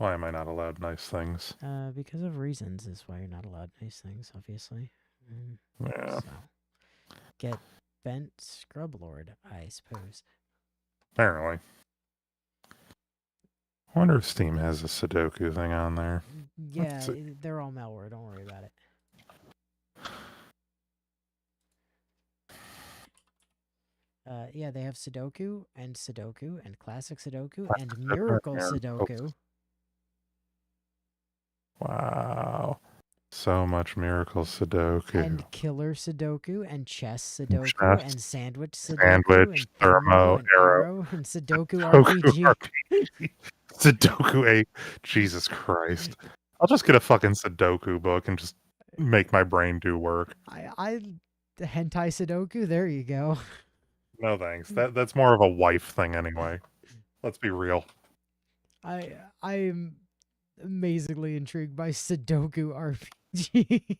Why am I not allowed nice things? Because of reasons is why you're not allowed nice things, obviously. Mm, Yeah, so, get bent scrub lord, I suppose. apparently. I wonder if Steam has a Sudoku thing on there. Let's Yeah, see. they're all malware. Don't worry about it. Yeah, they have Sudoku and Classic Sudoku and Miracle Sudoku Wow. So much Miracle Sudoku. and Killer Sudoku and Chess Sudoku Chess, and Sandwich Sudoku Sandwich, and Bingo Thermo, and Arrow, Arrow and Sudoku Sudoku RPG. RPG, Sudoku 8. Jesus Christ. I'll just get a fucking Sudoku book and just make my brain do work. I the hentai Sudoku. There you go. No thanks. That's more of a wife thing anyway. Let's be real. I'm amazingly intrigued by Sudoku RPG.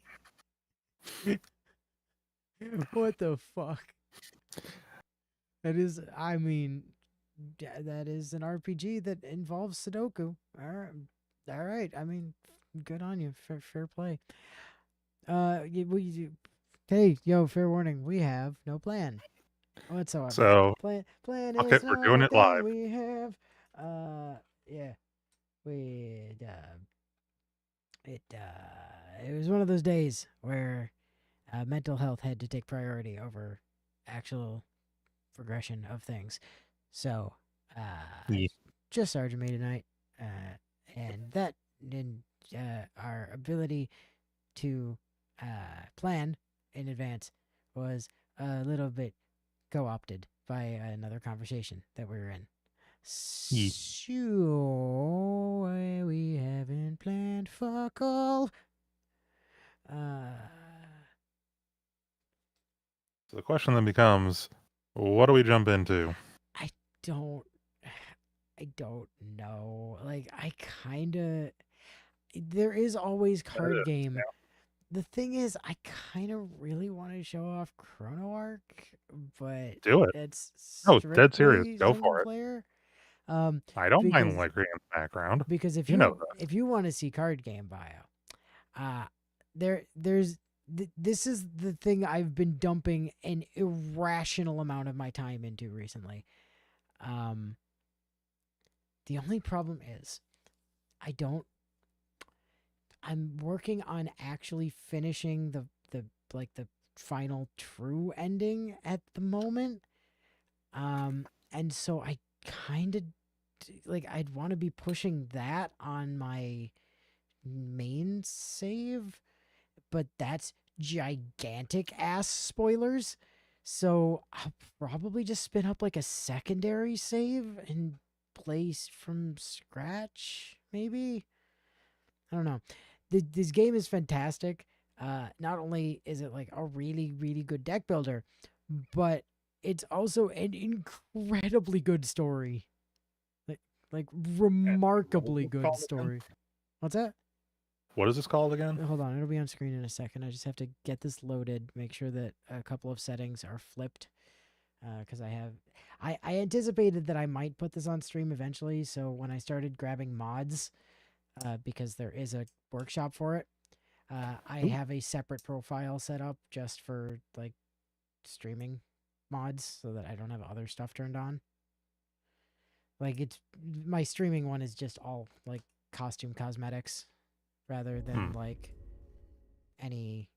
What the fuck? That is, I mean, that is an RPG that involves Sudoku. All right. I mean, good on you. Fair play. Hey, yo, fair warning. We have no plan whatsoever. So, Plan okay, is we're not doing a it thing live. we have. Yeah, we it was one of those days where mental health had to take priority over actual progression of things. So, Yeah. just Sergeant me tonight, and that in our ability to plan in advance was a little bit co-opted by another conversation that we were in. Yeah. So we haven't planned fuck all. Uh, So the question then becomes, what do we jump into? I don't. I don't know. Like I kind of. There is always card game. The thing is, I kind of really want to show off Chrono Arc, but Do it. it's Oh, dead serious. strictly Go single for it. player. Um, I don't mind because Legrand's background. if You know if you want to see card game bio, uh, there's this is the thing I've been dumping an irrational amount of my time into recently. Um, the only problem is I don't. I'm working on actually finishing the the final true ending at the moment. And so I kind of like I'd want to be pushing that on my main save, but that's gigantic ass spoilers. So I'll probably just spin up like a secondary save and play from scratch, maybe. I don't know. This game is fantastic. Not only is it like a really good deck builder, but it's also an incredibly good story. Like like that. What was remarkably this good called again? story. What's that? What is this called again? Hold on, it'll be on screen in a second. I just have to get this loaded, make sure that a couple of settings are flipped. Because I anticipated that I might put this on stream eventually. So when I started grabbing mods, because there is a workshop for it, I Ooh, have a separate profile set up just for like streaming mods so that I don't have other stuff turned on. Like it's my streaming one is just all like costume cosmetics rather than hmm. like any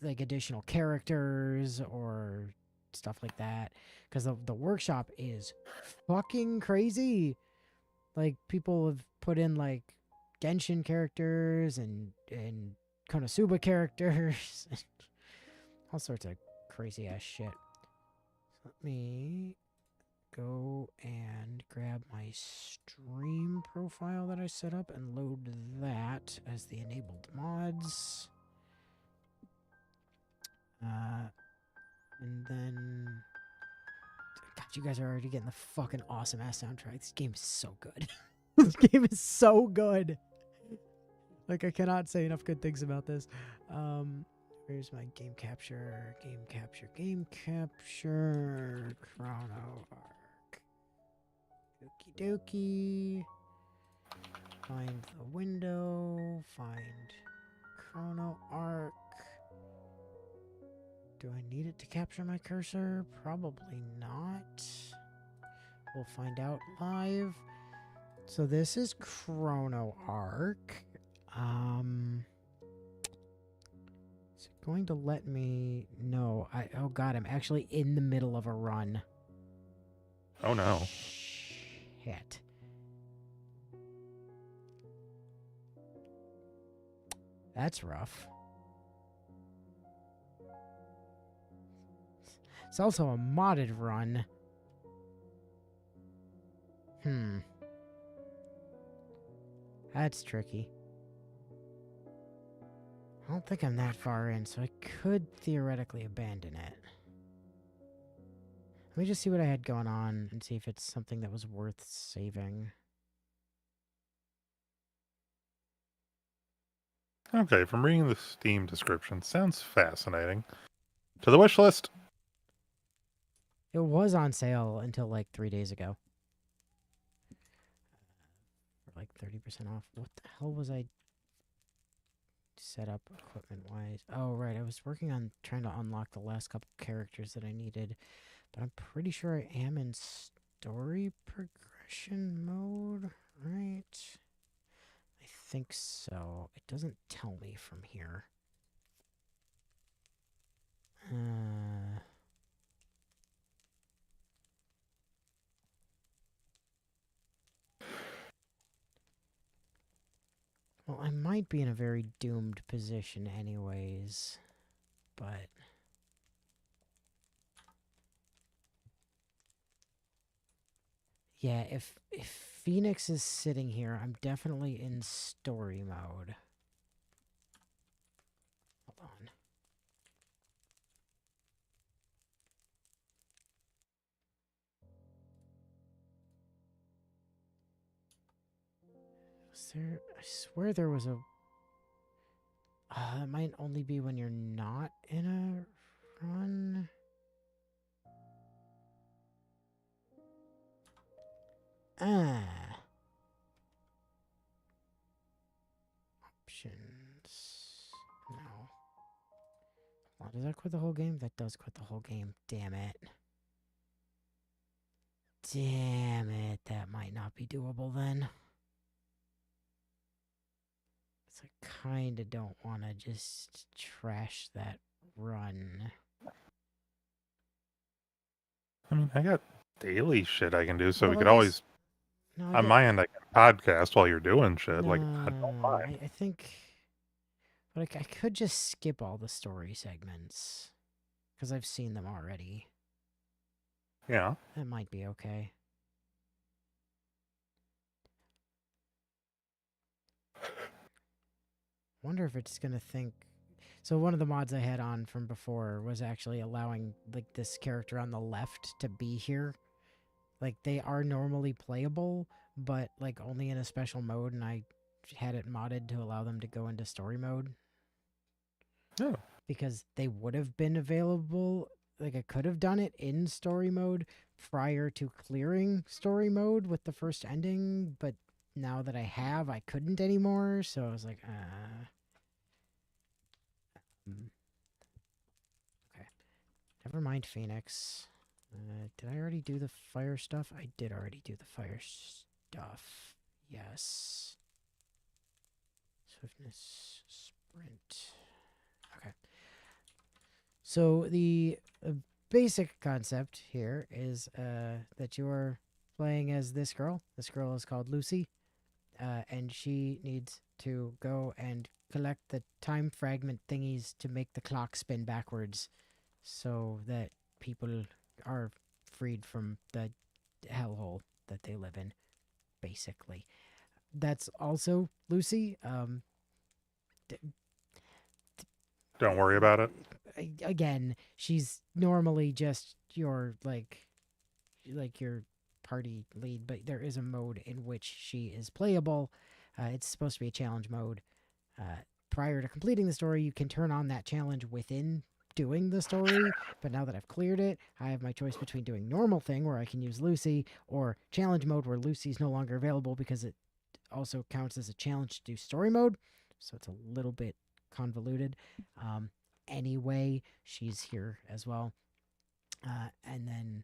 like additional characters or stuff like that because the workshop is fucking crazy. Like people have put in like Genshin characters and Konosuba characters, all sorts of crazy ass shit. Let me go and grab my stream profile that I set up and load that as the enabled mods. And then God, you guys are already getting the fucking awesome ass soundtrack. This game is so good. This game is so good. Like I cannot say enough good things about this. Where's my game capture? Game capture. Chrono arc. Okie dokie. Find the window. Find Chrono Arc. Do I need it to capture my cursor? Probably not. We'll find out live. So this is Chrono Arc. Is it going to let me? No. Oh god, I'm actually in the middle of a run. Oh no. Shit. That's rough. It's also a modded run. That's tricky. I don't think I'm that far in, so I could theoretically abandon it. Let me just see what I had going on and see if it's something that was worth saving. Okay, from reading the Steam description, sounds fascinating. To the wish list. It was on sale until like 3 days ago. For like 30% off. What the hell was I set up equipment-wise? Oh, right. I was working on trying to unlock the last couple characters that I needed. But I'm pretty sure I am in story progression mode, right? I think so. It doesn't tell me from here. Well, I might be in a very doomed position anyways, but... Yeah, if Phoenix is sitting here, I'm definitely in story mode. Hold on. Was there... I swear there was a... it might only be when you're not in a run. Options. No. Well, does that quit the whole game? That does quit the whole game. Damn it. Damn it. That might not be doable then. So I kinda don't want to just trash that run. I mean, I got daily shit I can do, so we Well, I could guess... always, No, I on get... my end, I can podcast while you're doing shit. Like, I don't No, mind. I think... But I could just skip all the story segments. Because I've seen them already. Yeah. That might be okay. Wonder if it's gonna think... So one of the mods I had on from before was actually allowing like this character on the left to be here. Like they are normally playable, but like only in a special mode, and I had it modded to allow them to go into story mode. Oh. Because they would have been available. Like I could have done it in story mode prior to clearing story mode with the first ending, but now that I have, I couldn't anymore. So I was like, okay. Never mind, Phoenix. Did I already do the fire stuff? I did already do the fire stuff. Yes. Swiftness, sprint. Okay. So the basic concept here is that you're playing as this girl. This girl is called Lucy, and she needs to go and collect the time fragment thingies to make the clock spin backwards so that people are freed from the hellhole that they live in, basically. That's also Lucy. Don't worry about it. Again, she's normally just your your party lead, but there is a mode in which she is playable. It's supposed to be a challenge mode. Prior to completing the story, you can turn on that challenge within doing the story, but now that I've cleared it, I have my choice between doing normal thing where I can use Lucy or challenge mode where Lucy's no longer available because it also counts as a challenge to do story mode, so it's a little bit convoluted. Anyway, she's here as well. And then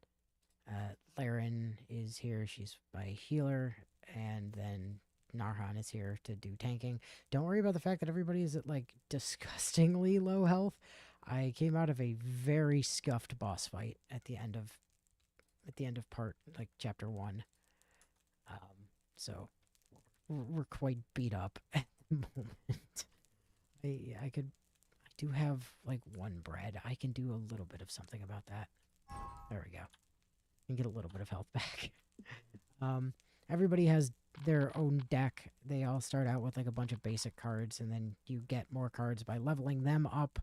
Laren is here. She's my healer. And then Narhan is here to do tanking. Don't worry about the fact that everybody is at like disgustingly low health. I came out of a very scuffed boss fight at the end of part like chapter 1. So we're quite beat up at the moment. I do have like 1 bread. I can do a little bit of something about that. There we go. And get a little bit of health back. Everybody has their own deck. They all start out with like a bunch of basic cards, and then you get more cards by leveling them up,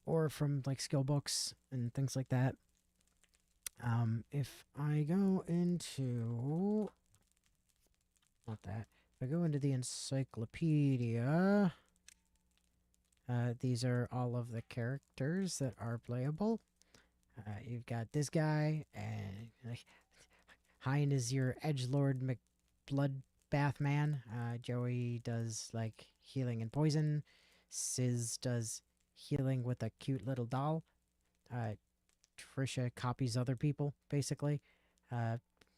or from like skill books and things like that. If I go into not that, if I go into the encyclopedia, these are all of the characters that are playable. You've got this guy, and like, Hein is your edgelord bloodbath man. Joey does like healing and poison. Sis does healing with a cute little doll. Trisha copies other people basically.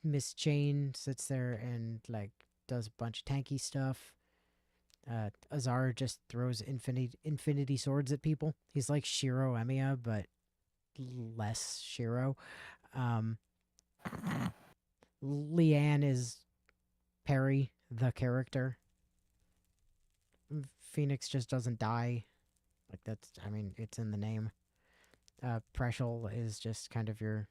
Miss Chain sits there and like does a bunch of tanky stuff. Azar just throws infinity swords at people. He's like Shiro Emiya, but less Shiro. Leanne is Perry, the character. Phoenix just doesn't die. Like that's, I mean, it's in the name. Preschel is just kind of your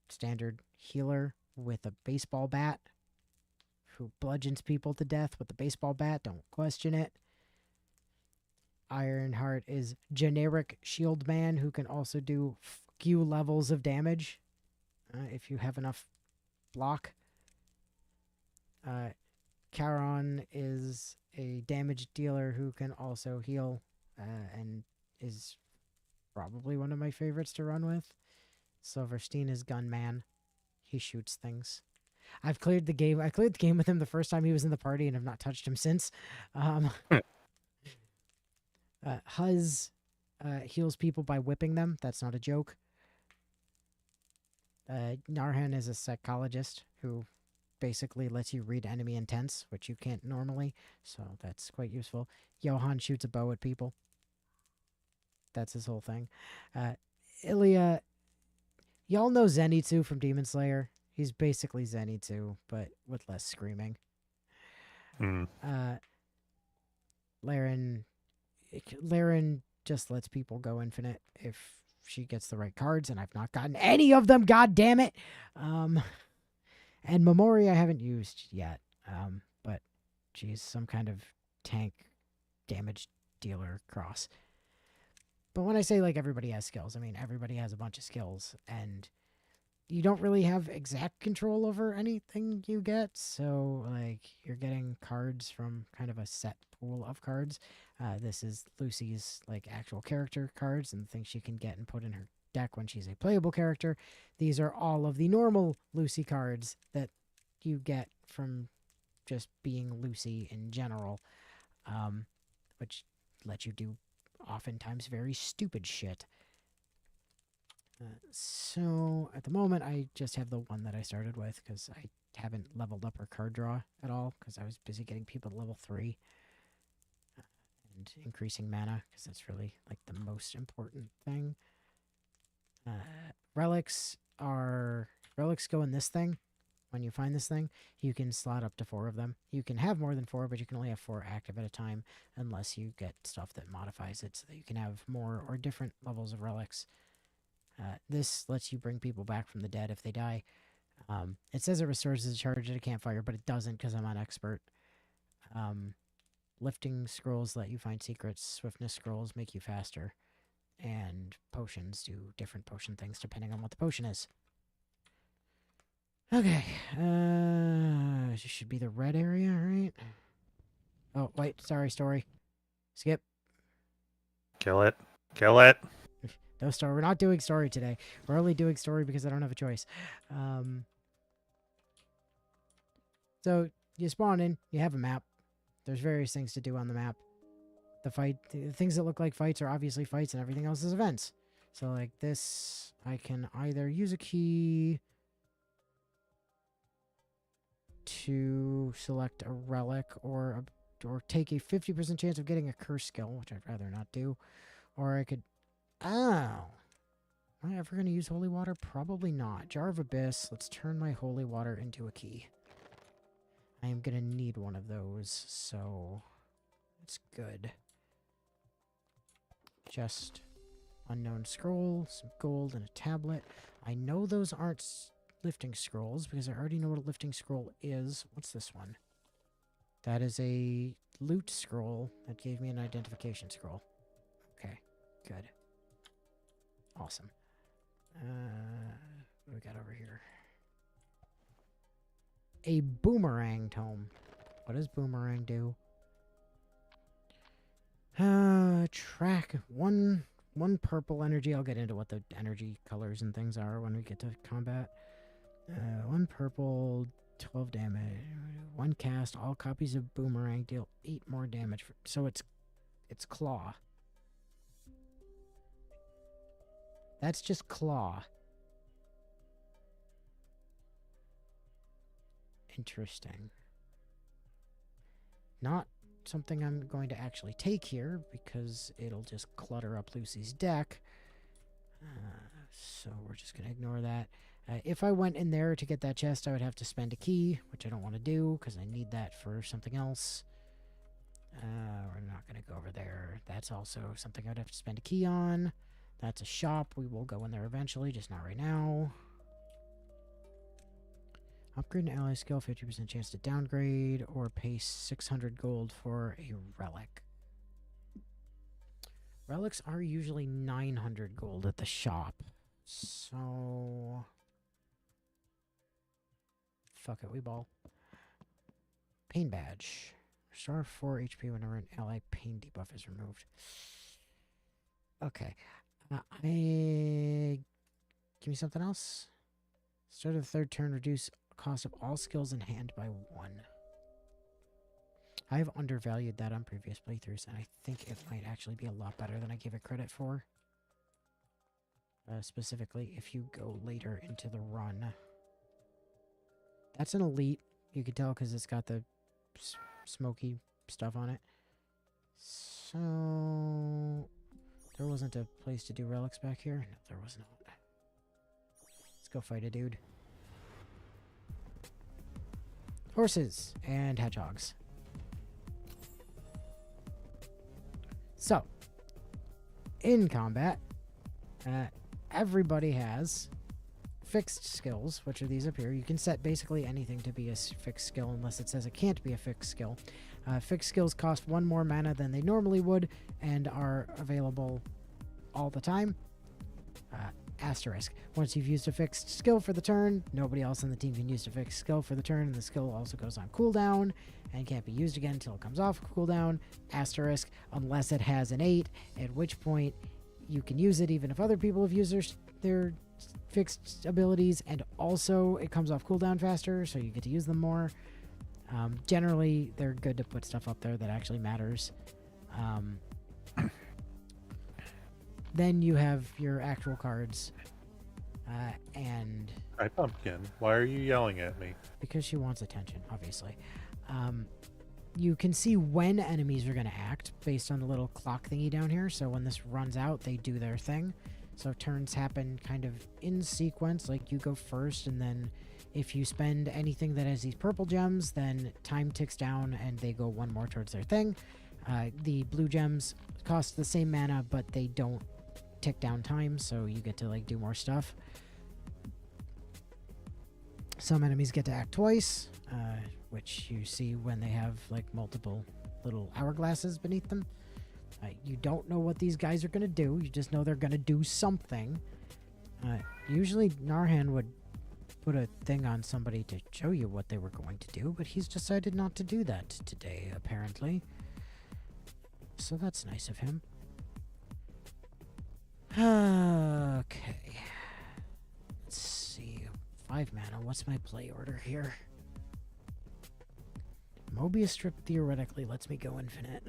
standard healer with a baseball bat who bludgeons people to death with a baseball bat. Don't question it. Ironheart is generic shield man who can also do few levels of damage if you have enough block. Charon is a damage dealer who can also heal and is probably one of my favorites to run with. Silverstein is gunman. He shoots things. I've cleared the game. I cleared the game with him the first time he was in the party and have not touched him since. Huz heals people by whipping them. That's not a joke. Narhan is a psychologist who basically lets you read enemy intents, which you can't normally, so that's quite useful. Johan shoots a bow at people. That's his whole thing. Ilya, y'all know Zenitsu from Demon Slayer. He's basically Zenitsu, but with less screaming. Laren just lets people go infinite if she gets the right cards, and I've not gotten any of them, god damn it! And Momori I haven't used yet, but she's some kind of tank damage dealer cross. But when I say like everybody has skills, I mean everybody has a bunch of skills, and you don't really have exact control over anything you get, so like you're getting cards from kind of a set pool of cards. This is Lucy's like actual character cards and the things she can get and put in her deck when she's a playable character. These are all of the normal Lucy cards that you get from just being Lucy in general, which lets you do oftentimes very stupid shit. So at the moment I just have the one that I started with because I haven't leveled up her card draw at all because I was busy getting people to level 3 and increasing mana because that's really like the most important thing. Relics go in this thing. When you find this thing, you can slot up to 4 of them. You can have more than 4, but you can only have 4 active at a time unless you get stuff that modifies it so that you can have more or different levels of relics. This lets you bring people back from the dead if they die. It says it restores the charge at a campfire, but it doesn't because I'm not expert. Lifting scrolls let you find secrets. Swiftness scrolls make you faster. And potions do different potion things depending on what the potion is. Okay. This should be the red area, right? Oh, wait. Sorry, story. Skip. Kill it. Kill it. No story. We're not doing story today. We're only doing story because I don't have a choice. So you spawn in, you have a map. There's various things to do on the map. The things that look like fights are obviously fights, and everything else is events. So like this, I can either use a key to select a relic or take a 50% chance of getting a curse skill, which I'd rather not do. Or I could... Oh! Am I ever going to use holy water? Probably not. Jar of Abyss. Let's turn my holy water into a key. I am going to need one of those, so... It's good. Just unknown scroll, some gold, and a tablet. I know those aren't lifting scrolls because I already know what a lifting scroll is. What's this one? That is a loot scroll that gave me an identification scroll. Okay, good. Awesome. What do we got over here? A boomerang tome. What does boomerang do? Track one purple energy. I'll get into what the energy colors and things are when we get to combat. One purple, 12 damage. One cast. All copies of boomerang deal 8 more damage. So it's claw. That's just claw. Interesting. Not something I'm going to actually take here because it'll just clutter up Lucy's deck. So we're just going to ignore that. If I went in there to get that chest, I would have to spend a key, which I don't want to do because I need that for something else. We're not going to go over there. That's also something I'd have to spend a key on. That's a shop. We will go in there eventually, just not right now. Upgrade an ally skill, 50% chance to downgrade, or pay 600 gold for a relic. Relics are usually 900 gold at the shop. So... Fuck it, we ball. Pain badge. Restore 4 HP whenever an ally pain debuff is removed. Okay. Give me something else. Start of the third turn, reduce cost of all skills in hand by 1. I have undervalued that on previous playthroughs, and I think it might actually be a lot better than I gave it credit for. Specifically, if you go later into the run. That's an elite. You can tell because it's got the smoky stuff on it. So... There wasn't a place to do relics back here? No, there was not. Let's go fight a dude. Horses and hedgehogs. So, in combat, everybody has fixed skills, which are these up here. You can set basically anything to be a fixed skill unless it says it can't be a fixed skill. Fixed skills cost 1 more mana than they normally would and are available all the time. Asterisk. Once you've used a fixed skill for the turn, nobody else on the team can use a fixed skill for the turn, and the skill also goes on cooldown and can't be used again until it comes off cooldown. Asterisk. Unless it has an 8, at which point you can use it even if other people have used their fixed abilities, and also it comes off cooldown faster, so you get to use them more. Generally, they're good to put stuff up there that actually matters. Then you have your actual cards, and... Hi, Pumpkin. Why are you yelling at me? Because she wants attention, obviously. You can see when enemies are going to act based on the little clock thingy down here, so when this runs out, they do their thing. So turns happen kind of in sequence, like you go first, and then if you spend anything that has these purple gems, then time ticks down and they go 1 more towards their thing. The blue gems cost the same mana, but they don't tick down time, so you get to like do more stuff. Some enemies get to act twice, which you see when they have like multiple little hourglasses beneath them. You don't know what these guys are going to do. You just know they're going to do something. Usually Narhan would put a thing on somebody to show you what they were going to do, but he's decided not to do that today, apparently. So that's nice of him. Okay. Let's see. 5 mana. What's my play order here? Mobius strip theoretically lets me go infinite.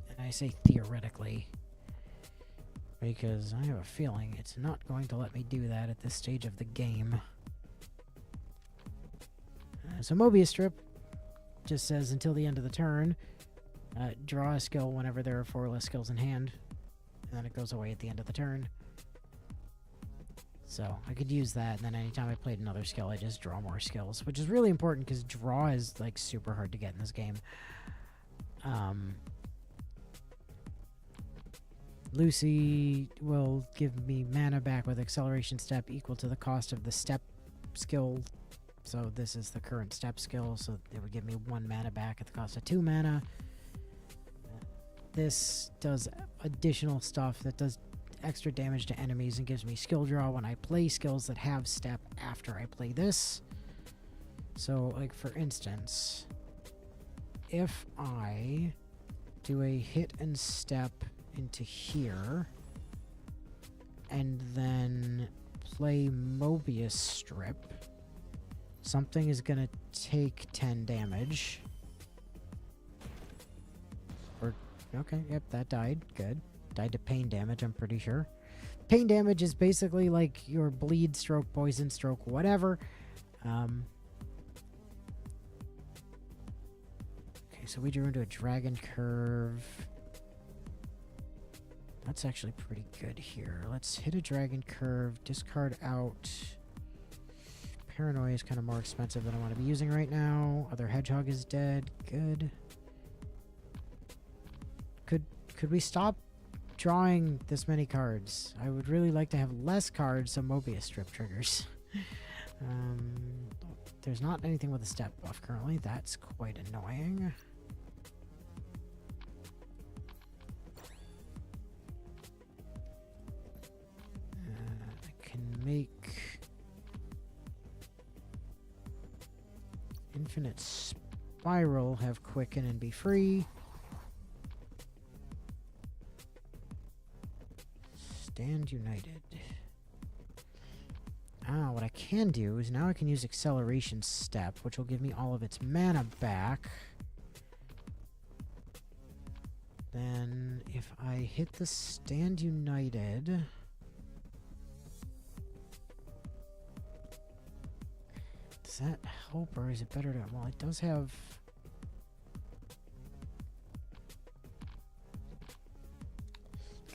And I say theoretically because I have a feeling it's not going to let me do that at this stage of the game. So Mobius strip just says until the end of the turn, draw a skill whenever there are 4 less skills in hand, and then it goes away at the end of the turn. So I could use that, and then anytime I played another skill, I just draw more skills, which is really important because draw is like super hard to get in this game. Lucy will give me mana back with acceleration step equal to the cost of the step skill. So this is the current step skill, so it would give me 1 mana back at the cost of 2 mana. This does additional stuff that does extra damage to enemies and gives me skill draw when I play skills that have step after I play this. So, like, for instance, if I do a hit and step into here and then play Mobius strip, something is gonna take 10 damage. Or, okay, yep, that died. Good. Died to pain damage, I'm pretty sure. Pain damage is basically like your bleed, stroke, poison, stroke, whatever. Okay, so we drew into a dragon curve. That's actually pretty good here. Let's hit a dragon curve, discard out. Paranoia is kind of more expensive than I want to be using right now. Other hedgehog is dead. Good. Could we stop drawing this many cards? I would really like to have less cards so Mobius strip triggers. There's not anything with a step buff currently. That's quite annoying. I can make Infinite Spiral, have Quicken and be free. Stand United. What I can do is now I can use Acceleration Step, which will give me all of its mana back. Then, if I hit the Stand United... Does that help, or is it better to... Well, it does have...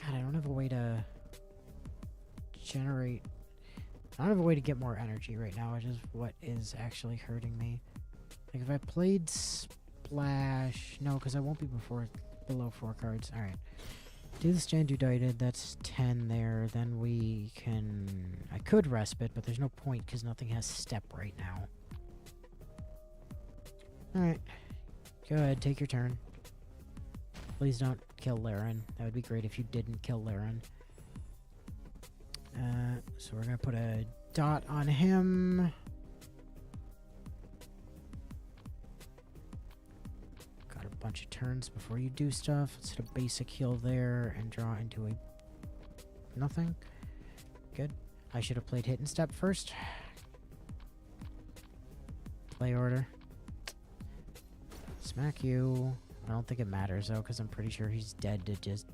God, I don't have a way to generate... I don't have a way to get more energy right now, which is what is actually hurting me. Like, if I played Splash... No, because I won't be below 4 cards. Alright. Do the Stand United, that's 10 there. Then we can... I could Respite, but there's no point because nothing has Step right now. Alright. Go ahead, take your turn. Please don't kill Laren. That would be great if you didn't kill Laren. So we're going to put a dot on him. Got a bunch of turns before you do stuff. Let's hit a basic heal there and draw into a... nothing. Good. I should have played hit and step first. Play order. Smack you. I don't think it matters though, because I'm pretty sure he's dead to just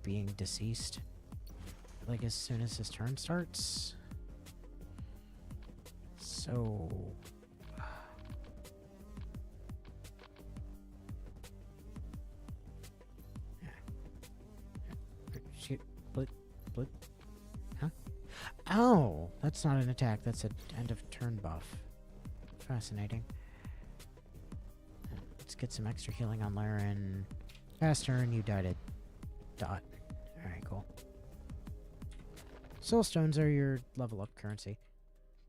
being deceased. Like as soon as his turn starts. So... Shoot. Blip. Blip. Huh? Oh! That's not an attack. That's an end of turn buff. Fascinating. Let's get some extra healing on Laren. Past turn, you died at dot. Alright, cool. Soul Stones are your level up currency.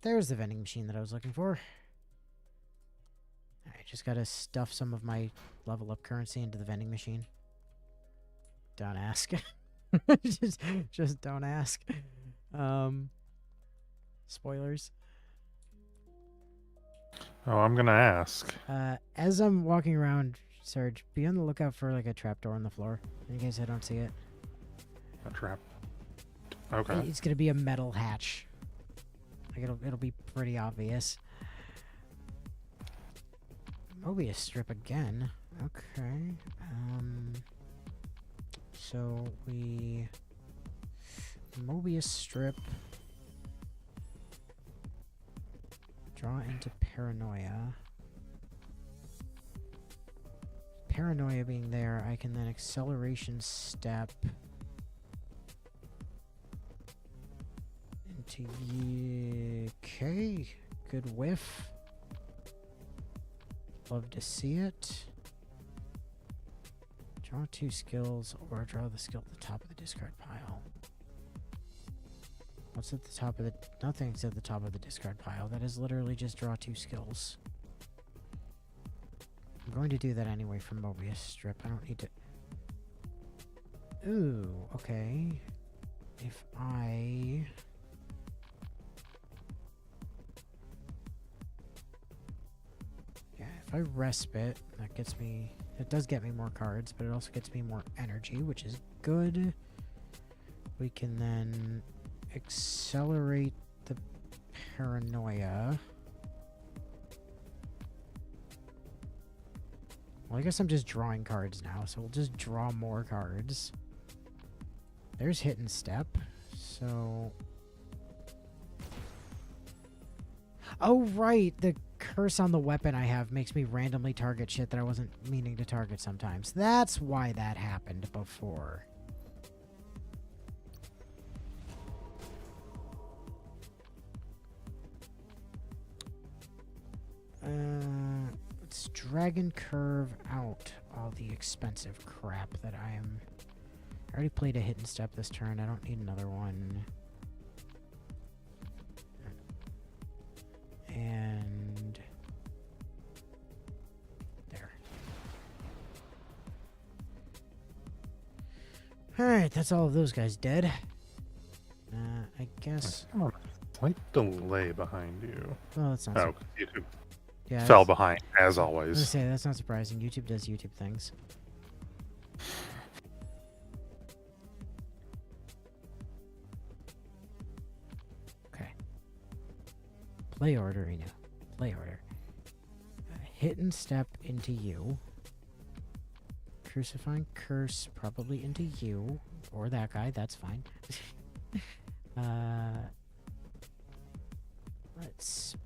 There's the vending machine that I was looking for. Alright, just gotta stuff some of my level up currency into the vending machine. Don't ask. just don't ask. Spoilers. Oh, I'm gonna ask. As I'm walking around, Serge, be on the lookout for like a trapdoor on the floor. In case I don't see it. A trap. Okay. It's gonna be a metal hatch. Like it'll be pretty obvious. Mobius strip again. Okay. So we Mobius strip. Draw into paranoia. Paranoia being there, I can then acceleration step into okay. Good whiff. Love to see it. Draw 2 skills or draw the skill at the top of the discard pile. What's at the top of the... Nothing's at the top of the discard pile. That is literally just draw 2 skills. I'm going to do that anyway from Mobius strip. I don't need to... Ooh, okay. If I... Yeah, if I respite, that gets me... It does get me more cards, but it also gets me more energy, which is good. We can then accelerate the paranoia. Well, I guess I'm just drawing cards now, so we'll just draw more cards. There's hit and step, so... Oh, right! The curse on the weapon I have makes me randomly target shit that I wasn't meaning to target sometimes. That's why that happened before. Let's Dragon Curve out all the expensive crap that I am... I already played a hit and step this turn. I don't need another one. And... there. Alright, that's all of those guys dead. I guess... I'm on a slight delay behind you. Well, that's not... Oh, YouTube yeah, fell behind, as I was always. gonna say, that's not surprising. YouTube does YouTube things. Okay. Play order, Inu. Play order. Hit and step into you. Crucifying curse probably into you. Or that guy, that's fine. Let's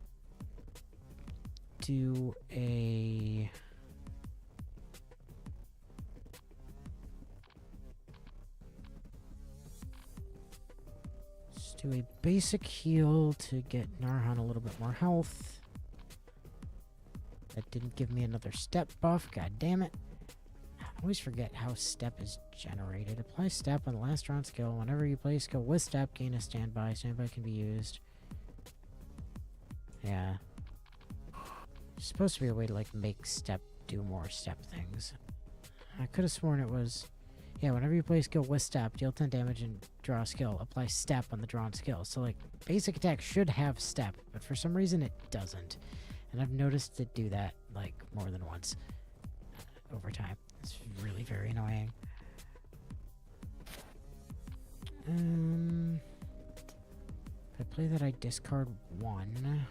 do a... Let's do a basic heal to get Narhan a little bit more health. That didn't give me another step buff, god damn it. I always forget how step is generated. Apply step on the last round skill. Whenever you play a skill with step, gain a standby. Standby can be used. Yeah. There's supposed to be a way to like make step do more step things. I could have sworn it was... Yeah, whenever you play a skill with step, deal 10 damage and draw a skill. Apply step on the drawn skill. So like, basic attack should have step, but for some reason it doesn't. And I've noticed it do that like more than once over time. It's really very annoying. If I play that, I discard 1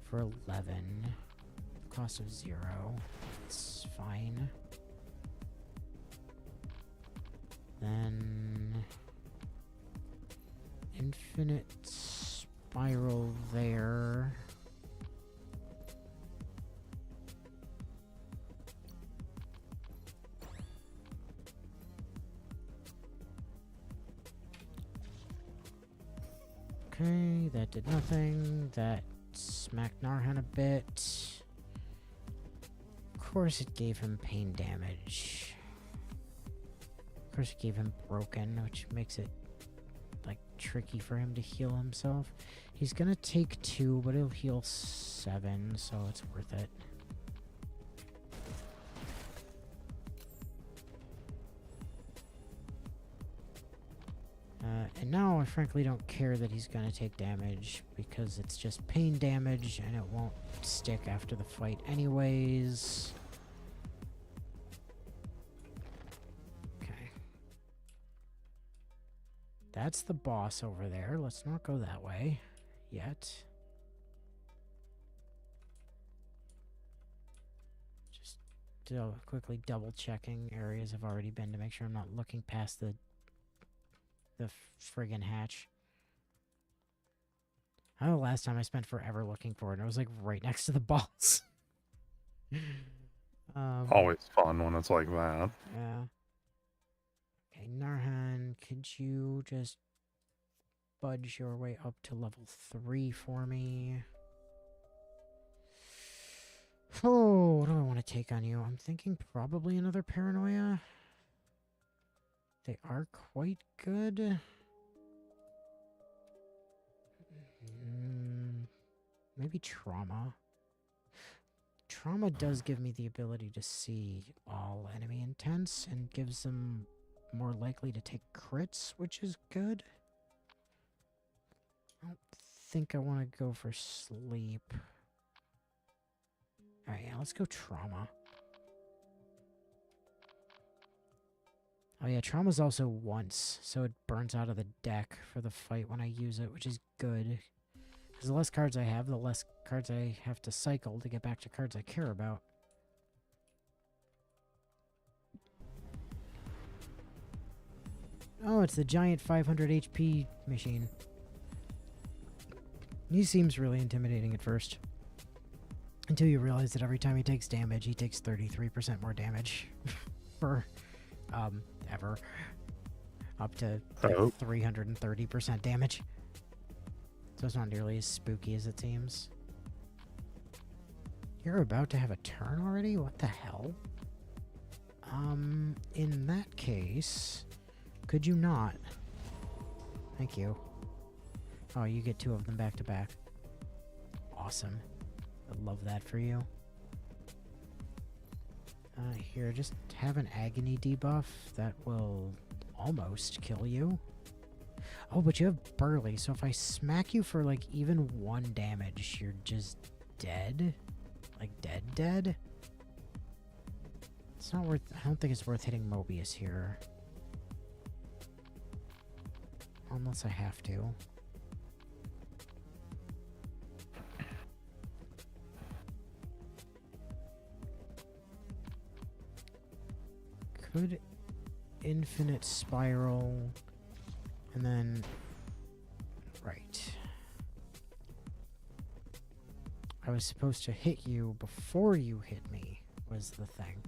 for 11. Cost of 0. It's fine. Then infinite spiral there. Okay, that did nothing. That smacked Narhan a bit. Of course it gave him pain damage. Of course it gave him broken, which makes it like tricky for him to heal himself. He's gonna take 2, but he'll heal 7, so it's worth it. And now I frankly don't care that he's gonna take damage, because it's just pain damage and it won't stick after the fight anyways. Okay. That's the boss over there. Let's not go that way yet. quickly double checking areas I've already been to make sure I'm not looking past the friggin' hatch. I know the last time I spent forever looking for it, and it was like right next to the boss. Always fun when it's like that. Yeah. Okay, Narhan, could you just budge your way up to level 3 for me? Oh, what do I want to take on you? I'm thinking probably another paranoia. They are quite good. Maybe trauma. Trauma does give me the ability to see all enemy intents and gives them more likely to take crits, which is good. I don't think I want to go for sleep. Alright, yeah, let's go trauma. Oh yeah, trauma's also once, so it burns out of the deck for the fight when I use it, which is good. Because the less cards I have, the less cards I have to cycle to get back to cards I care about. Oh, it's the giant 500 HP machine. He seems really intimidating at first. Until you realize that every time he takes damage, he takes 33% more damage. For, ever. Up to like 330% damage. So it's not nearly as spooky as it seems. You're about to have a turn already? What the hell? In that case, could you not? Thank you. Oh, you get 2 of them back to back. Awesome. I love that for you. Here, just have an agony debuff that will almost kill you. Oh, but you have Burly, so if I smack you for, like, even 1 damage, you're just dead? Like, dead? It's not worth... I don't think it's worth hitting Mobius here. Unless I have to. Could infinite spiral and then right. I was supposed to hit you before you hit me was the thing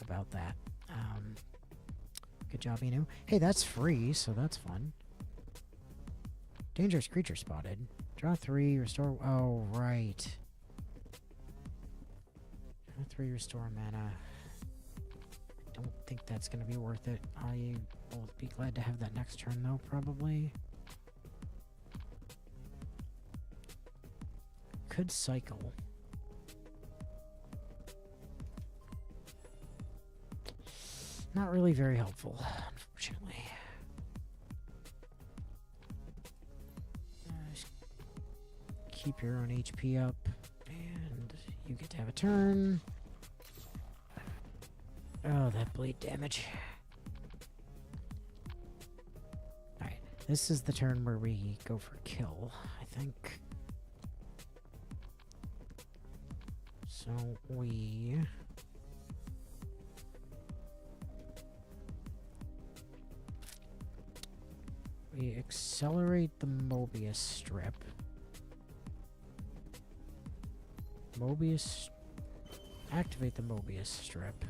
about that. Good job, Inu. Hey, that's free, so that's fun. Dangerous creature spotted. Draw 3, restore... Oh, right. Draw 3, restore mana. I don't think that's going to be worth it. I will be glad to have that next turn, though, probably. Could cycle. Not really very helpful, unfortunately. Just keep your own HP up, and you get to have a turn. Oh, that bleed damage. Alright, this is the turn where we go for kill, I think. So we accelerate the Mobius strip. Activate the Mobius strip.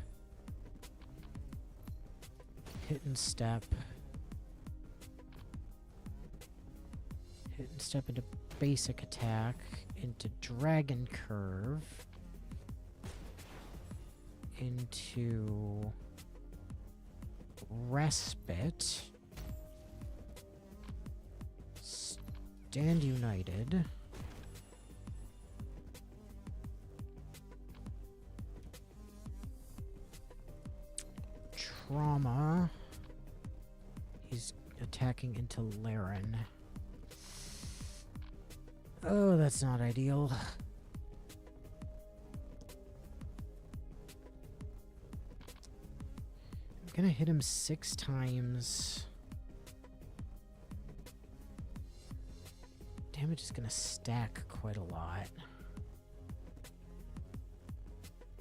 Hit and step. Hit and step into basic attack, into dragon curve, into respite, stand united, trauma. He's attacking into Laren. Oh, that's not ideal. I'm gonna hit him 6 times. Damage is gonna stack quite a lot.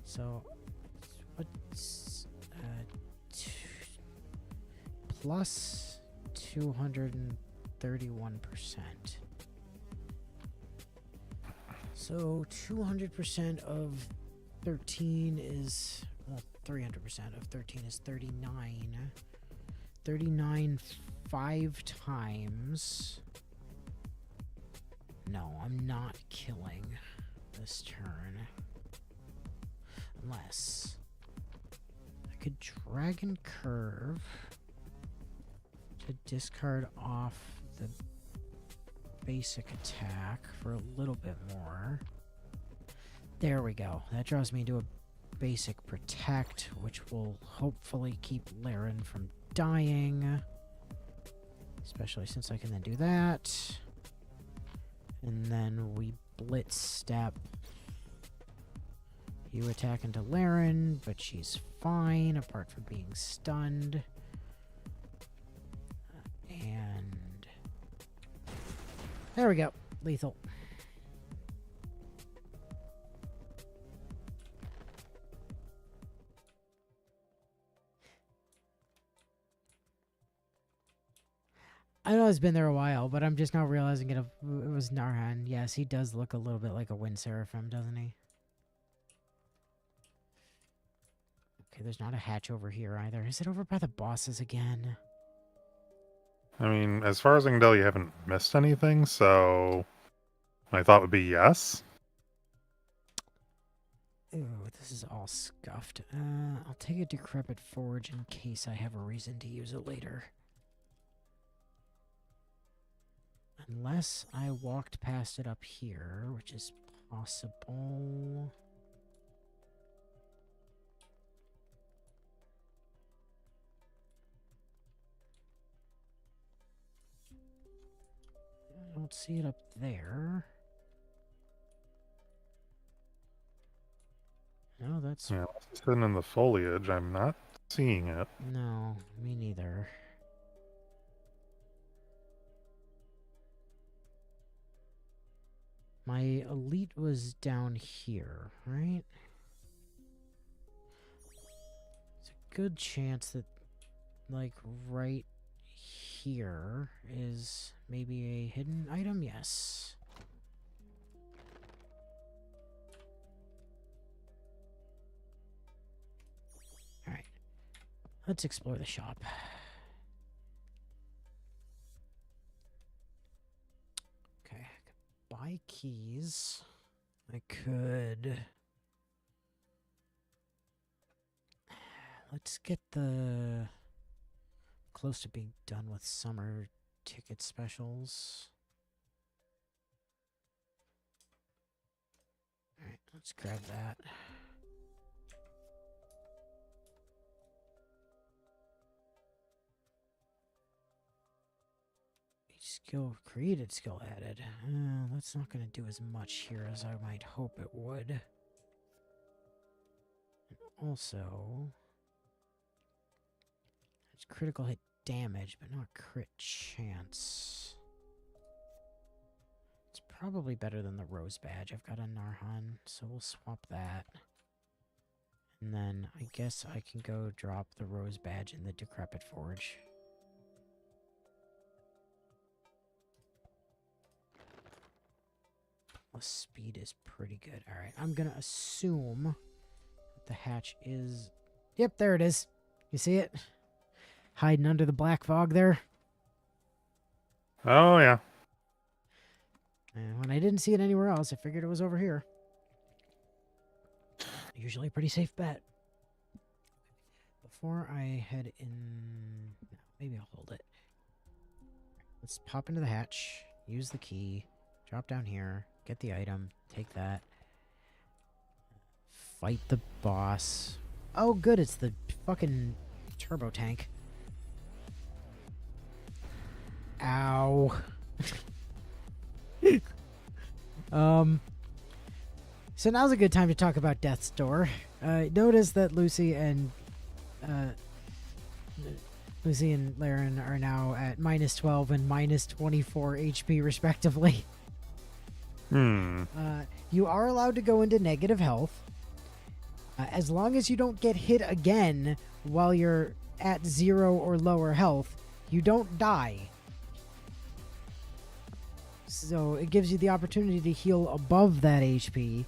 So, Plus 231%. So 200% of 13 is, well, 300% of 13 is 39. 39 5 times. No, I'm not killing this turn. Unless I could Dragon Curve to discard off the basic attack for a little bit more. There we go. That draws me to a basic protect, which will hopefully keep Laren from dying. Especially since I can then do that. And then we blitz step. You attack into Laren, but she's fine apart from being stunned. And there we go. Lethal. I know it's been there a while, but I'm just now realizing it was Narhan. Yes, he does look a little bit like a Wind Seraphim, doesn't he? Okay, there's not a hatch over here either. Is it over by the bosses again? I mean, as far as I can tell, you haven't missed anything, so my thought would be yes. Ooh, this is all scuffed. I'll take a Decrepit Forge in case I have a reason to use it later. Unless I walked past it up here, which is possible. I don't see it up there. No, that's... Yeah, it's hidden in the foliage. I'm not seeing it. No, me neither. My elite was down here, right? It's a good chance that, like, right here is maybe a hidden item? Yes. Alright. Let's explore the shop. Okay. I could buy keys. I could... Let's get the... Close to being done with summer ticket specials. Alright, let's grab that. Skill created, skill added. That's not going to do as much here as I might hope it would. And also, it's critical hit damage, but not crit chance. It's probably better than the Rose Badge. I've got a Narhan, so we'll swap that. And then I guess I can go drop the Rose Badge in the Decrepit Forge. Plus speed is pretty good. Alright, I'm gonna assume that the hatch is... Yep, there it is. You see it? Hiding under the black fog there. Oh, yeah. And when I didn't see it anywhere else, I figured it was over here. Usually a pretty safe bet. Before I head in... No, maybe I'll hold it. Let's pop into the hatch, use the key, drop down here, get the item, take that. Fight the boss. Oh, good, it's the fucking turbo tank. Ow. So now's a good time to talk about Death's Door. Notice that Lucy and Laren are now at minus 12 and minus 24 HP respectively. Hmm. You are allowed to go into negative health. As long as you don't get hit again while you're at 0 or lower health, you don't die. So it gives you the opportunity to heal above that HP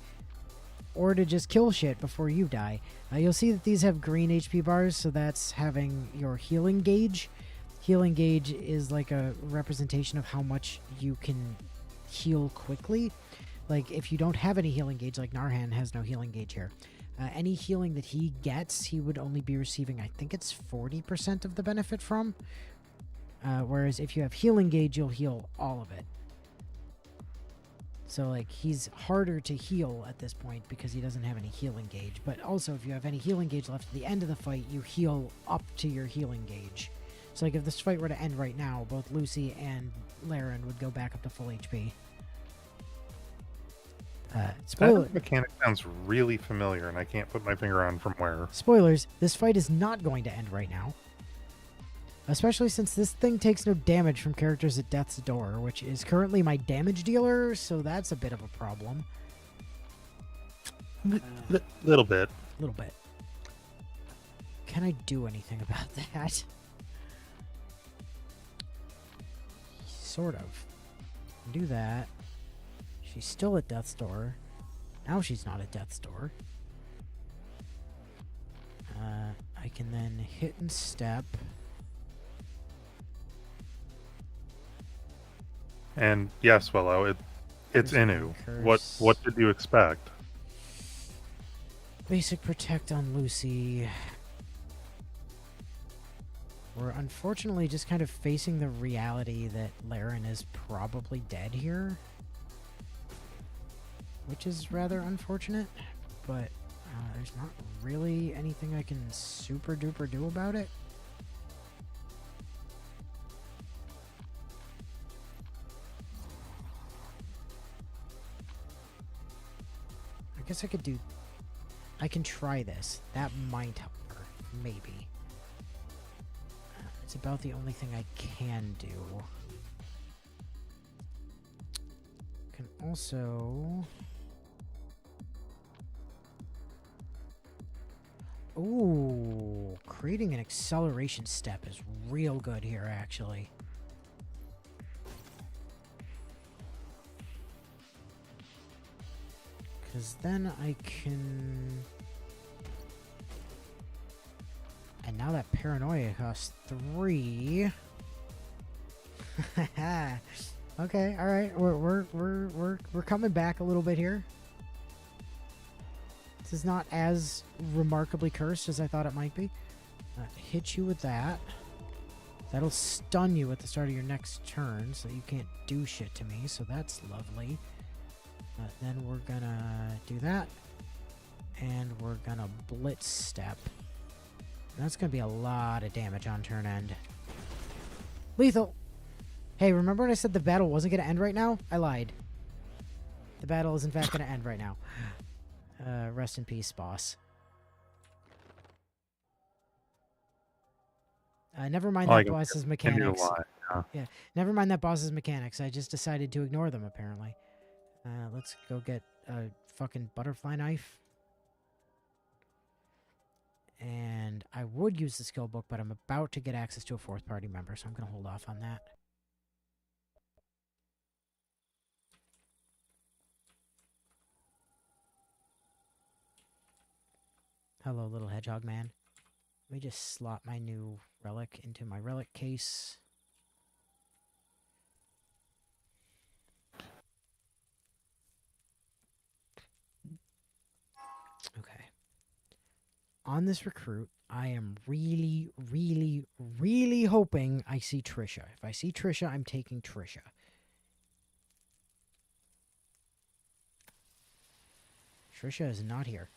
or to just kill shit before you die. You'll see that these have green HP bars, so that's having your healing gauge. Healing gauge is like a representation of how much you can heal quickly. Like if you don't have any healing gauge, like Narhan has no healing gauge here. Any healing that he gets, he would only be receiving, I think it's 40% of the benefit from. Whereas if you have healing gauge, you'll heal all of it. So, like, he's harder to heal at this point because he doesn't have any healing gauge. But also, if you have any healing gauge left at the end of the fight, you heal up to your healing gauge. So, like, if this fight were to end right now, both Lucy and Laren would go back up to full HP. Spoiler. That mechanic sounds really familiar, and I can't put my finger on from where. Spoilers, this fight is not going to end right now. Especially since this thing takes no damage from characters at death's door, which is currently my damage dealer, so that's a bit of a problem. Little bit. Little bit. Can I do anything about that? Sort of. Do that. She's still at death's door. Now she's not at death's door. I can then hit and step. And yes, Willow, it's Inu. What did you expect? Basic protect on Lucy. We're unfortunately just kind of facing the reality that Laren is probably dead here. Which is rather unfortunate, but there's not really anything I can super duper do about it. I guess I can try this. That might help her, maybe. It's about the only thing I can do. Can also... Ooh, creating an acceleration step is real good here, actually. Because then I can... And now that paranoia costs 3. Okay, all right. We're coming back a little bit here. This is not as remarkably cursed as I thought it might be. Hit you with that. That'll stun you at the start of your next turn, so you can't do shit to me. So that's lovely. Then we're gonna do that, and we're gonna blitz step. That's gonna be a lot of damage on turn end. Lethal. Hey, remember when I said the battle wasn't gonna end right now? I lied. The battle is in fact gonna end right now. Rest in peace, boss. Never mind that boss's mechanics. Yeah, never mind that boss's mechanics. I just decided to ignore them, apparently. Let's go get a fucking butterfly knife. And I would use the skill book, but I'm about to get access to a fourth party member, so I'm going to hold off on that. Hello, little hedgehog man. Let me just slot my new relic into my relic case. Okay. On this recruit, I am really, really, really hoping I see Trisha. If I see Trisha, I'm taking Trisha. Trisha is not here.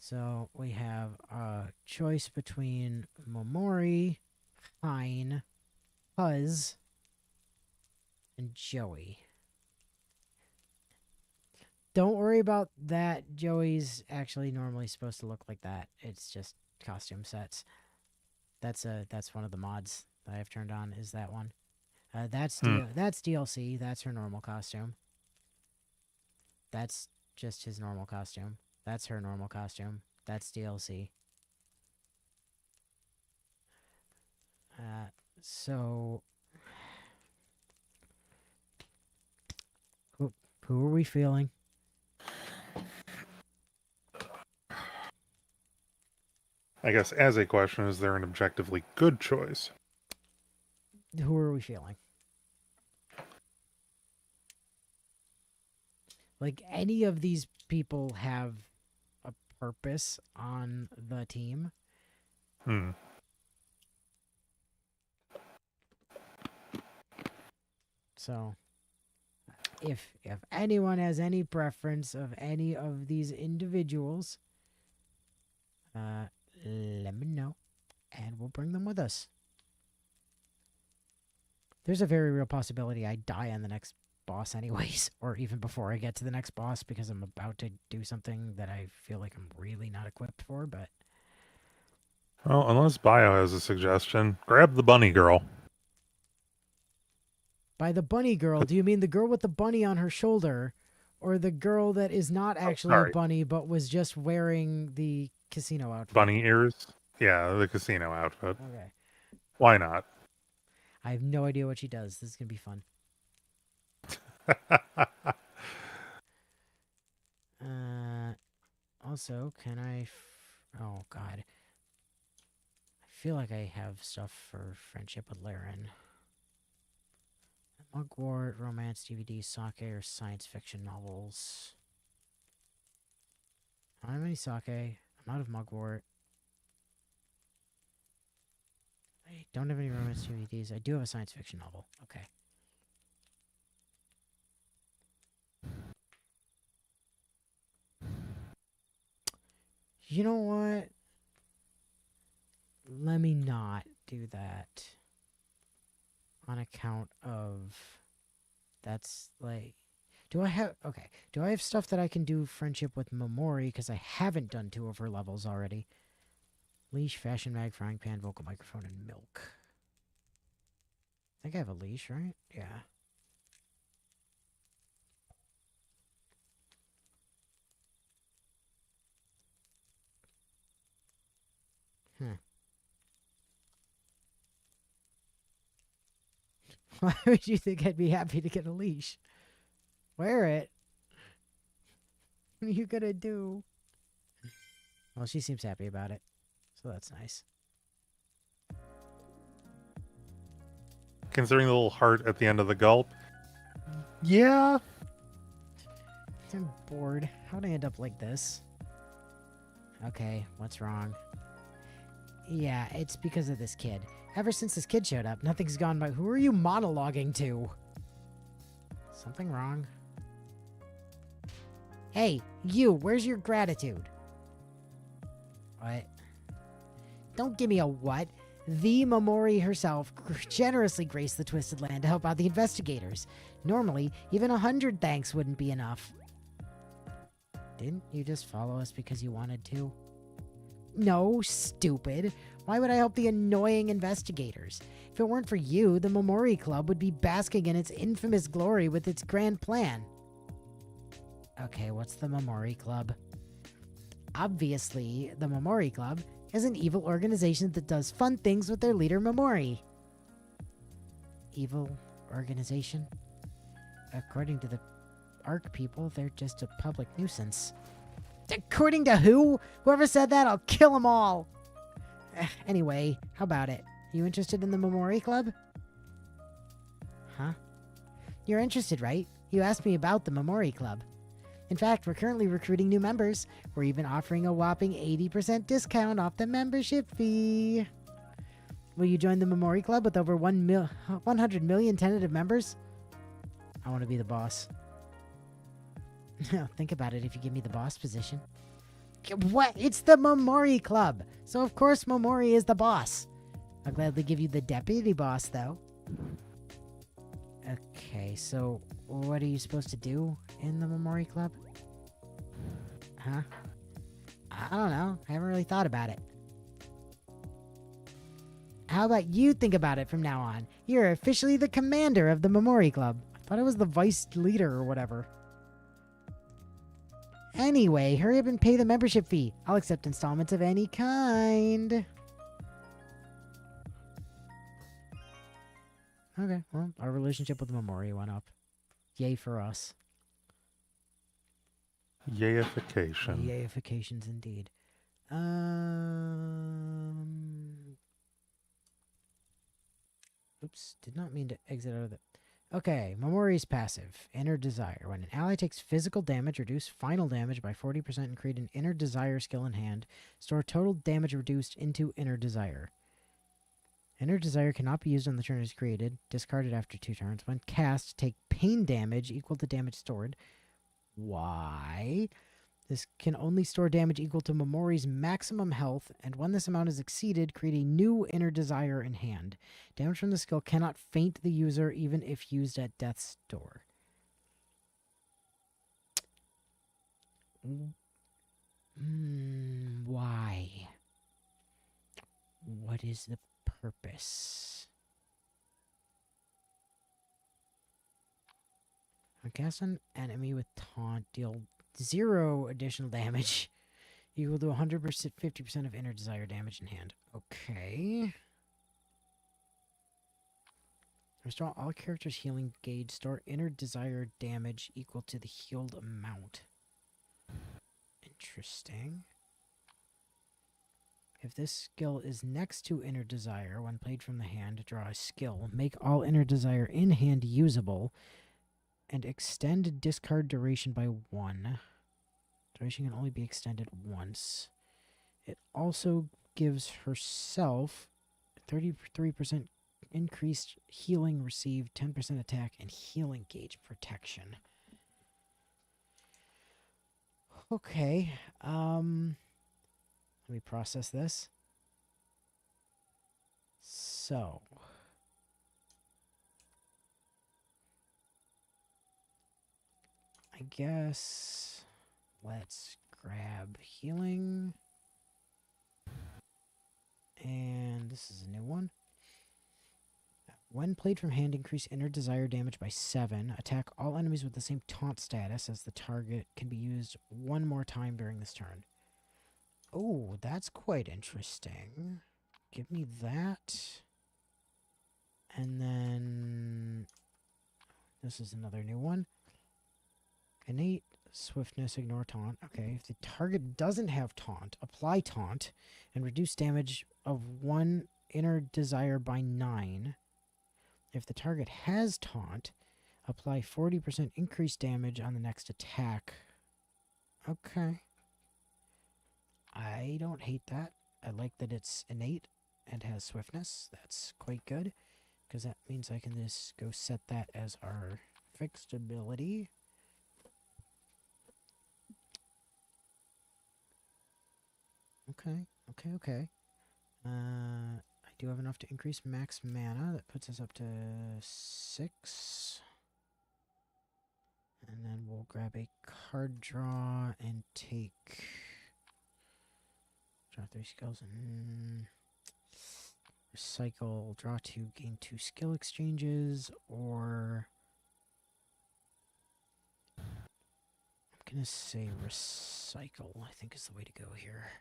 So we have a choice between Momori, Hein, Huz, and Joey. Don't worry about that. Joey's actually normally supposed to look like that. It's just costume sets. That's one of the mods that I've turned on, is that one. That's DLC. That's her normal costume. That's just his normal costume. That's her normal costume. That's DLC. So who are we feeling? I guess as a question, is there an objectively good choice? Who are we feeling? Like, any of these people have a purpose on the team? Hmm. So if anyone has any preference of any of these individuals, let me know, and we'll bring them with us. There's a very real possibility I die on the next boss anyways, or even before I get to the next boss, because I'm about to do something that I feel like I'm really not equipped for, but... Well, unless Bio has a suggestion, grab the bunny girl. By the bunny girl, do you mean the girl with the bunny on her shoulder, or the girl that is not actually a sorry. bunny but was just wearing the casino outfit? Bunny ears? Yeah, the casino outfit. Okay. Why not? I have no idea what she does. This is going to be fun. Also, can I... oh, God. I feel like I have stuff for friendship with Laren. Mugwort, romance, DVD, sake, or science fiction novels. I don't have any sake. I'm out of mugwort. I don't have any romance DVDs. I do have a science fiction novel. Okay. You know what? Let me not do that. On account of... that's like... do I have... okay. Do I have stuff that I can do friendship with Momori? Because I haven't done 2 of her levels already. Leash, fashion mag, frying pan, vocal microphone, and milk. I think I have a leash, right? Yeah. Why would you think I'd be happy to get a leash? Wear it. What are you gonna do? Well, she seems happy about it, so that's nice. Considering the little heart at the end of the gulp. Yeah. I'm bored. How'd I end up like this? Okay, what's wrong? Yeah, it's because of this kid. Ever since this kid showed up, nothing's gone by. Who are you monologuing to? Something wrong? Hey, you, where's your gratitude? What? Don't give me a what. The Momori herself generously graced the Twisted Land to help out the investigators. Normally, even 100 thanks wouldn't be enough. Didn't you just follow us because you wanted to? No, stupid. Why would I help the annoying investigators? If it weren't for you, the Momori Club would be basking in its infamous glory with its grand plan. Okay, what's the Momori Club? Obviously, the Momori Club is an evil organization that does fun things with their leader, Momori. Evil organization? According to the ARC people, they're just a public nuisance. According to who? Whoever said that, I'll kill them all! Anyway, how about it? You interested in the Momori Club? Huh? You're interested, right? You asked me about the Momori Club. In fact, we're currently recruiting new members. We're even offering a whopping 80% discount off the membership fee. Will you join the Momori Club with over 100 million tentative members? I want to be the boss. Think about it if you give me the boss position. What? It's the Momori Club. So of course Momori is the boss. I'll gladly give you the deputy boss, though. Okay, so what are you supposed to do in the Momori Club? Huh? I don't know. I haven't really thought about it. How about you think about it from now on? You're officially the commander of the Momori Club. I thought it was the vice leader or whatever. Anyway, hurry up and pay the membership fee. I'll accept installments of any kind. Okay, well, our relationship with Memori went up. Yay for us. Yayification. Yayifications indeed. Oops, did not mean to exit out of the... Okay, Memori's passive. Inner Desire. When an ally takes physical damage, reduce final damage by 40% and create an Inner Desire skill in hand. Store total damage reduced into Inner Desire. Inner Desire cannot be used on the turn it is created. Discarded after 2 turns. When cast, take pain damage equal to damage stored. Why? This can only store damage equal to Memori's maximum health, and when this amount is exceeded, create a new Inner Desire in hand. Damage from the skill cannot faint the user even if used at death's door. Why? What is the purpose? When cast an enemy with taunt, deal 0 additional damage equal to 100%, 50% of Inner Desire damage in hand. Okay. Restore all characters' healing gauge. Store Inner Desire damage equal to the healed amount. Interesting. If this skill is next to Inner Desire, when played from the hand, draw a skill. Make all Inner Desire in hand usable. And extend discard duration by 1. Duration can only be extended once. It also gives herself 33% increased healing received, 10% attack, and healing gauge protection. Okay. Let me process this. So. I guess let's grab healing. And this is a new one. When played from hand, increase Inner Desire damage by 7. Attack all enemies with the same taunt status as the target can be used 1 more time during this turn. Oh, that's quite interesting. Give me that. And then this is another new one. Innate swiftness, ignore taunt. Okay, if the target doesn't have taunt, apply taunt and reduce damage of 1 Inner Desire by 9. If the target has taunt, apply 40% increased damage on the next attack. Okay. I don't hate that. I like that it's innate and has swiftness. That's quite good, because that means I can just go set that as our fixed ability. Okay. I do have enough to increase max mana. That puts us up to 6. And then we'll grab a card draw and take... Draw 3 skills and... Recycle, draw 2, gain 2 skill exchanges, or... I'm gonna say recycle, I think is the way to go here.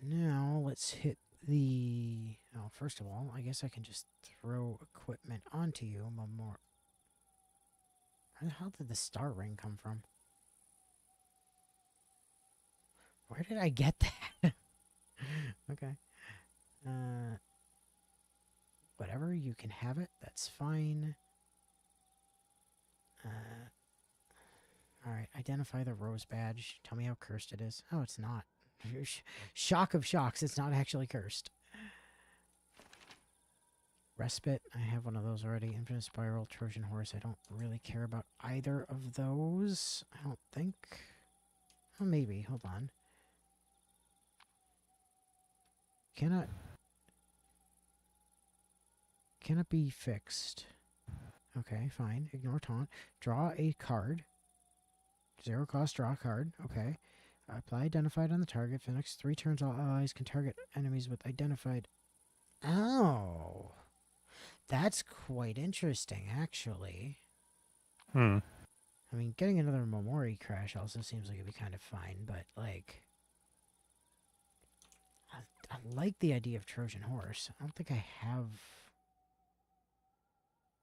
Now, let's hit the... Oh, first of all, I guess I can just throw equipment onto you. More. Where the hell did the star ring come from? Where did I get that? Okay. Whatever, you can have it. That's fine. Alright, identify the rose badge. Tell me how cursed it is. Oh, it's not. Shock of shocks, it's not actually cursed. Respite, I have one of those already. Infinite Spiral, Trojan Horse. I don't really care about either of those. I don't think. Oh, maybe. Hold on. Cannot be fixed. Okay, fine. Ignore taunt. Draw a card. 0 cost, draw a card. Okay. Apply identified on the target. For the next 3 turns, all allies can target enemies with identified. Oh. That's quite interesting, actually. Hmm. I I mean, getting another Momori crash also seems like it'd be kind of fine, but, like... I like the idea of Trojan Horse. I don't think I have...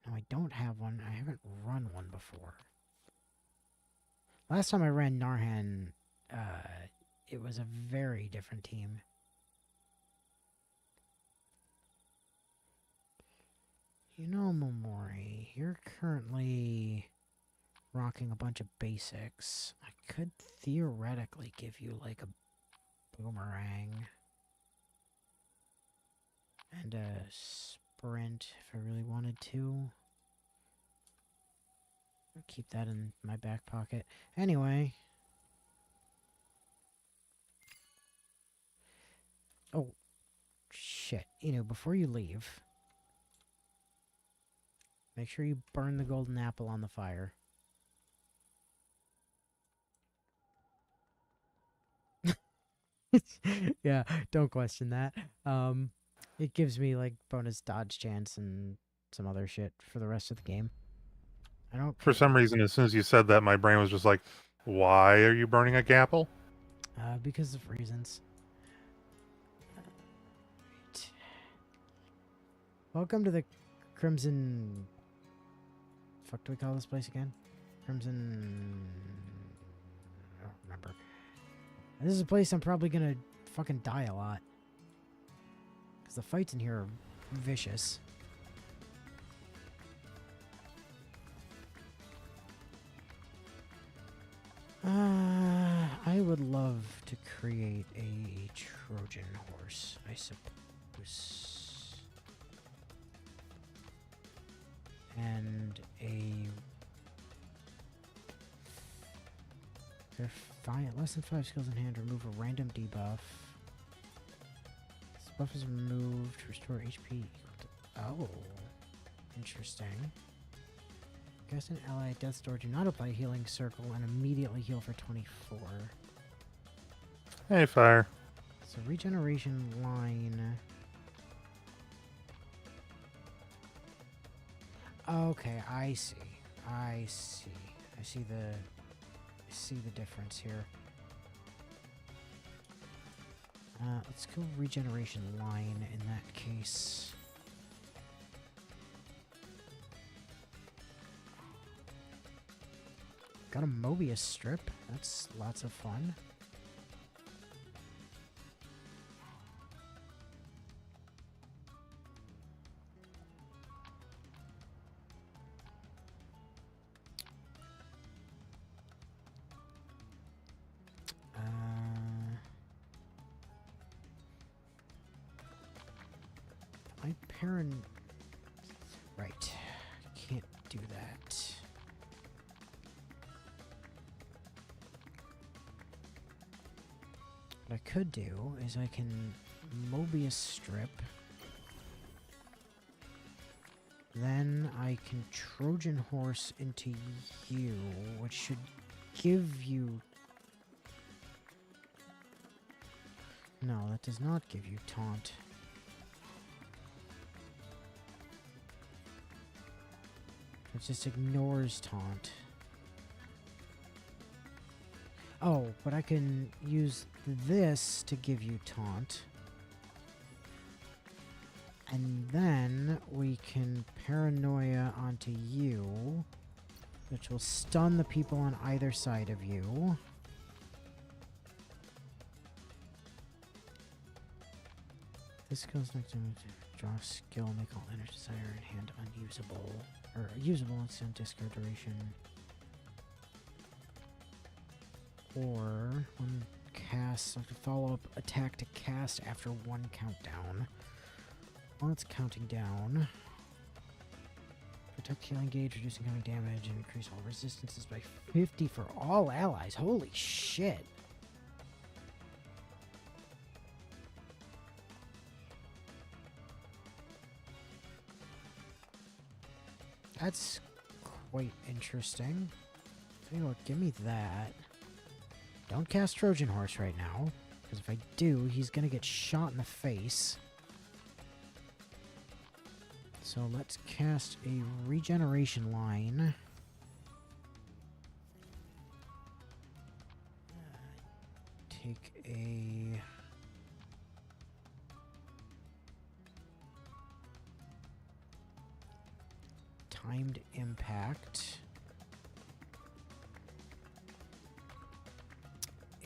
No, I don't have one. I haven't run one before. Last time I ran Narhan, it was a very different team. You know, Momori, you're currently rocking a bunch of basics. I could theoretically give you, like, a boomerang. And a sprint if I really wanted to. I'll keep that in my back pocket. Anyway. Oh, shit. You know, before you leave, make sure you burn the golden apple on the fire. Yeah, don't question that. It gives me, like, bonus dodge chance and some other shit for the rest of the game. I don't For care. some reason, as soon as you said that, my brain was just like, why are you burning a gapple? Because of reasons. Right. Welcome to the Crimson... Fuck do we call this place again? Crimson... I don't remember. This is a place I'm probably gonna fucking die a lot. Because the fights in here are vicious. I would love to create a Trojan horse, I suppose. And they're fine. Less than 5 skills in hand. Remove a random debuff. This buff is removed. Restore HP equal to... Oh. Interesting. Cast an ally at Death's Door. Do not apply healing circle and immediately heal for 24. Hey, fire. So regeneration line. Okay, I see. I see the difference here. Let's go regeneration line in that case. Got a Mobius strip. That's lots of fun. My parent... Right. Can't do that. What I could do is I can Mobius strip. Then I can Trojan horse into you, which should give you... No, that does not give you taunt. It just ignores taunt. Oh, but I can use this to give you taunt. And then we can paranoia onto you, which will stun the people on either side of you. This goes next to draw skill, make all energy desire in hand unusable. Or usable instant discard duration. Or when cast, follow up attack to cast after 1 countdown. While it's counting down. Protect healing gauge, reducing incoming damage, and increase all resistances by 50 for all allies. Holy shit. That's quite interesting. Tell you what, give me that. Don't cast Trojan Horse right now, because if I do, he's gonna get shot in the face. So let's cast a regeneration line. take a timed impact.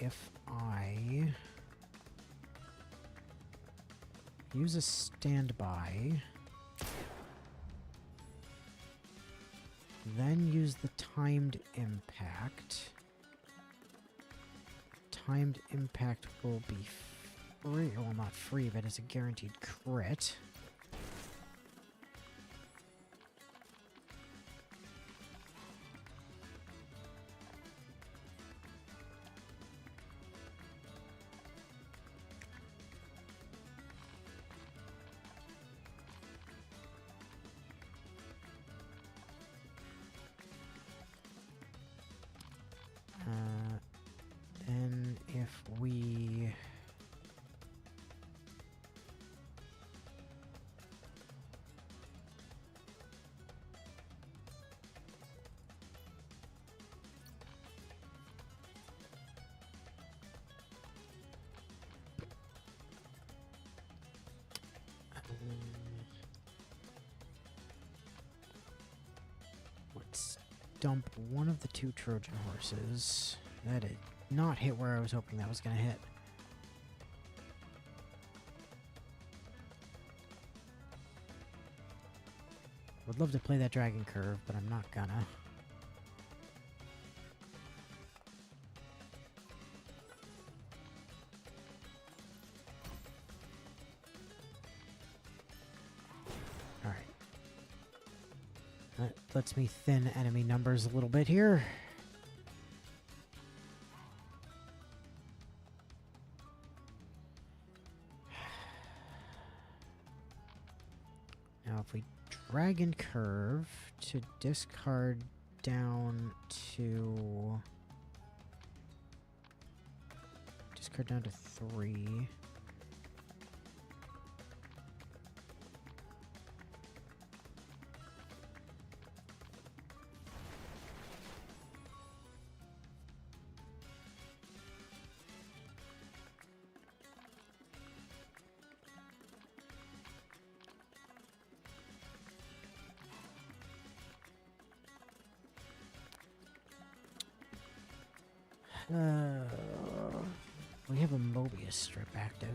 If I use a standby, then use the timed impact. Timed impact will be free. Well, not free, but it's a guaranteed crit. Then if we let's dump one of the two Trojan horses. That did not hit where I was hoping that was going to hit. Would love to play that dragon curve, but I'm not gonna. Alright. That lets me thin enemy numbers a little bit here. Now if we dragon curve to discard down to 3. We have a Mobius strip active.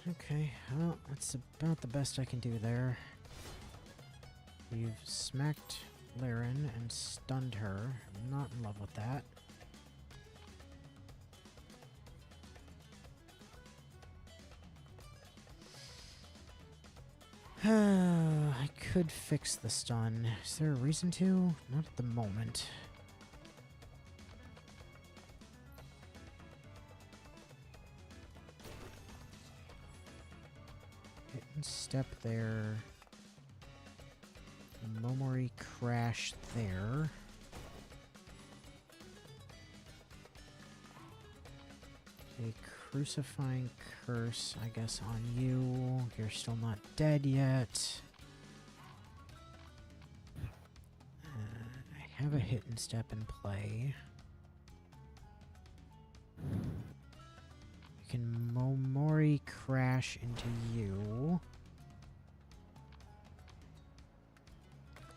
Okay, well, that's about the best I can do there. We've smacked Laren and stunned her. I'm not in love with that. I could fix the stun. Is there a reason to? Not at the moment. Hit and step there. Momori crash there. A crucifying curse, I guess, on you. You're still not dead yet. I have a hit and step in play. You can Momori crash into you.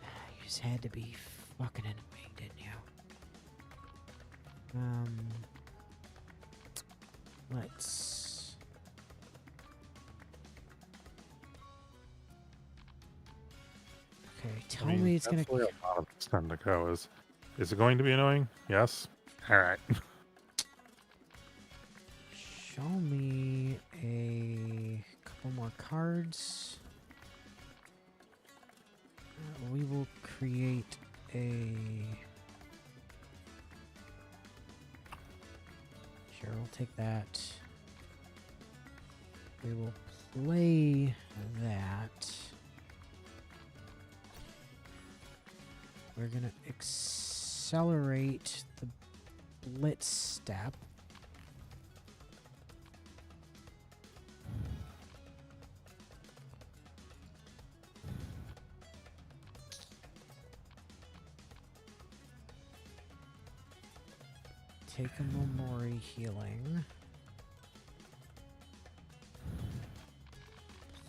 You just had to be fucking annoying, didn't you? Let's... Okay, tell me it's gonna... That's the way a lot of this tend to go. Is it going to be annoying? Yes? Alright. Show me a couple more cards. We will create a... Sure, we'll take that. We will play that. We're going to accelerate the blitz step. Take a Momori healing.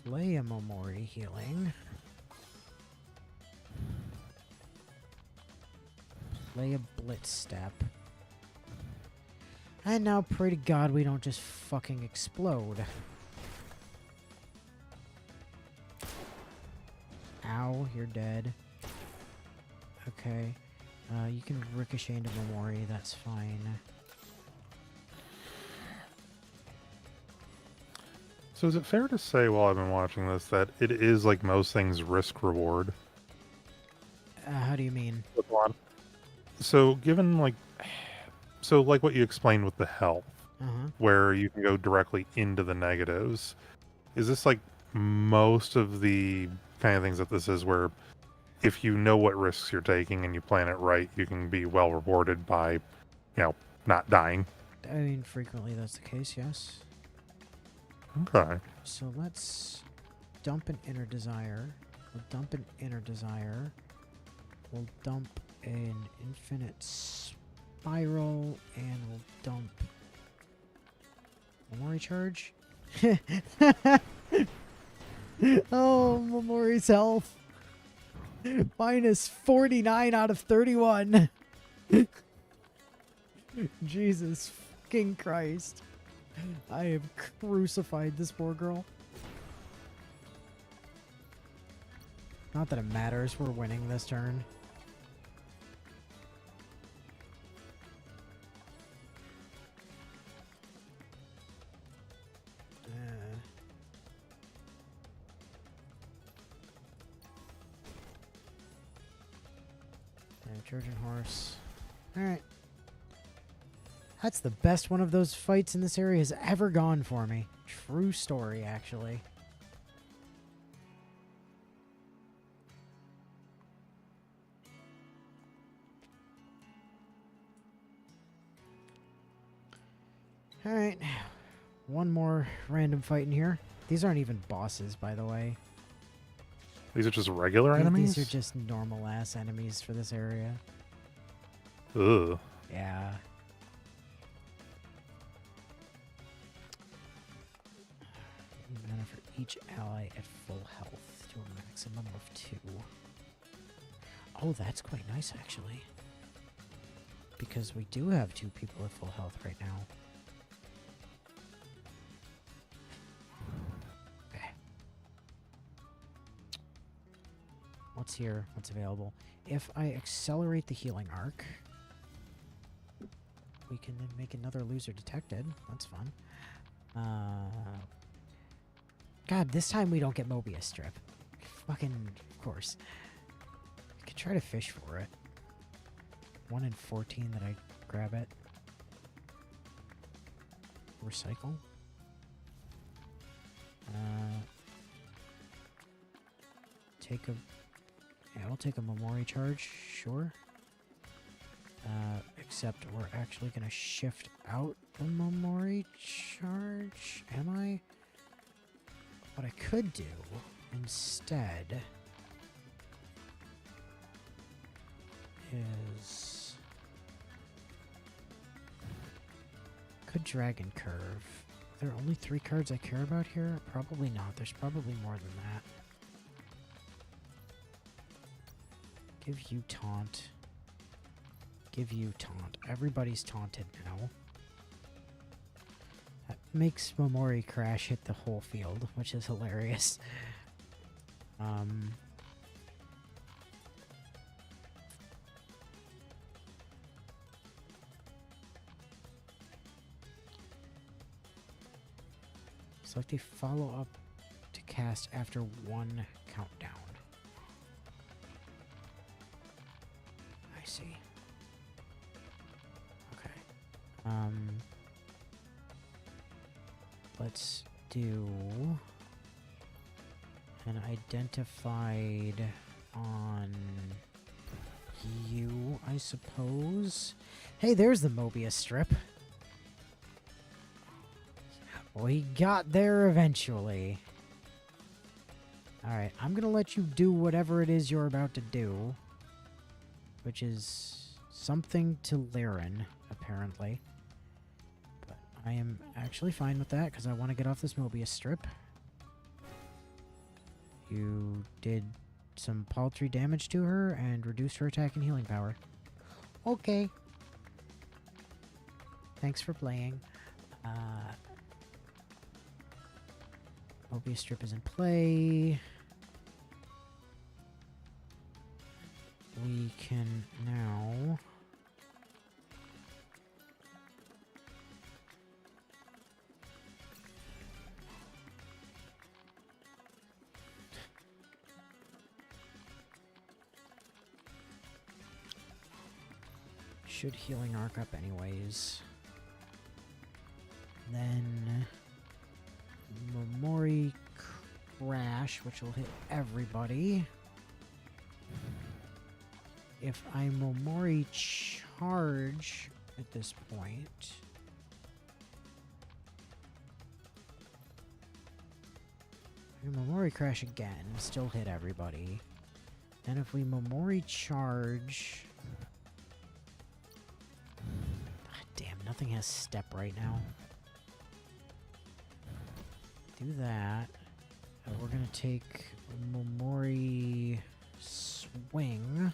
Play a Momori healing. Play a blitz step. And now pray to God we don't just fucking explode. Ow, you're dead. Okay. You can ricochet into Momori, that's fine. So is it fair to say while I've been watching this that it is like most things risk reward? How do you mean? So given like what you explained with the health, where you can go directly into the negatives, is this like most of the kind of things that this is where if you know what risks you're taking and you plan it right, you can be well rewarded by, not dying? I mean, frequently that's the case, yes. Okay. So let's dump an inner desire. We'll dump an inner desire. We'll dump an infinite spiral, and we'll dump Memory charge. Oh, Memori's health. Minus 49 out of 31. Jesus fucking Christ. I have crucified this poor girl. Not that it matters, we're winning this turn. Trojan horse. Alright. That's the best one of those fights in this area has ever gone for me. True story, actually. Alright. One more random fight in here. These aren't even bosses, by the way. These are just regular enemies? These are just normal-ass enemies for this area. Ugh. Yeah. Mana for each ally at full health to a maximum of 2. Oh, that's quite nice, actually. Because we do have 2 people at full health right now. Okay. What's here? What's available? If I accelerate the healing arc, we can then make another loser detected. That's fun. God, this time we don't get Mobius strip. Fucking, of course. I could try to fish for it. 1 in 14 that I grab it. Recycle. Take a... Yeah, I'll take a Memori charge, sure. Except we're actually going to shift out the Memori charge. Am I? What I could do instead is... Could Dragon Curve. Are there only 3 cards I care about here? Probably not. There's probably more than that. Give you Taunt. Give you Taunt. Everybody's taunted now. That makes Momori Crash hit the whole field, which is hilarious. Select a follow-up to cast after 1 countdown. I see. Okay. Let's do and identified on you, I suppose. Hey, there's the Mobius strip. We got there eventually. Alright, I'm gonna let you do whatever it is you're about to do. Which is something to Liren, apparently. But I am actually fine with that, because I want to get off this Mobius strip. You did some paltry damage to her and reduced her attack and healing power. Okay. Thanks for playing. Mobius strip is in play. We can now... should healing arc up anyways. Then... Momori Crash, which will hit everybody. If I Momori Charge at this point... I can Momori Crash again, still hit everybody. Then if we Momori Charge... God damn, nothing has step right now. Do that. We're gonna take Momori Swing.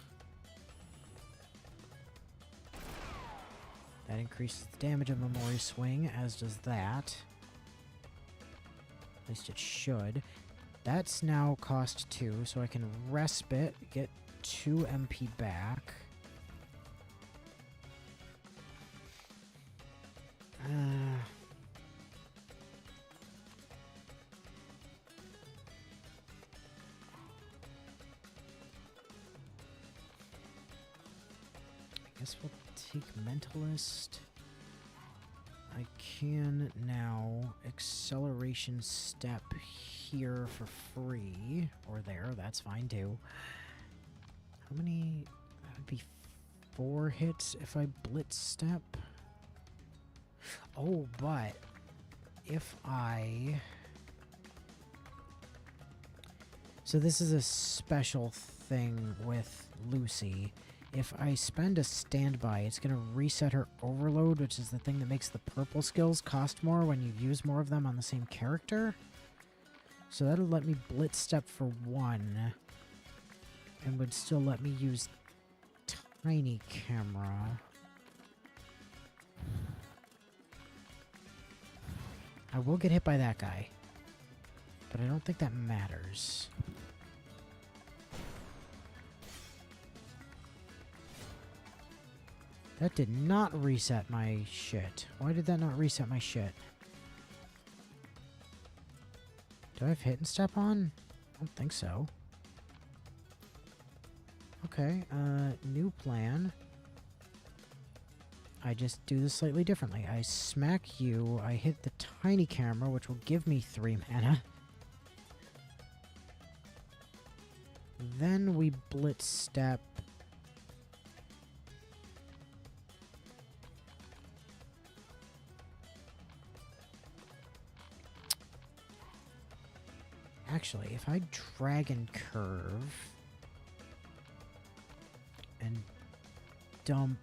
That increases the damage of Momori Swing, as does that. At least it should. That's now cost 2, so I can Respite, get 2 MP back. I guess we'll take Mentalist. I can now acceleration step here for free. Or there, that's fine too. How many? That would be 4 hits if I blitz step. Oh, but if I... So this is a special thing with Lucy. If I spend a standby, it's going to reset her overload, which is the thing that makes the purple skills cost more when you use more of them on the same character. So that'll let me blitz step for 1. And would still let me use tiny camera. I will get hit by that guy. But I don't think that matters. That did not reset my shit. Why did that not reset my shit? Do I have hit and step on? I don't think so. Okay, new plan. I just do this slightly differently. I smack you, I hit the tiny camera, which will give me 3 mana. Then we blitz step. Actually, if I Dragon Curve and dump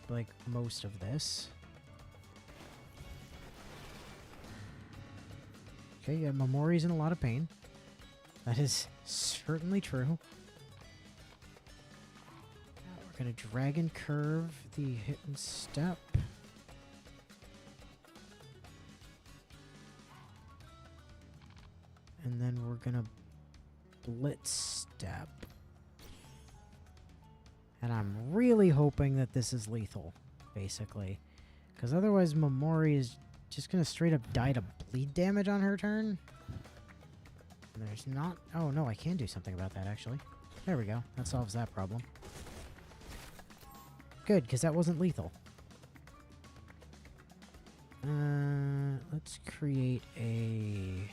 like most of this. Okay, yeah, Momori's in a lot of pain. That is certainly true. Now we're gonna Dragon Curve the hit and step. And then we're gonna blitz step. And I'm really hoping that this is lethal, basically. Because otherwise Momori is just gonna straight up die to bleed damage on her turn. And there's not... Oh no, I can do something about that actually. There we go. That solves that problem. Good, because that wasn't lethal. Let's create a...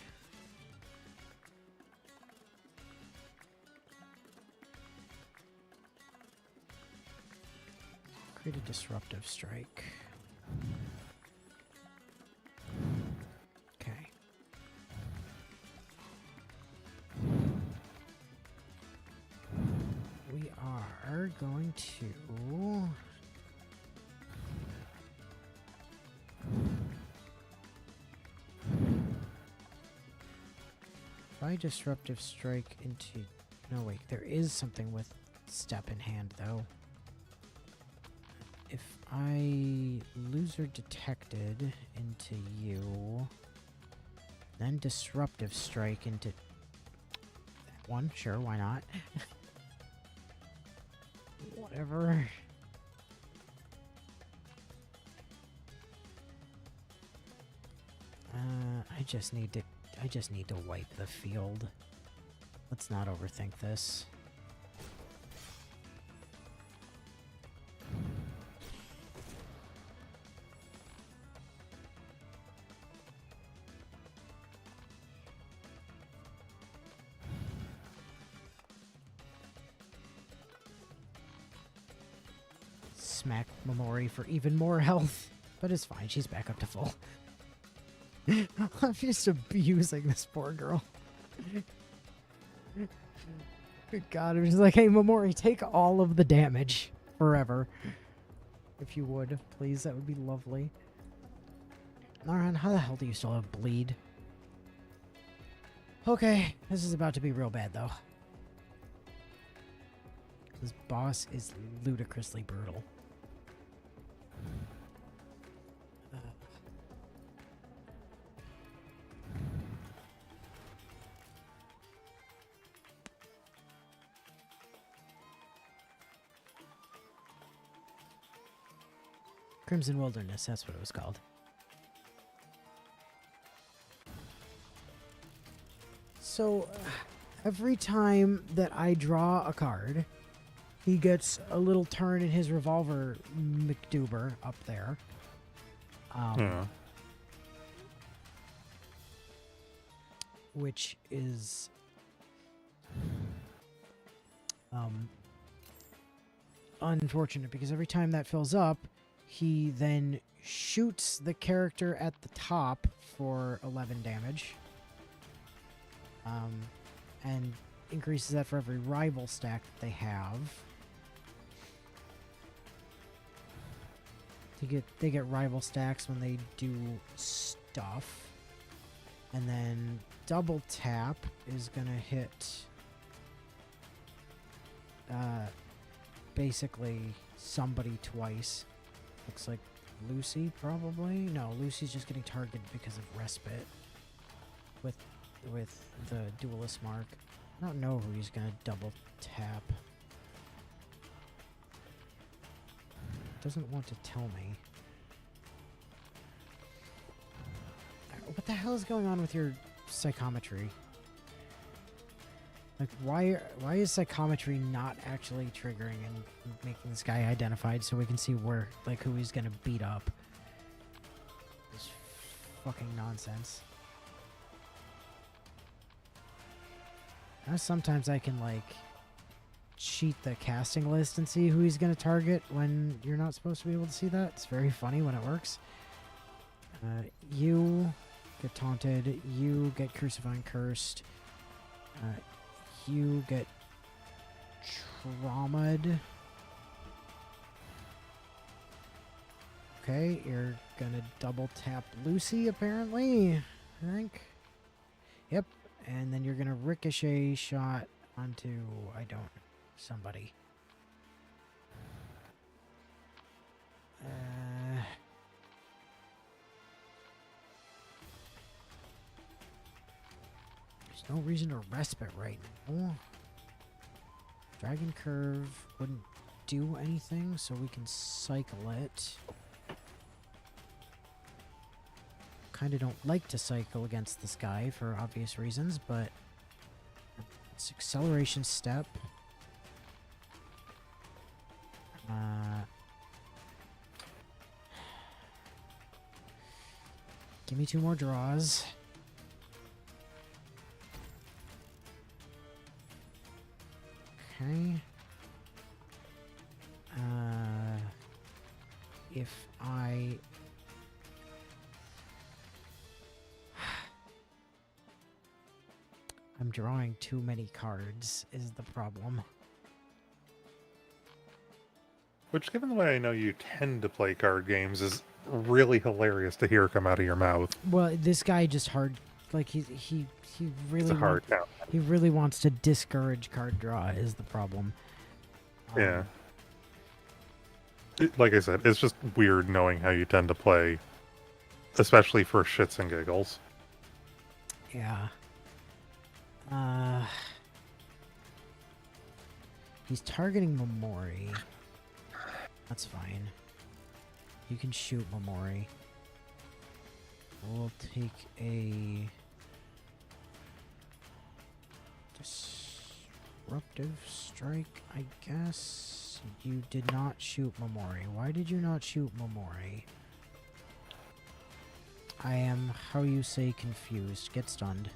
Create a disruptive strike. Okay. We are going to... If I disruptive strike into... No, wait, there is something with step in hand, though. If I loser detected into you, then disruptive strike into that one, sure, why not? Whatever. I just need to wipe the field. Let's not overthink this. Smack Mamori for even more health. But it's fine, she's back up to full. I'm just abusing this poor girl. Good God, I'm just like, hey Mamori, take all of the damage. Forever. If you would, please, that would be lovely. Naran, how the hell do you still have bleed? Okay, this is about to be real bad though. This boss is ludicrously brutal. Crimson Wilderness, that's what it was called. So, every time that I draw a card, he gets a little turn in his revolver McDuber up there. Yeah. Which is unfortunate because every time that fills up, he then shoots the character at the top for 11 damage. And increases that for every rival stack that they have. They get rival stacks when they do stuff. And then double tap is gonna hit basically somebody twice. Looks like Lucy, probably? No, Lucy's just getting targeted because of respite with the duelist mark. I don't know who he's gonna double tap. Doesn't want to tell me. What the hell is going on with your psychometry? Like, why is psychometry not actually triggering and making this guy identified so we can see where, like, who he's gonna beat up? This fucking nonsense. Now sometimes I can, like, cheat the casting list and see who he's gonna target when you're not supposed to be able to see that. It's very funny when it works. You get taunted. You get crucified, cursed. You get traumatized. Okay, you're gonna double tap Lucy, apparently. I think. Yep. And then you're gonna ricochet shot onto, somebody. There's no reason to respite right now. Dragon Curve wouldn't do anything, so we can cycle it. Kind of don't like to cycle against this guy for obvious reasons, but it's acceleration step. Give me 2 more draws. Okay. If I... I'm drawing too many cards is the problem. Which, given the way I know you tend to play card games, is really hilarious to hear come out of your mouth. Well, this guy just like he It's really a hard count. he really wants to discourage card draw is the problem. Yeah. Like I said, it's just weird knowing how you tend to play, especially for shits and giggles. Yeah. He's targeting Momori. That's fine. You can shoot Momori. We'll take a disruptive strike, I guess. You did not shoot Momori. Why did you not shoot Momori? I am, how you say, confused. Get stunned.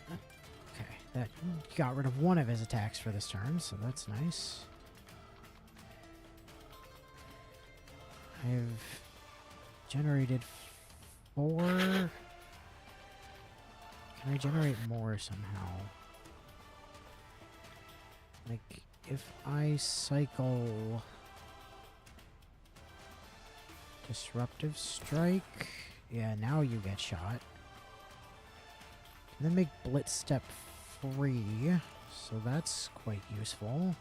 Okay, that got rid of one of his attacks for this turn, so that's nice. I've generated 4. Can I generate more somehow? Like, if I cycle Disruptive Strike, yeah, now you get shot. And then make Blitz Step free, so that's quite useful.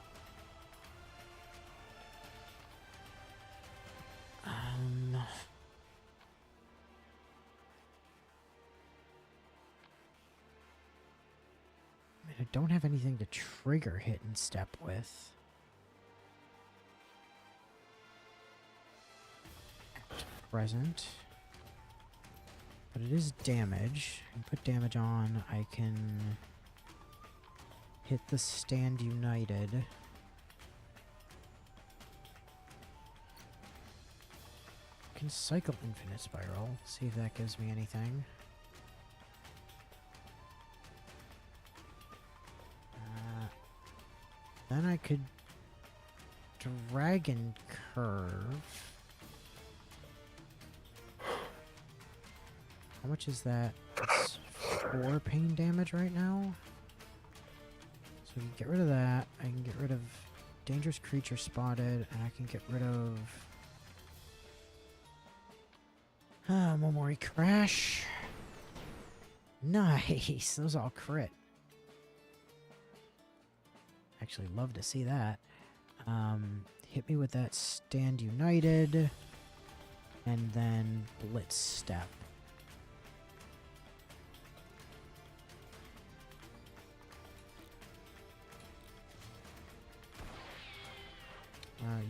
I don't have anything to trigger Hit and Step with. At present. But it is damage. And put damage on, I can hit the Stand United. I can cycle Infinite Spiral, see if that gives me anything. Then I could Dragon Curve. How much is that? It's 4 pain damage right now. So we can get rid of that. I can get rid of Dangerous Creature Spotted, and I can get rid of Momori Crash. Nice. Those all crit. Actually love to see that. Hit me with that Stand United, and then Blitz Step.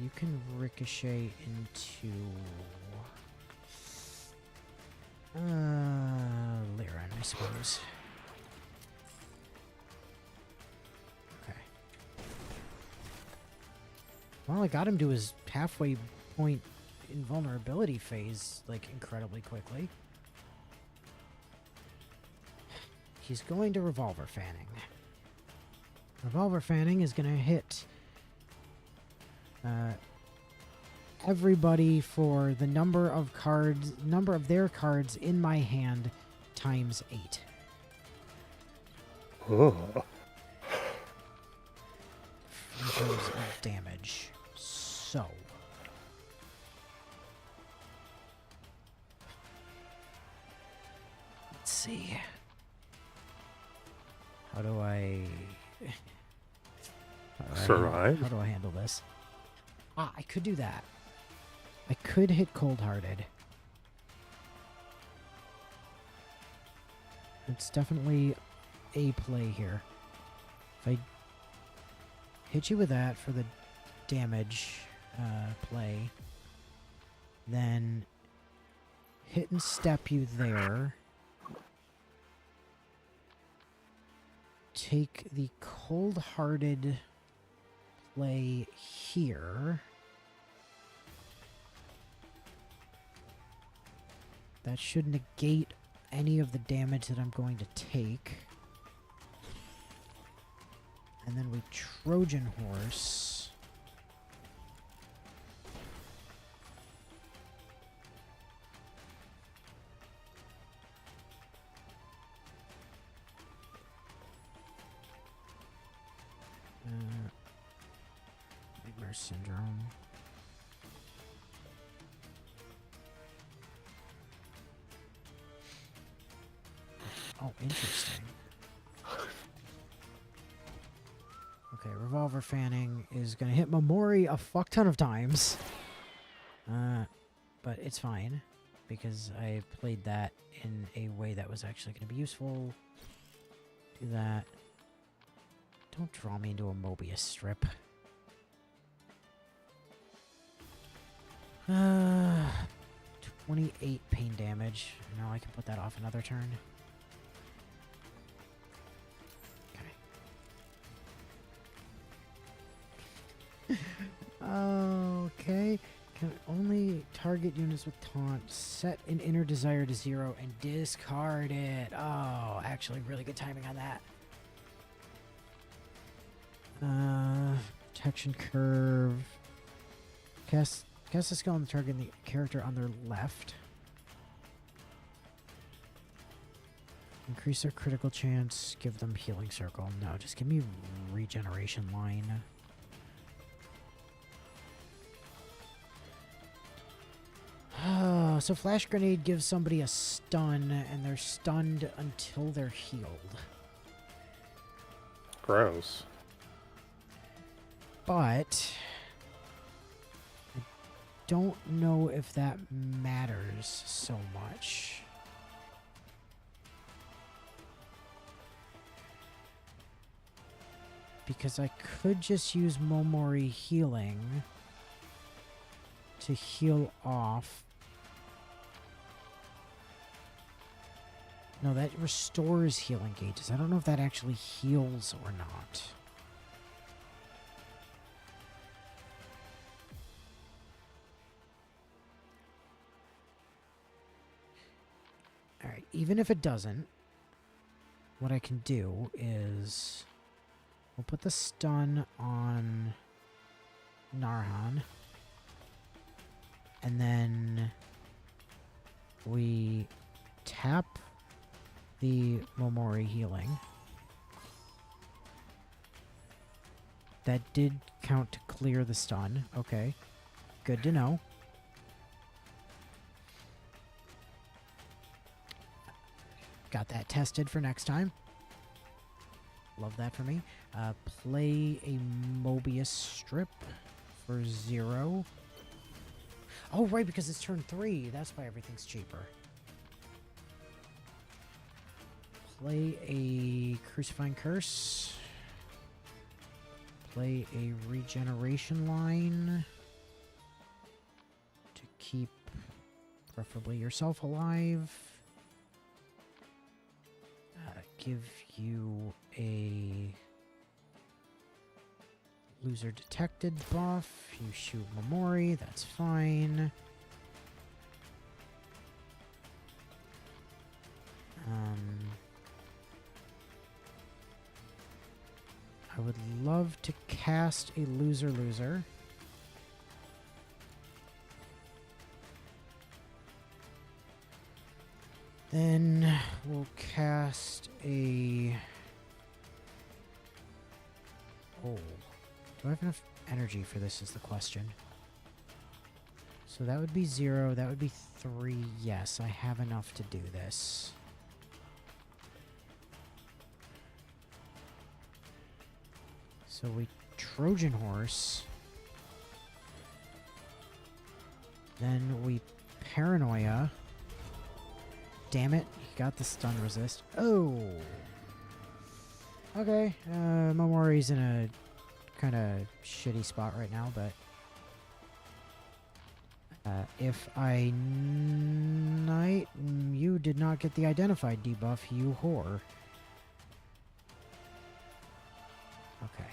You can ricochet into Liran, I suppose. Well, I got him to his halfway point invulnerability phase, like, incredibly quickly. He's going to Revolver Fanning. Revolver Fanning is going to hit everybody for the number of their cards in my hand times 8. Oh. In terms of damage. So. Let's see. How do I survive? How do I handle this? I could do that. I could hit Cold Hearted. It's definitely a play here. If I hit you with that for the damage play, then hit and step you there. Take the Cold-Hearted play here. That should negate any of the damage that I'm going to take. And then we Trojan Horse. Nightmare Syndrome. Oh, interesting. Okay, Revolver Fanning is going to hit Mamori a fuck ton of times. But it's fine, because I played that in a way that was actually going to be useful. Do that. Don't draw me into a Mobius strip. 28 pain damage. Now I can put that off another turn. Okay. Can only target units with taunt. Set an inner desire to 0 and discard it. Oh, actually really good timing on that. Protection curve. Cast a skill on the target and the character on their left. Increase their critical chance. Give them healing circle. No, just give me regeneration line. So Flash Grenade gives somebody a stun, and they're stunned until they're healed. Gross. But I don't know if that matters so much. Because I could just use Momori healing to heal off. No, that restores healing gauges. I don't know if that actually heals or not. Alright, even if it doesn't, what I can do is we'll put the stun on Narhan. And then we tap the Momori healing. That did count to clear the stun. Okay. Good to know. Got that tested for next time. Love that for me. Play a Mobius strip for 0. Oh, right, because it's turn 3. That's why everything's cheaper. Play a Crucifying Curse. Play a Regeneration line to keep preferably yourself alive. Give you a Loser Detected buff. You shoot Momori, that's fine. I would love to cast a Loser. Then we'll cast a... Oh. Do I have enough energy for this is the question. So that would be 0. That would be 3. Yes, I have enough to do this. So we Trojan Horse. Then we Paranoia. Damn it, he got the stun resist. Oh! Okay, Momori's in a kind of shitty spot right now, but if I Knight, you did not get the identified debuff, you whore. Okay.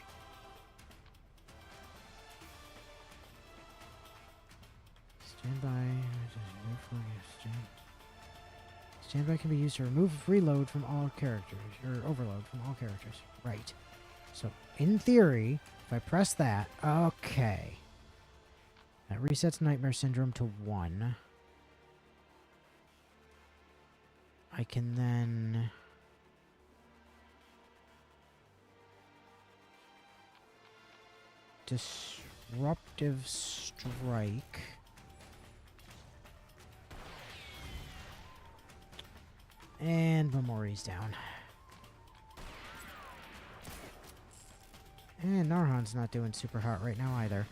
Stand by. Standby can be used to remove reload from all characters, or overload from all characters. Right. So, in theory, if I press that, okay. That resets Nightmare Syndrome to 1. I can then... Disruptive Strike. And Memori's down. And Narhan's not doing super hot right now either.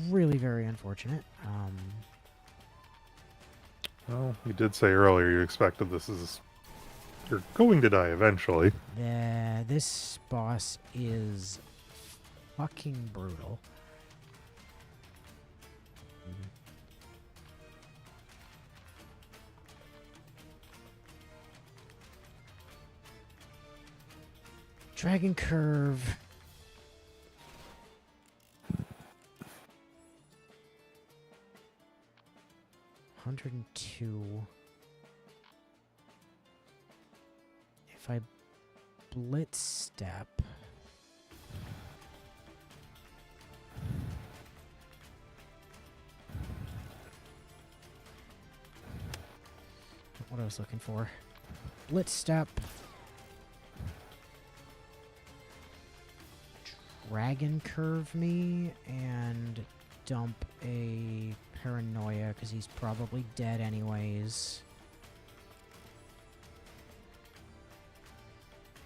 Really very unfortunate. Well, you did say earlier you expected this is... You're going to die eventually. Yeah, this boss is fucking brutal. Dragon Curve. $102. If I blitz step. What I was looking for. Blitz step. Dragon curve me and dump a paranoia because he's probably dead anyways.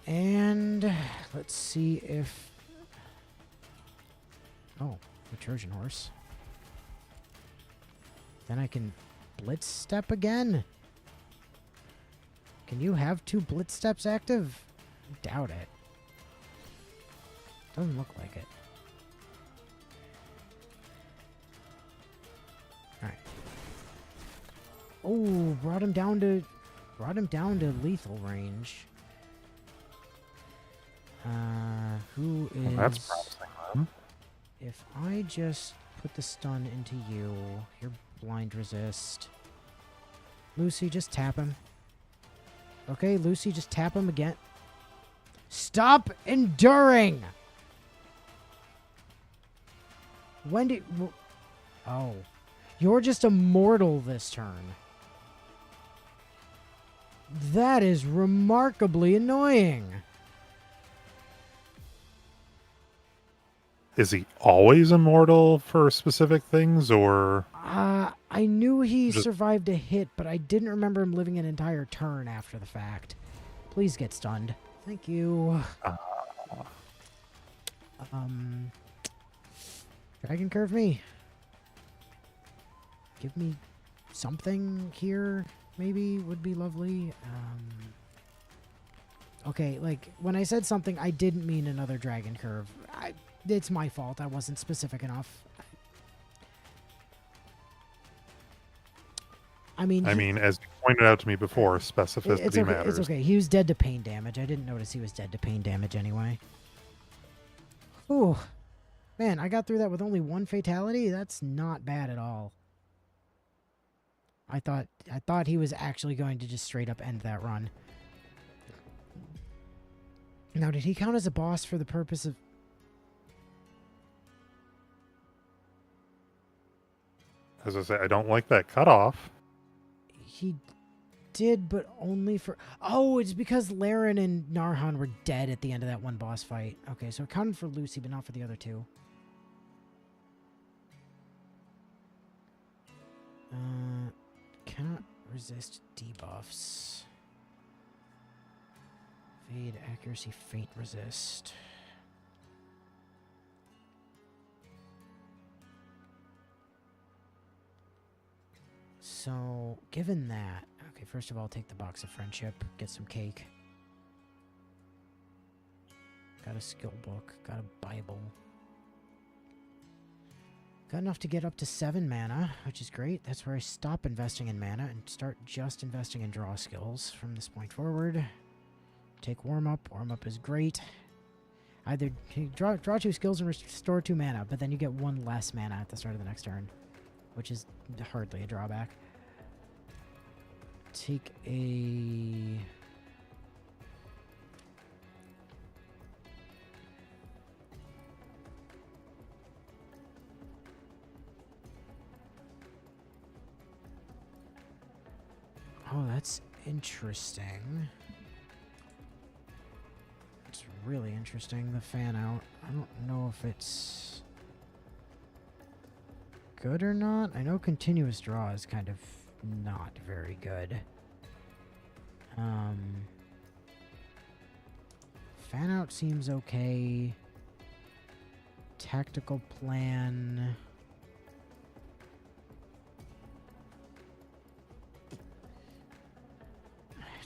And let's see if... Oh, the Trojan horse. Then I can blitz step again. Can you have 2 blitz steps active? I doubt it. Doesn't look like it. Alright. Oh, brought him down to lethal range. Who is... Well, that's promising, then. If I just put the stun into you, you're blind resist. Lucy, just tap him. Okay, Lucy, just tap him again. Stop enduring! When did... Oh. You're just immortal this turn. That is remarkably annoying. Is he always immortal for specific things, or... I knew he survived a hit, but I didn't remember him living an entire turn after the fact. Please get stunned. Thank you. Dragon curve me. Give me something here, maybe, would be lovely. Okay, like, when I said something, I didn't mean another dragon curve. It's my fault. I wasn't specific enough. I mean, as you pointed out to me before, specificity matters. It's okay. He was dead to pain damage. I didn't notice he was dead to pain damage anyway. Ooh. Man, I got through that with only 1 fatality? That's not bad at all. I thought he was actually going to just straight up end that run. Now, did he count as a boss for the purpose of... As I say, I don't like that cutoff. He did, but only for... Oh, it's because Laren and Narhan were dead at the end of that one boss fight. Okay, so it counted for Lucy, but not for the other 2. Cannot resist debuffs. Fade, accuracy, feint, resist. So, given that... Okay, first of all, take the box of friendship. Get some cake. Got a skill book. Got a Bible. Got enough to get up to 7 mana, which is great. That's where I stop investing in mana and start just investing in draw skills from this point forward. Take warm up. Warm up is great. Either draw 2 skills and restore 2 mana, but then you get 1 less mana at the start of the next turn, which is hardly a drawback. take a... Oh, that's interesting. It's really interesting, the fan out. I don't know if it's good or not. I know continuous draw is kind of not very good. Fan out seems okay. Tactical plan...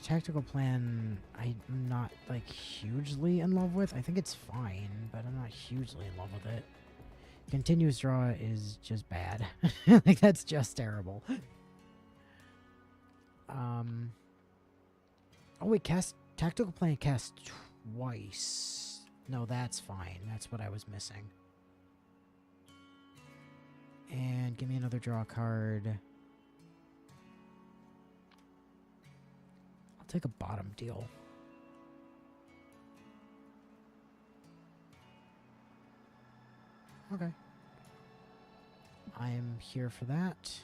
Tactical plan, I'm not, like, hugely in love with. I think it's fine, but I'm not hugely in love with it. Continuous draw is just bad. Like, that's just terrible. Oh, wait, tactical plan cast twice. No, that's fine. That's what I was missing. And give me another draw card. Take a bottom deal. Okay. I'm here for that.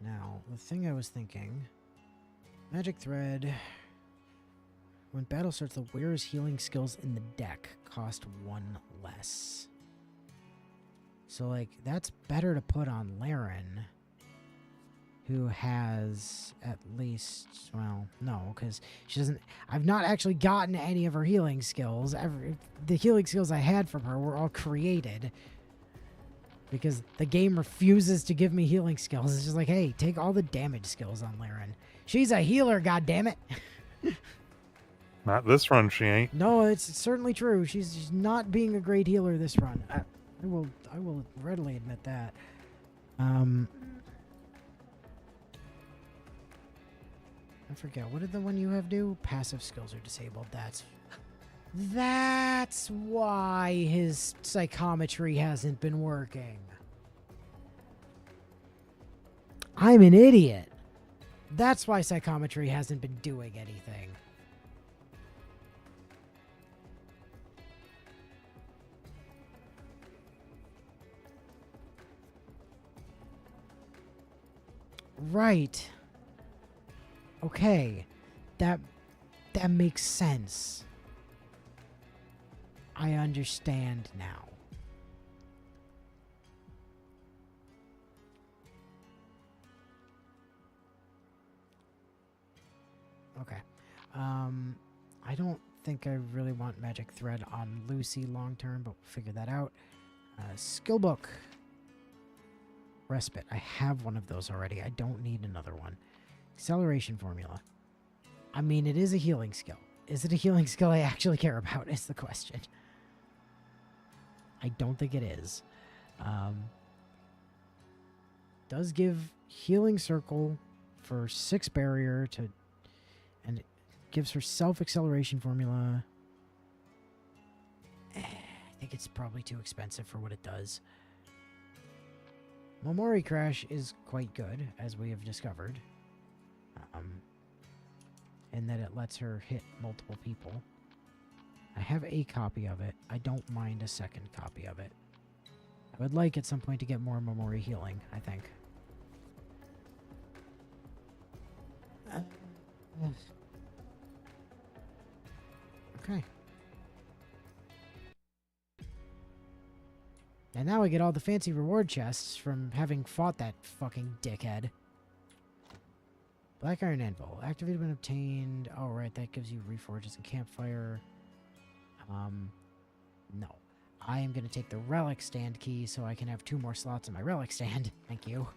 Now, the thing I was thinking... Magic Thread... When battle starts, the wearer's healing skills in the deck cost 1 less. So, like, that's better to put on Laren, who has at least, well, no, because she doesn't, I've not actually gotten any of her healing skills. The healing skills I had from her were all created because the game refuses to give me healing skills. It's just like, hey, take all the damage skills on Laren. She's a healer, goddammit. Not this run, she ain't. No, it's certainly true. She's not being a great healer this run. I will readily admit that. I forget, what did the one you have do? Passive skills are disabled. That's why his psychometry hasn't been working. I'm an idiot. That's why psychometry hasn't been doing anything. Right. Okay. That makes sense. I understand now. Okay. I don't think I really want Magic Thread on Lucy long term, but we'll figure that out. Skill book. Respite. I have one of those already. I don't need another one. Acceleration formula. I mean, it is a healing skill. Is it a healing skill I actually care about is the question. I don't think it is. Does give healing circle for 6 barrier to, and it gives her self-acceleration formula. I think it's probably too expensive for what it does. Momori Crash is quite good, as we have discovered. In that it lets her hit multiple people. I have a copy of it. I don't mind a second copy of it. I would like at some point to get more Momori healing, I think. Okay. And now I get all the fancy reward chests from having fought that fucking dickhead. Black Iron Anvil. Activated when obtained. Oh, right. That gives you reforges and campfire. No. I am going to take the relic stand key so I can have 2 more slots in my relic stand. Thank you.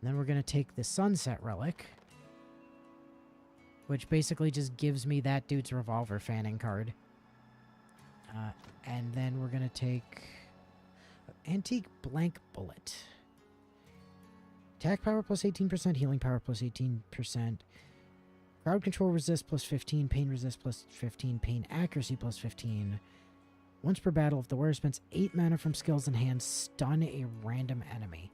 And then we're going to take the sunset relic, which basically just gives me that dude's revolver fanning card. And then we're going to take Antique Blank Bullet. Attack power plus 18%, healing power plus 18%, crowd control resist plus 15, pain resist plus 15, pain accuracy plus 15, Once per battle, if the wearer spends 8 mana from skills in hand, stun a random enemy.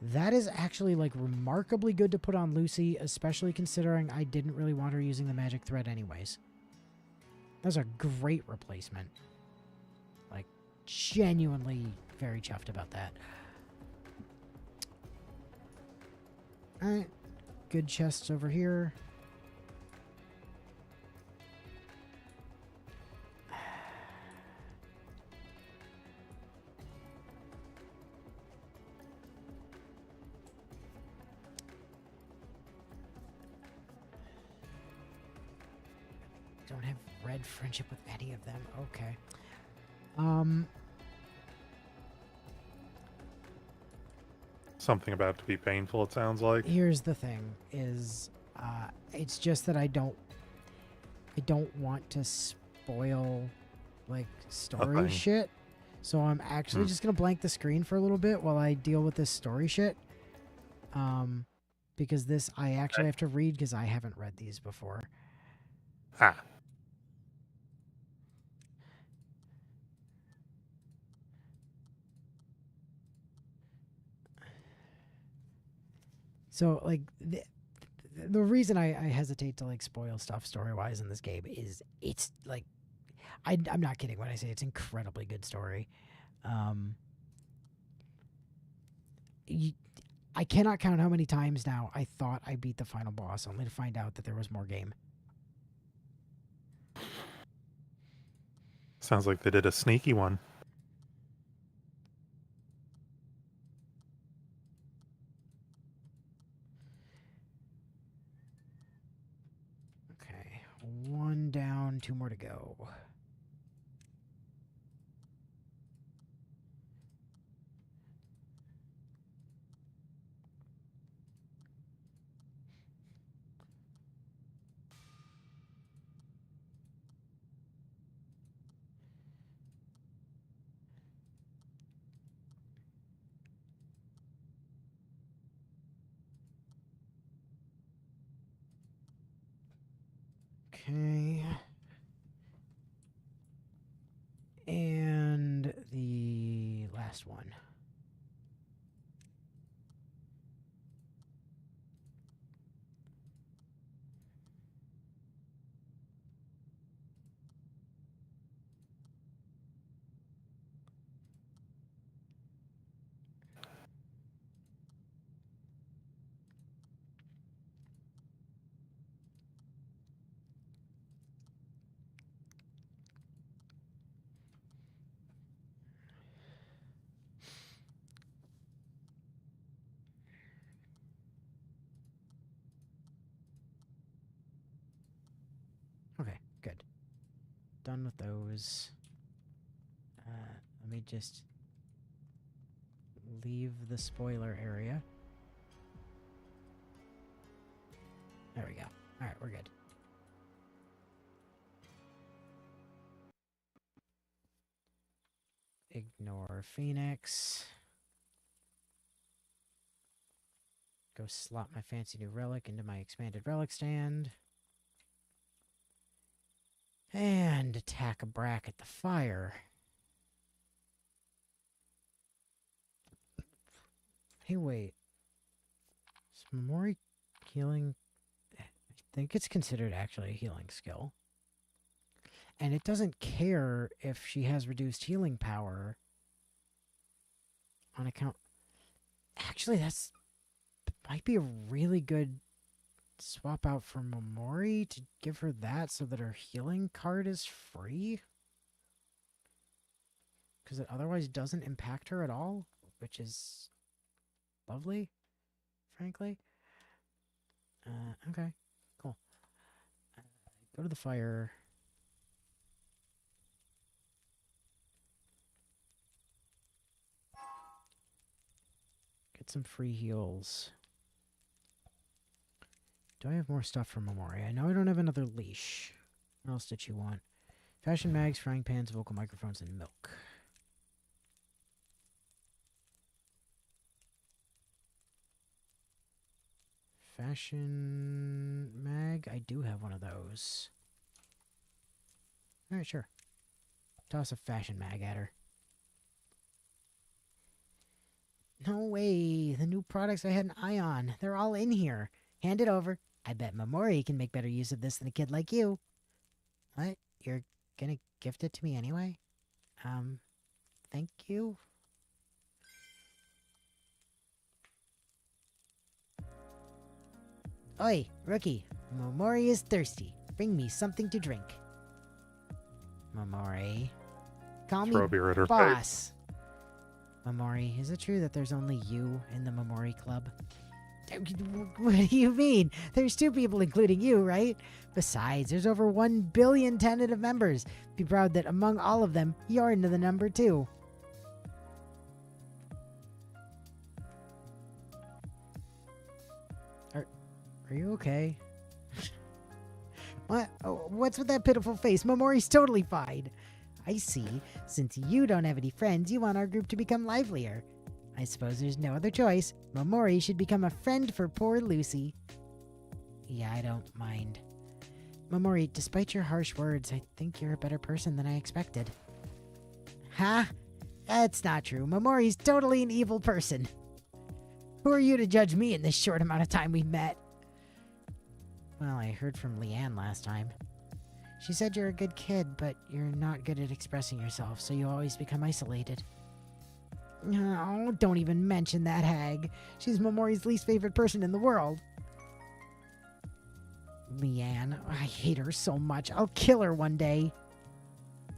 That is actually like remarkably good to put on Lucy, especially considering I didn't really want her using the magic thread anyways. That's a great replacement. Like, genuinely very chuffed about that. Alright. Good chests over here. Don't have red friendship with any of them. Okay. Something about to be painful, it sounds like. Here's the thing is it's just that I don't want to spoil like story shit. So I'm actually just going to blank the screen for a little bit while I deal with this story shit. Because this I actually have to read because I haven't read these before. Ah. So like the reason I hesitate to like spoil stuff story wise in this game is it's like I'm not kidding when I say it's incredibly good story. I cannot count how many times now I thought I beat the final boss only to find out that there was more game. Sounds like they did a sneaky one. Okay, 1 down, 2 more to go. Okay. And the last one. Okay, good. Done with those. Let me just leave the spoiler area. There we go. All right, we're good. Ignore Phoenix. Go slot my fancy new relic into my expanded relic stand. And attack a brack at the fire. Hey, wait. Is Memori healing? I think it's considered actually a healing skill. And it doesn't care if she has reduced healing power on account. Actually, that's might be a really good swap out for Memori to give her that so that her healing card is free. Because it otherwise doesn't impact her at all, which is lovely, frankly. Okay, cool. Go to the fire. Get some free heals. Do I have more stuff for Memori? I know I don't have another leash. What else did you want? Fashion mags, frying pans, vocal microphones, and milk. Fashion mag? I do have one of those. Alright, sure. Toss a fashion mag at her. No way. The new products I had an eye on. They're all in here. Hand it over. I bet Mamori can make better use of this than a kid like you. What? You're gonna gift it to me anyway? Thank you? Oi, rookie. Mamori is thirsty. Bring me something to drink. Mamori. Call me Throw beer at her face. boss. Mamori, is it true that there's only you in the Mamori Club? What do you mean? There's 2 people, including you, right? Besides, there's over 1 billion tentative members. Be proud that among all of them, you're into the number 2. Are you okay? What? Oh, what's with that pitiful face? Mamori's totally fine. I see. Since you don't have any friends, you want our group to become livelier. I suppose there's no other choice. Mamori should become a friend for poor Lucy. Yeah, I don't mind. Mamori, despite your harsh words, I think you're a better person than I expected. Huh? That's not true. Mamori's totally an evil person. Who are you to judge me in this short amount of time we've met? Well, I heard from Leanne last time. She said you're a good kid, but you're not good at expressing yourself, so you always become isolated. Oh, don't even mention that hag. She's Mamori's least favorite person in the world. Leanne, I hate her so much. I'll kill her one day.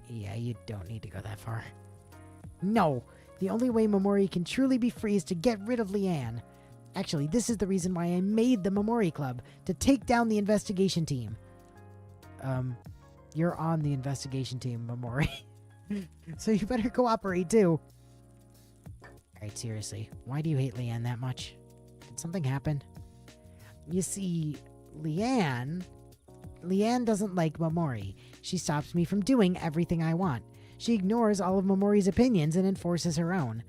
Yeah, you don't need to go that far. No, the only way Mamori can truly be free is to get rid of Leanne. Actually, this is the reason why I made the Mamori Club, to take down the investigation team. You're on the investigation team, Mamori. So you better cooperate, too. Alright, seriously, why do you hate Leanne that much? Did something happen? You see, Leanne doesn't like Mamori. She stops me from doing everything I want. She ignores all of Mamori's opinions and enforces her own.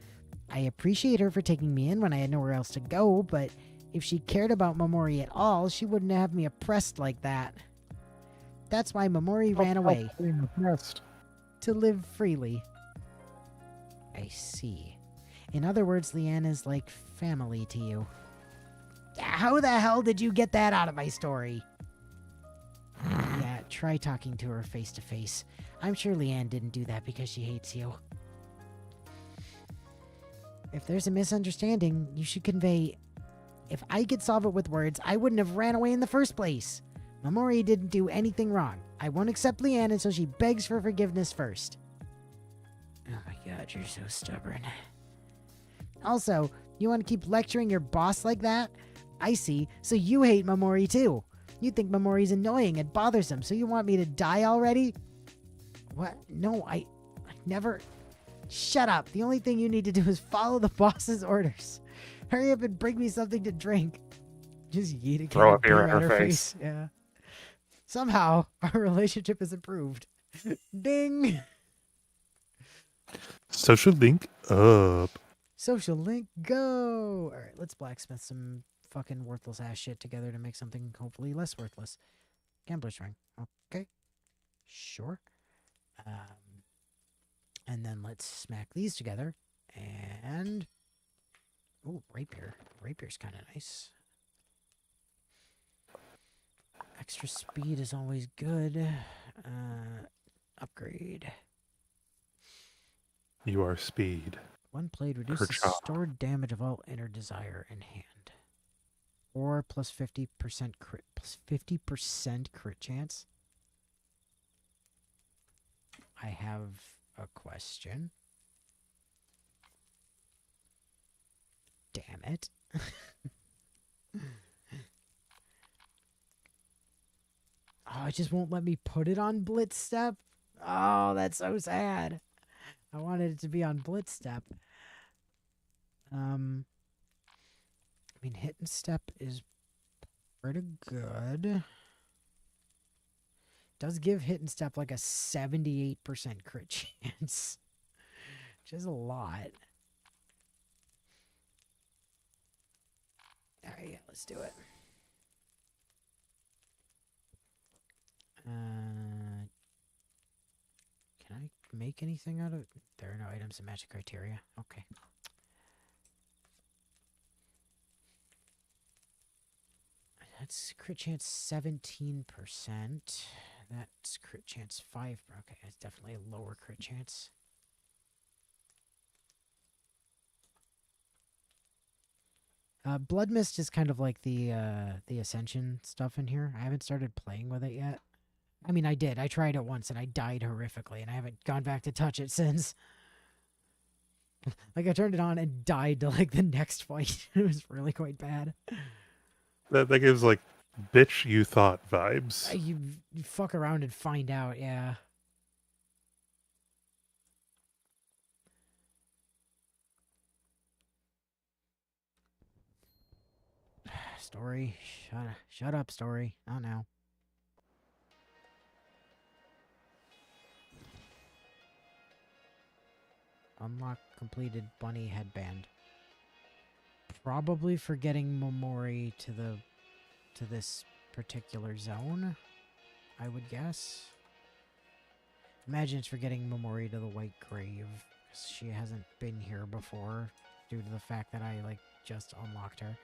I appreciate her for taking me in when I had nowhere else to go, but if she cared about Mamori at all, she wouldn't have me oppressed like that. That's why Mamori ran away. To live freely. I see. In other words, Leanne is like family to you. How the hell did you get that out of my story? Yeah, try talking to her face to face. I'm sure Leanne didn't do that because she hates you. If there's a misunderstanding, you should convey, if I could solve it with words, I wouldn't have ran away in the first place. Mamori didn't do anything wrong. I won't accept Leanne until she begs for forgiveness first. Oh my god, you're so stubborn. Also, you want to keep lecturing your boss like that? I see, so you hate Mamori too. You think Mamori's annoying and bothersome, so you want me to die already? What? No, I never... Shut up. The only thing you need to do is follow the boss's orders. Hurry up and bring me something to drink. Just yeet a can of beer at her face. Yeah. Somehow, our relationship has improved. Ding! Social link up. Social link, go! Alright, let's blacksmith some fucking worthless ass shit together to make something hopefully less worthless. Gambler's ring. Okay. Sure. And then let's smack these together. And... Ooh, rapier. Rapier's kind of nice. Extra speed is always good. Upgrade. You are speed. One blade reduces Kerchop. stored damage of all inner desire in hand. Or plus 50% crit. Plus 50% crit chance? I have a question. Damn it. Oh, it just won't let me put it on Blitz Step. Oh, that's so sad. I wanted it to be on Blitz Step. I mean, Hit and Step is pretty good. Does give Hit and Step like a 78% crit chance. Which is a lot. Alright, yeah, let's do it. Can I make anything out of it? There are no items that match the criteria. Okay. That's crit chance 17%. That's crit chance 5. Okay, that's definitely a lower crit chance. Blood Mist is kind of like the Ascension stuff in here. I haven't started playing with it yet. I mean, I did. I tried it once and I died horrifically, and I haven't gone back to touch it since. Like, I turned it on and died to, like, the next fight. It was really quite bad. That gives like bitch you thought vibes. You fuck around and find out, yeah. Story. Shut up, story. Not now. Unlock completed bunny headband. Probably for getting Momori to this particular zone, I would guess. Imagine it's for getting Momori to the White Grave, because she hasn't been here before due to the fact that I, like, just unlocked her.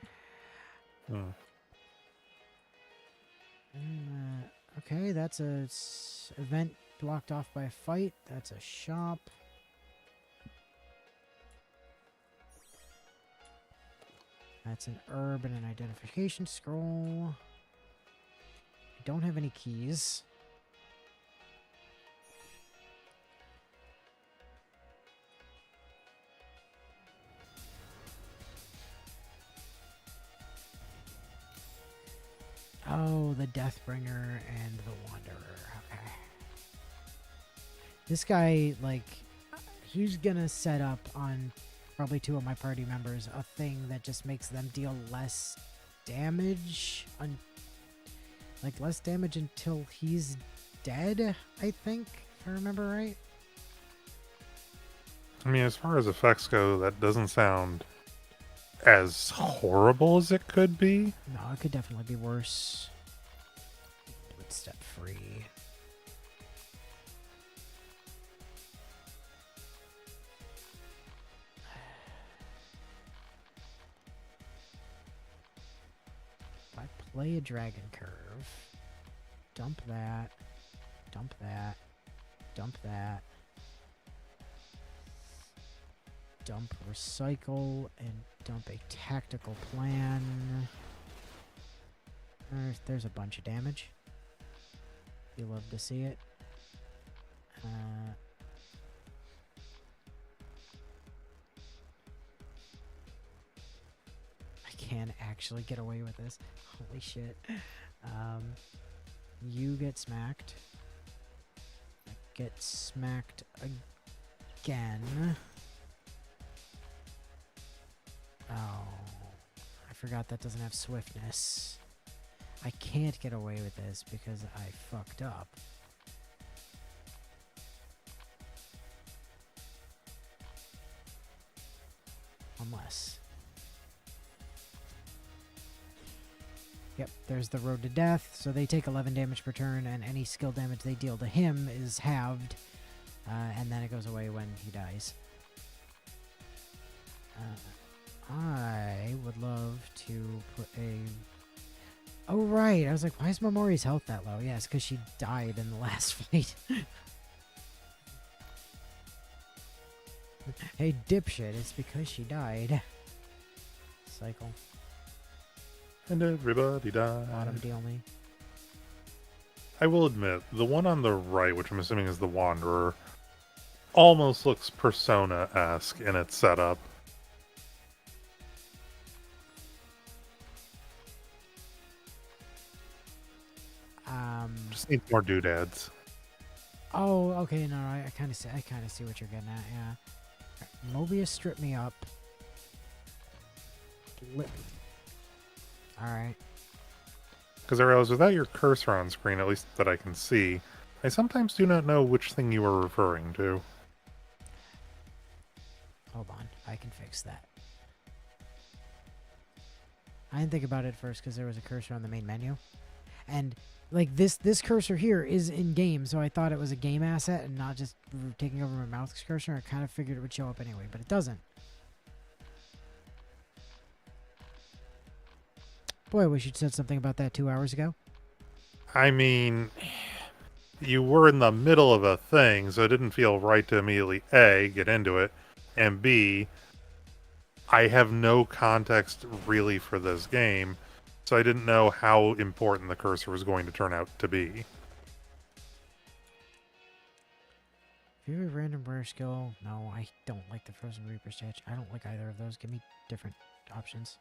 Okay, that's a event blocked off by a fight. That's a shop. That's an herb and an identification scroll. I don't have any keys. Oh, the Deathbringer and the Wanderer. Okay. This guy, like, he's gonna set up on probably 2 of my party members a thing that just makes them deal less damage. Like, less damage until he's dead, I think, if I remember right. I mean, as far as effects go, that doesn't sound as horrible as it could be. No, it could definitely be worse. Let's step free. If I play a dragon curve, dump that, dump that, dump that, dump recycle, and dump a tactical plan. There's a bunch of damage. You love to see it. I can actually get away with this. Holy shit. You get smacked. Get smacked again. Oh, I forgot that doesn't have swiftness. I can't get away with this because I fucked up. Unless. Yep, there's the road to death. So they take 11 damage per turn, and any skill damage they deal to him is halved. And then it goes away when he dies. I would love to put a... Oh, right. I was like, why is Momori's health that low? Yeah, it's because she died in the last fight. Hey, dipshit, it's because she died. Cycle. And everybody died. Bottom deal me. I will admit, the one on the right, which I'm assuming is the Wanderer, almost looks Persona-esque in its setup. Just need more doodads. Oh, okay. No, I kind of see what you're getting at. Yeah. Mobius, strip me up. All right. Because I realize without your cursor on screen, at least that I can see, I sometimes do not know which thing you are referring to. Hold on, I can fix that. I didn't think about it first because there was a cursor on the main menu. And like this cursor here is in game, so I thought it was a game asset and not just taking over my mouse cursor. I kind of figured it would show up anyway, but it doesn't. Boy, I wish you'd said something about that 2 hours ago. I mean, you were in the middle of a thing, so it didn't feel right to immediately A, get into it, and B, I have no context really for this game, so I didn't know how important the cursor was going to turn out to be. View a random rare skill. No, I don't like the Frozen Reaper stage. I don't like either of those. Give me different options.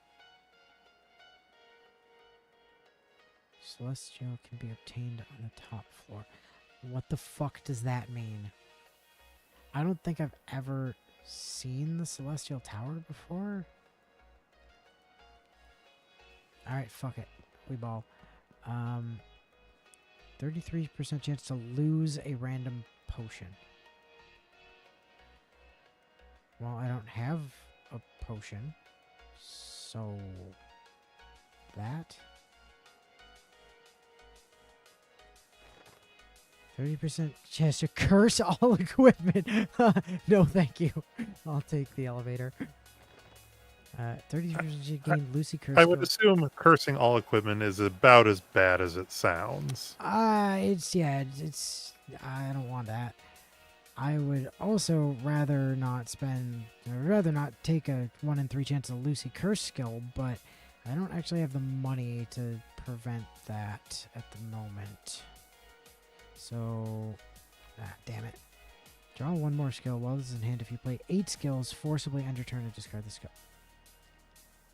Celestial can be obtained on the top floor. What the fuck does that mean? I don't think I've ever seen the Celestial Tower before. Alright, fuck it. We ball. 33% chance to lose a random potion. Well, I don't have a potion. So... that? 30% chance to curse all equipment. No, thank you. I'll take the elevator. 30% gain Lucy curse. I would assume cursing all equipment is about as bad as it sounds. It's I don't want that. I would also rather not take a 1 in 3 chance of Lucy curse skill, but I don't actually have the money to prevent that at the moment. So, damn it. Draw 1 more skill while this is in hand. If you play 8 skills, forcibly end your turn and discard the skill.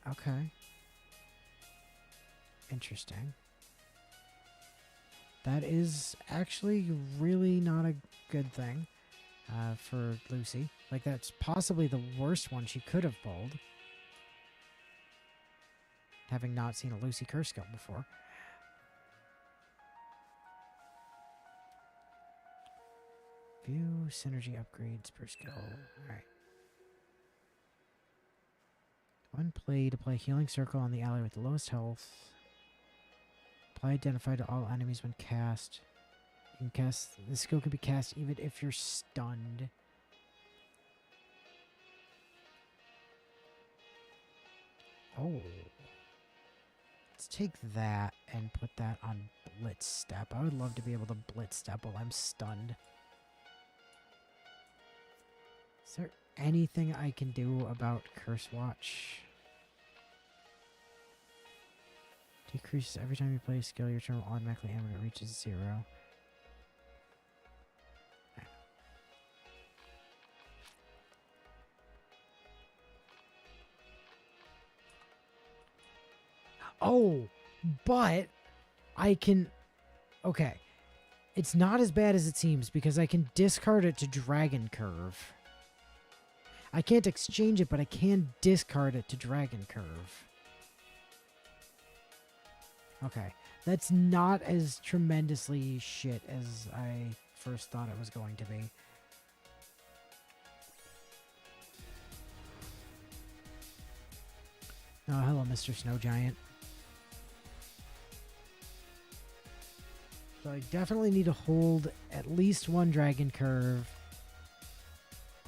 Okay. Interesting. That is actually really not a good thing for Lucy. Like, that's possibly the worst one she could have pulled. Having not seen a Lucy curse skill before. View synergy upgrades per skill. Alright. When played, apply healing circle on the ally with the lowest health. Apply identify to all enemies when cast. You can cast this skill can be cast even if you're stunned. Oh. Let's take that and put that on Blitz Step. I would love to be able to Blitz Step while I'm stunned. Is there anything I can do about Curse Watch? Decreases every time you play a skill, your turn will automatically end when it reaches 0. Oh, but I can... Okay. It's not as bad as it seems because I can discard it to Dragon Curve. I can't exchange it, but I can discard it to Dragon Curve. Okay. That's not as tremendously shit as I first thought it was going to be. Oh, hello, Mr. Snow Giant. So I definitely need to hold at least 1 Dragon Curve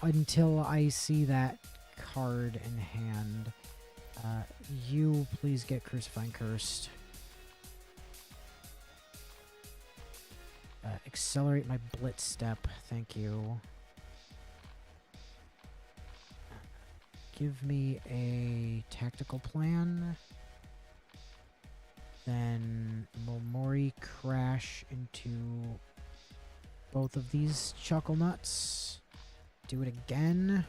until I see that card in hand. You please get Crucifying Cursed. Accelerate my Blitz Step. Thank you. Give me a tactical plan. Then Momori crash into both of these Chuckle Nuts. Do it again.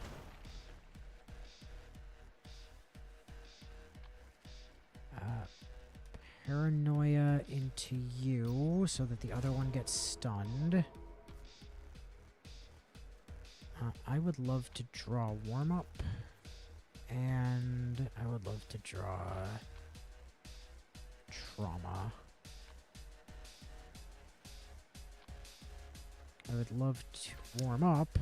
Paranoia into you so that the other one gets stunned. I would love to draw Warm Up. And I would love to draw Trauma. I would love to warm up.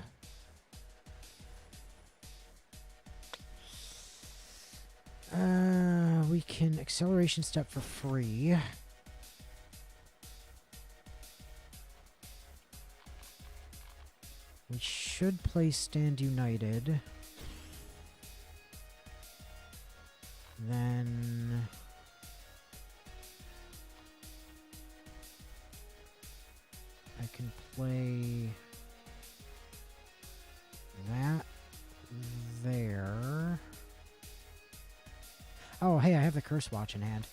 We can acceleration step for free. We should play Stand United. Then I can play that there. Oh, hey, I have the Curse Watch in hand.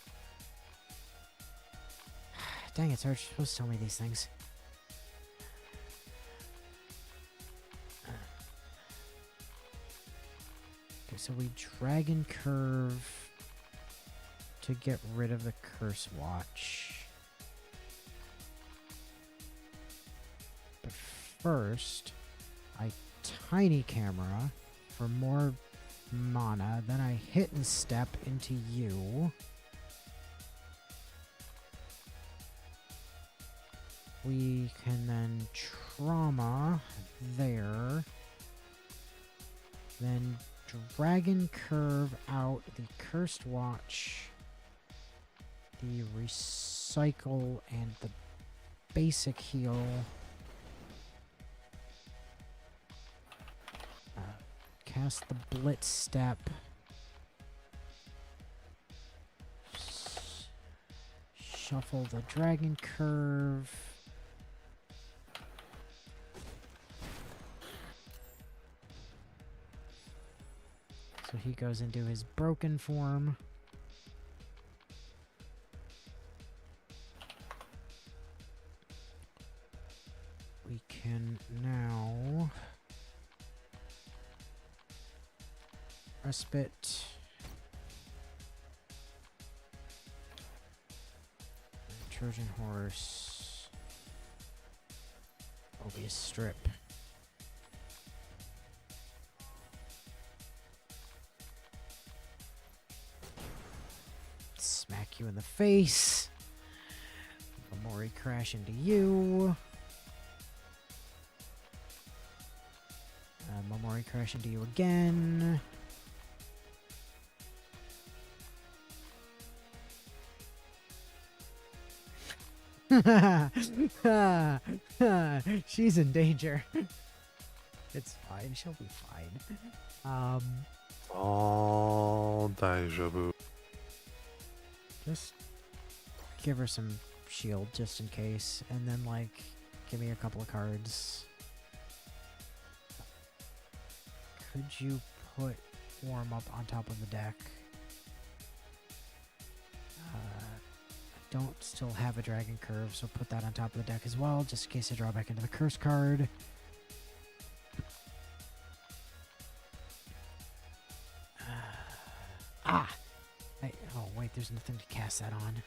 Dang it, Sarge, you're supposed to tell me these things. Okay, so we Dragon Curve to get rid of the Curse Watch. But first, I Tiny Camera for more mana, then I hit and step into you. We can then trauma there. Then Dragon Curve out the Cursed Watch, the Recycle, and the Basic Heal. Cast the Blitz Step. Shuffle the Dragon Curve. So he goes into his broken form. We can now Respite. Trojan Horse. Obius Strip. Smack you in the face. Amori crash into you. Momori crash into you again. She's in danger. It's fine. She'll be fine. All deja vu. Just give her some shield just in case, and then like give me a couple of cards. Could you put Warm Up on top of the deck? I don't still have a Dragon Curve, so put that on top of the deck as well, just in case I draw back into the Curse card. Oh wait, there's nothing to cast that on.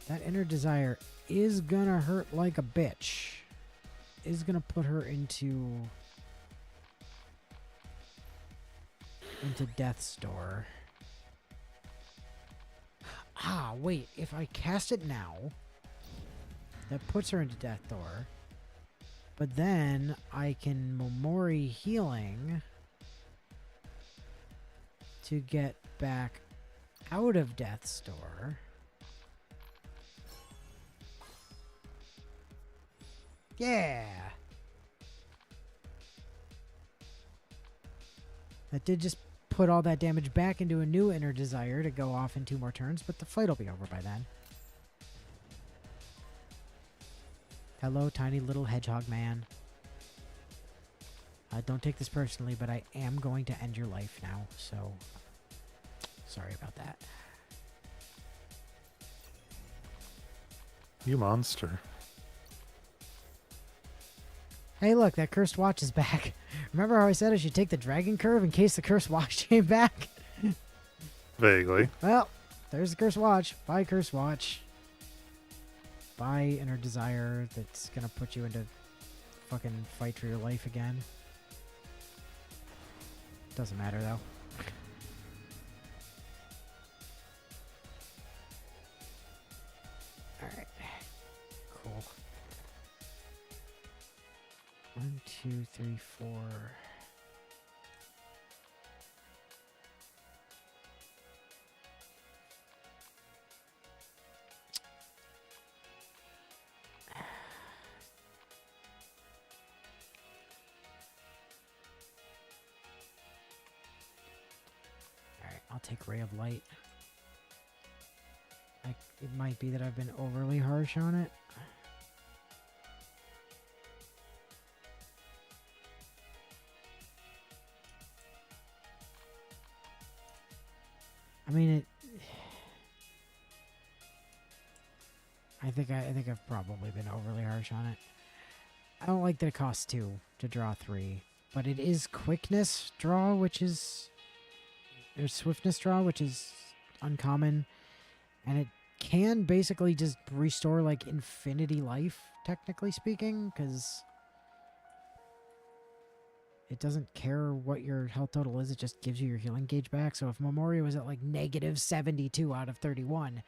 That Inner Desire is gonna hurt like a bitch. Is gonna put her into Death's Door. Wait, if I cast it now, that puts her into Death Door. But then I can Momori Healing to get back out of Death's Door. Yeah! That did just put all that damage back into a new Inner Desire to go off in 2 more turns, but the fight will be over by then. Hello, tiny little hedgehog man. Don't take this personally, but I am going to end your life now, so sorry about that. You monster. Hey, look, that Cursed Watch is back. Remember how I said I should take the Dragon Curve in case the Cursed Watch came back? Vaguely. Well, there's the Cursed Watch. Bye, Cursed Watch. Bye, Inner Desire that's gonna put you into fucking fight for your life again. Doesn't matter, though. Alright. Cool. 1, 2, 3, 4. take Ray of Light. It might be that I've been overly harsh on it. I mean, I think I've probably been overly harsh on it. I don't like that it costs 2 to draw 3, but it is quickness draw, which is... There's swiftness draw, which is uncommon, and it can basically just restore, like, infinity life, technically speaking, because it doesn't care what your health total is, it just gives you your healing gauge back. So if Memoria was at, like, negative 72 out of 31,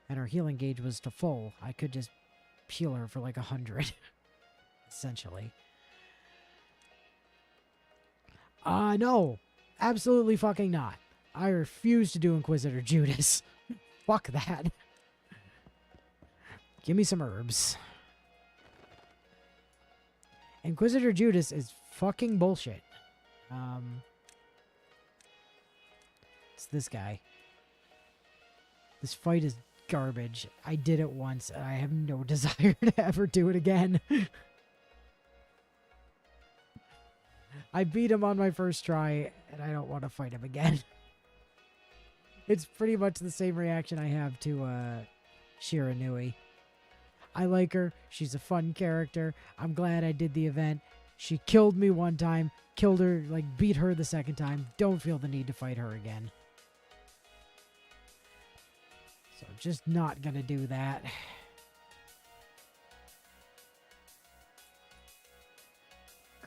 and her healing gauge was to full, I could just heal her for, like, 100, essentially. No! Absolutely fucking not. I refuse to do Inquisitor Judas. Fuck that. Give me some herbs. Inquisitor Judas is fucking bullshit. It's this guy. This fight is garbage. I did it once, and I have no desire to ever do it again. I beat him on my first try, and I don't want to fight him again. It's pretty much the same reaction I have to Shiranui. I like her. She's a fun character. I'm glad I did the event. She killed me one time. Killed her, like, beat her the second time. Don't feel the need to fight her again. So just not gonna do that.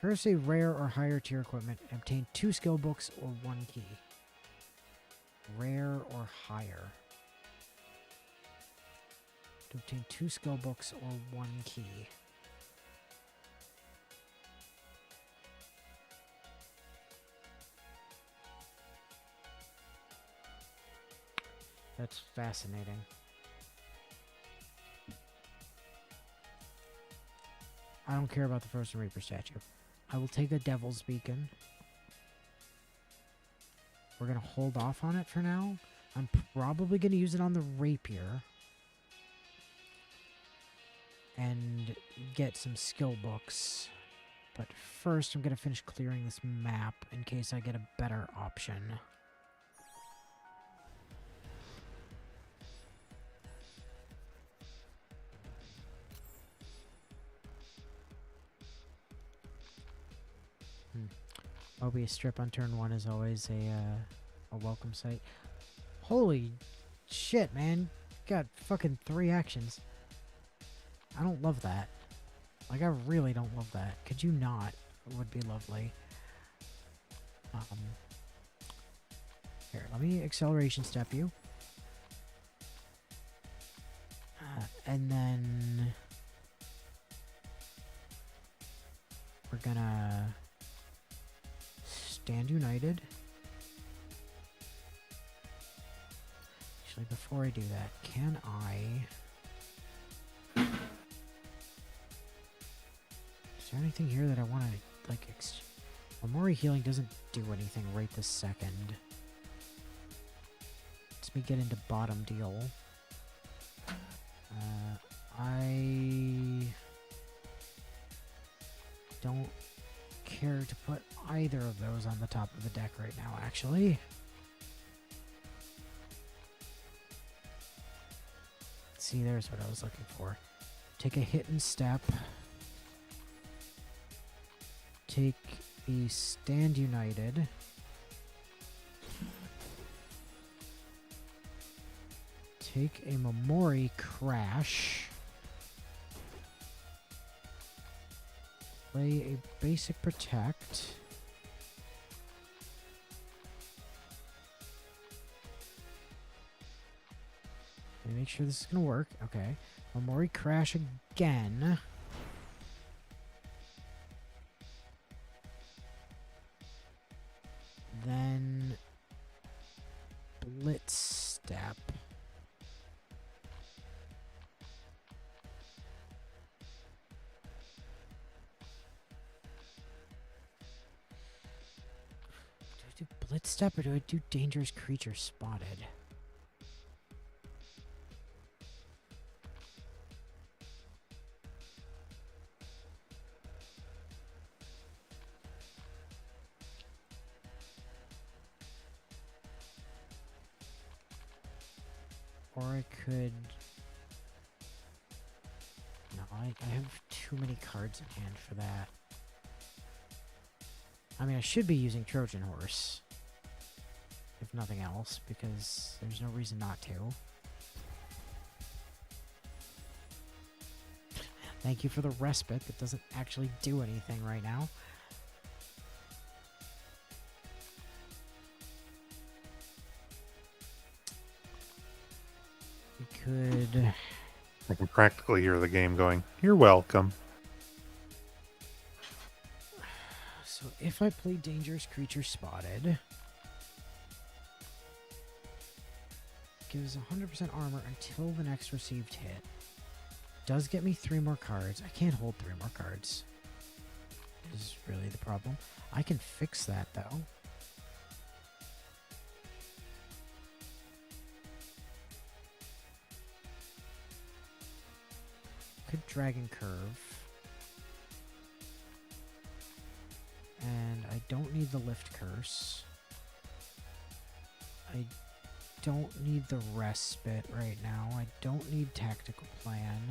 Curse rare or higher tier equipment. Obtain 2 skill books or 1 key. Rare or higher. To obtain 2 skill books or 1 key. That's fascinating. I don't care about the Frozen Reaper statue. I will take a Devil's Beacon. We're going to hold off on it for now. I'm probably going to use it on the Rapier. And get some skill books. But first, I'm going to finish clearing this map in case I get a better option. Mobius strip on turn 1 is always a welcome sight. Holy shit, man. Got fucking 3 actions. I don't love that. Like, I really don't love that. Could you not? It would be lovely. Here, let me acceleration step you. And then... we're gonna... stand united. Actually, before I do that, can I... Is there anything here that I want to, like, Omori healing doesn't do anything right this second. Let's me get into bottom deal. I don't care to put either of those on the top of the deck right now, actually. See, there's what I was looking for. Take a hit and step. Take the stand united. Take a Momori crash. Play a basic protect. Let me make sure this is gonna work. Okay. Momori crash again. Then blitz step. Do Blitz step, or do I do dangerous creature spotted? Or I could... No, I have too many cards in hand for that. I mean, I should be using Trojan Horse. If nothing else, because there's no reason not to. Thank you for the respite that doesn't actually do anything right now. We could... I can practically hear the game going, "You're welcome." So if I play Dangerous Creature Spotted, gives 100% armor until the next received hit. Does get me 3 more cards. I can't hold 3 more cards. Is really the problem. I can fix that though. Could Dragon Curve. And I don't need the Lift Curse. I don't need the Respite right now. I don't need Tactical Plan.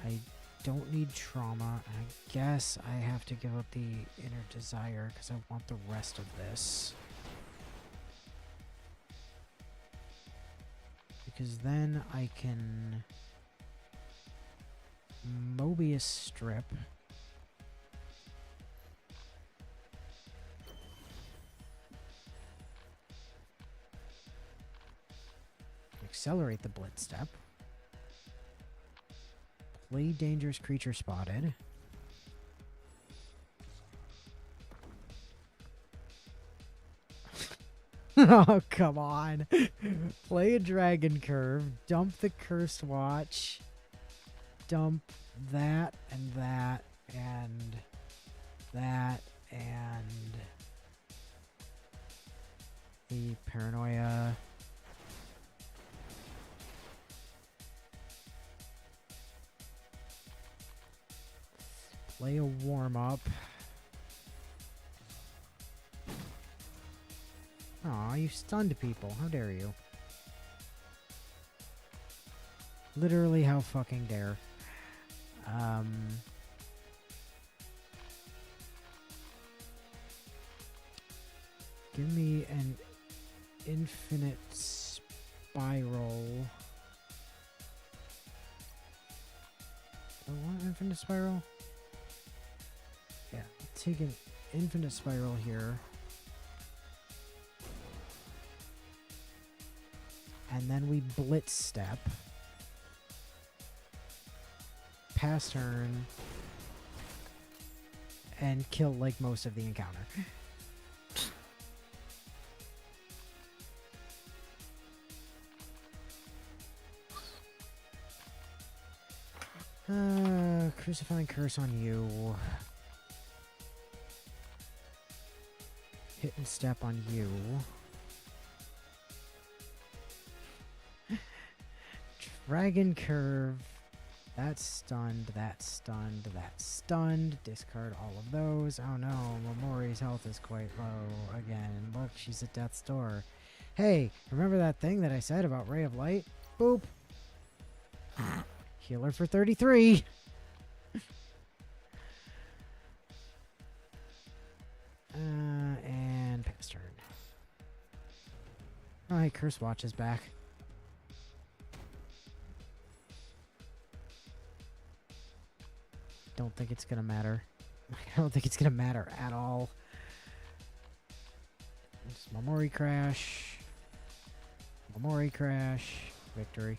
I don't need Trauma. I guess I have to give up the Inner Desire because I want the rest of this. Because then I can Mobius Strip. Accelerate the Blitz Step. Play Dangerous Creature Spotted. Oh, come on. Play a Dragon Curve. Dump the Cursed Watch. Dump that and that and that and the Paranoia. Play a warm-up. Aw, you stunned people. How dare you? Literally, how fucking dare. Give me an infinite spiral. I want infinite spiral? Yeah, take an infinite spiral here. And then we blitz step. Pass turn. And kill like most of the encounter. Crucifying Curse on you. Hit and step on you. Dragon Curve. That's stunned, that's stunned, that's stunned. Discard all of those. Oh no, Momori's health is quite low again. Look, she's at death's door. Hey, remember that thing that I said about Ray of Light? Boop. Healer for 33. And pass turn. Oh, hey, Curse Watch is back. Don't think it's gonna matter. I don't think it's gonna matter at all. Just Momori Crash. Momori Crash. Victory.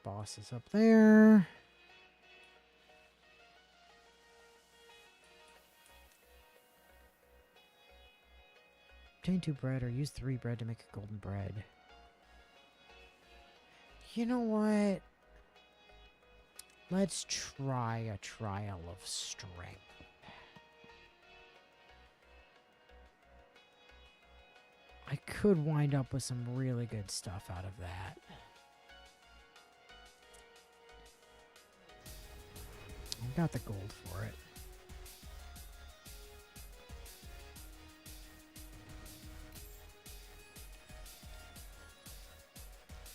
Boss is up there. Obtain 2 bread or use 3 bread to make a golden bread. You know what? Let's try a trial of strength. I could wind up with some really good stuff out of that. I got the gold for it.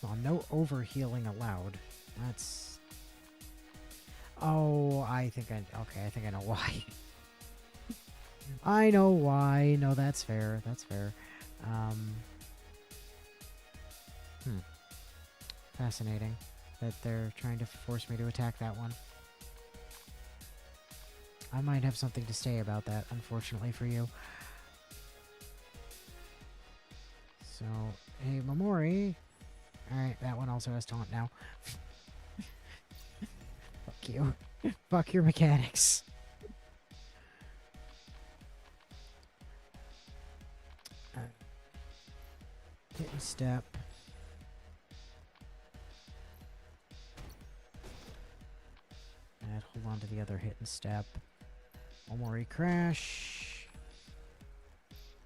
Well, no overhealing allowed. That's... Oh, I think I know why. I know why. No, that's fair. That's fair. Fascinating that they're trying to force me to attack that one. I might have something to say about that, unfortunately for you. So, hey, Momori. Alright, that one also has taunt now. Fuck you. Fuck your mechanics. Hit and step. And hold on to the other hit and step. Momori crash.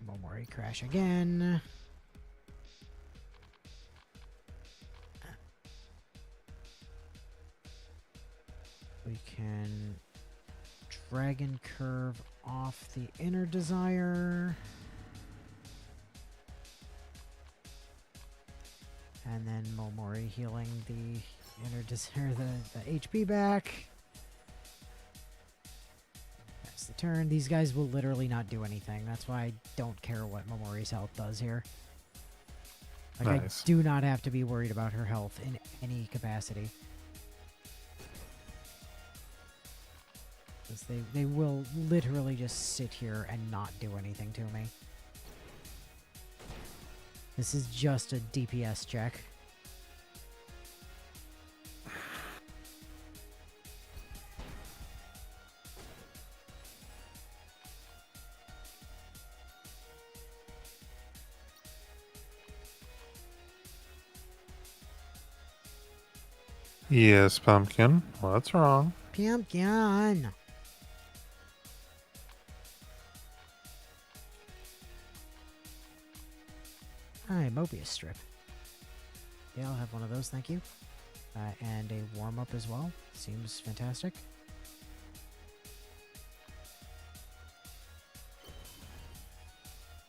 Momori crash again. We can dragon curve off the inner desire. And then Momori healing the inner desire, the HP back. That's the turn. These guys will literally not do anything. That's why I don't care what Momori's health does here. Like, Nice. I do not have to be worried about her health in any capacity. They will literally just sit here and not do anything to me. This is just a DPS check. Yes, Pumpkin. What's wrong? Pumpkin! Hi, Mobius strip. Yeah, I'll have one of those, thank you. And a warm-up as well. Seems fantastic.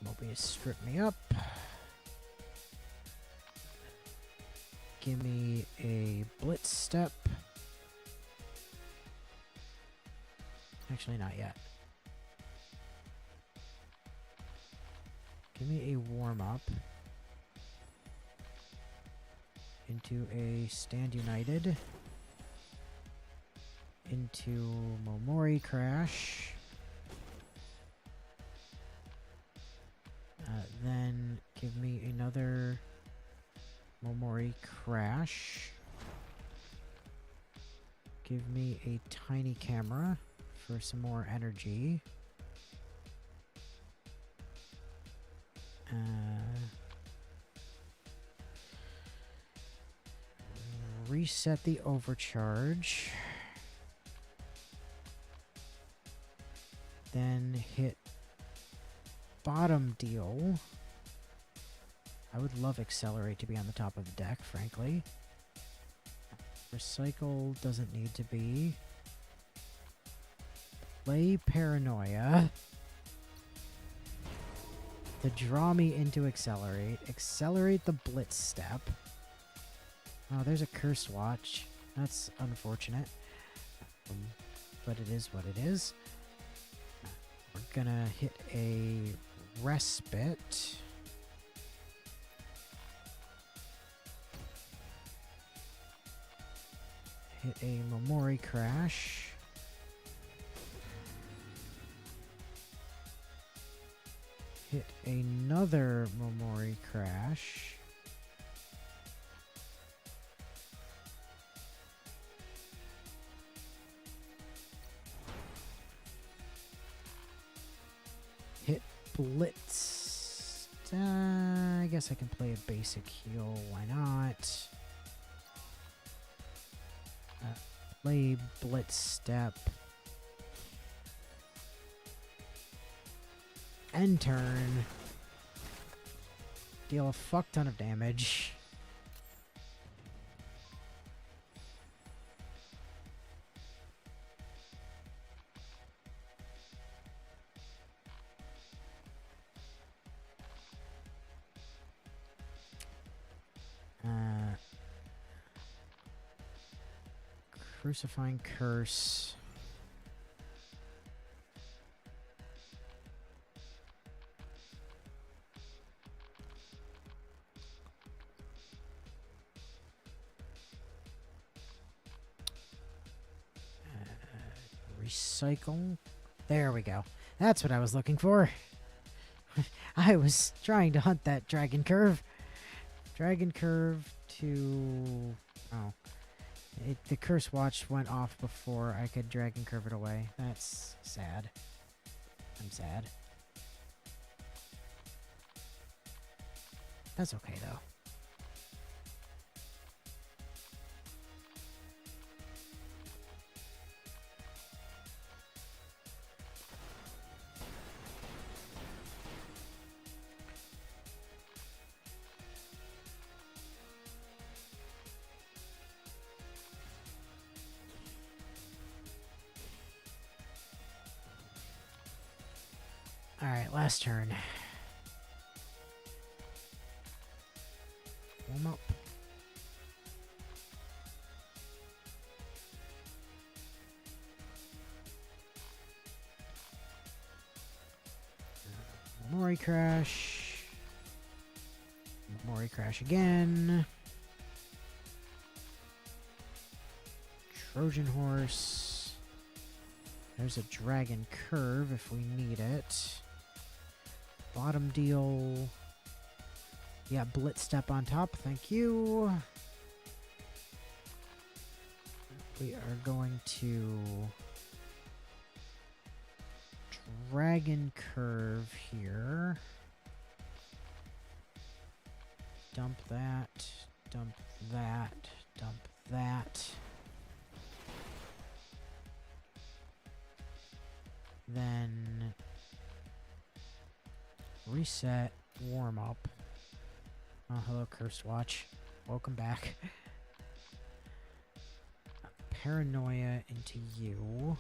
Mobius strip me up. Give me a blitz step. Actually, not yet. Give me a warm-up. Into a stand united. Into Momori crash. Then give me another Momori crash. Give me a tiny camera for some more energy. Reset the overcharge. Then hit bottom deal. I would love accelerate to be on the top of the deck, frankly. Recycle doesn't need to be. Play paranoia. To draw me into accelerate. Accelerate the blitz step. Oh, there's a curse watch. That's unfortunate. But it is what it is. We're gonna hit a respite. Hit a Momori crash. Hit another Momori crash. Hit blitz. I guess I can play a basic heal. Why not? Play blitz step. End turn. Deal a fuck ton of damage. Crucifying Curse. Recycle. There we go. That's what I was looking for. I was trying to hunt that Dragon Curve. Dragon Curve to... Oh. The Curse Watch went off before I could Dragon Curve it away. That's sad. I'm sad. That's okay, though. Alright, last turn. Warm up. Mori Crash. Mori Crash again. Trojan Horse. There's a Dragon Curve if we need it. Bottom deal. Yeah, Blitz Step on top. Thank you. We are going to Dragon Curve here. Dump that. Dump that. Dump that. Then reset, warm up. Oh, hello, Cursed Watch. Welcome back. Paranoia into you.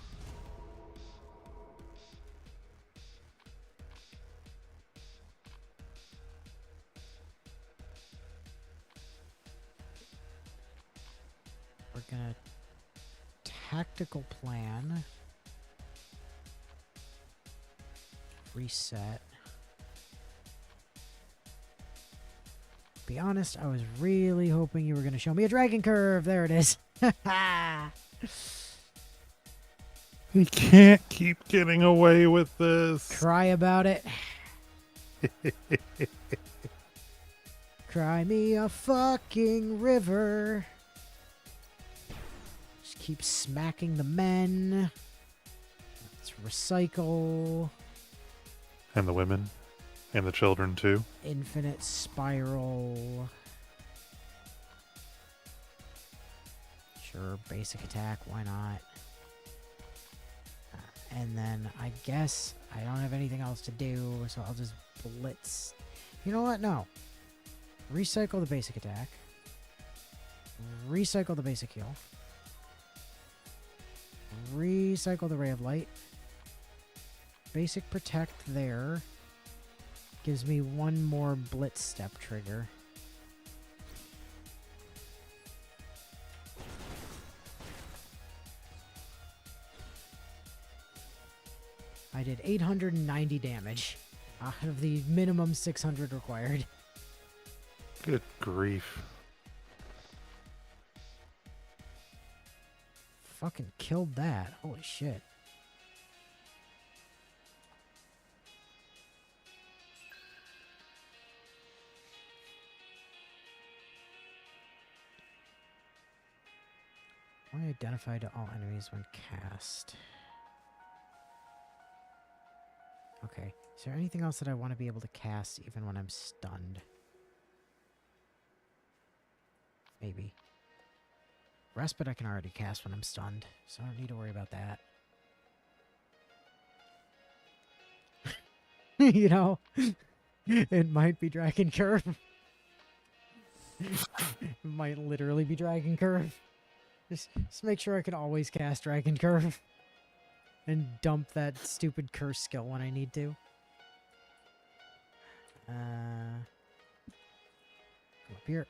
We're gonna tactical plan. Reset. Be honest, I was really hoping you were going to show me a Dragon Curve. There it is. He can't keep getting away with this. Cry about it. Cry me a fucking river. Just keep smacking the men. Let's recycle. And the women. And the children, too. Infinite Spiral. Sure, basic attack, why not? And then I guess I don't have anything else to do, so I'll just blitz. You know what? No. Recycle the basic attack. Recycle the basic heal. Recycle the Ray of Light. Basic protect there. Gives me one more blitz step trigger. I did 890 damage out of the minimum 600 required. Good grief. Fucking killed that. Holy shit. Only identified to all enemies when cast. Okay. Is there anything else that I want to be able to cast even when I'm stunned? Maybe. Respite I can already cast when I'm stunned, so I don't need to worry about that. You know, it might be Dragon Curve. It might literally be Dragon Curve. Just make sure I can always cast Dragon Curve. And dump that stupid curse skill when I need to. Come up here.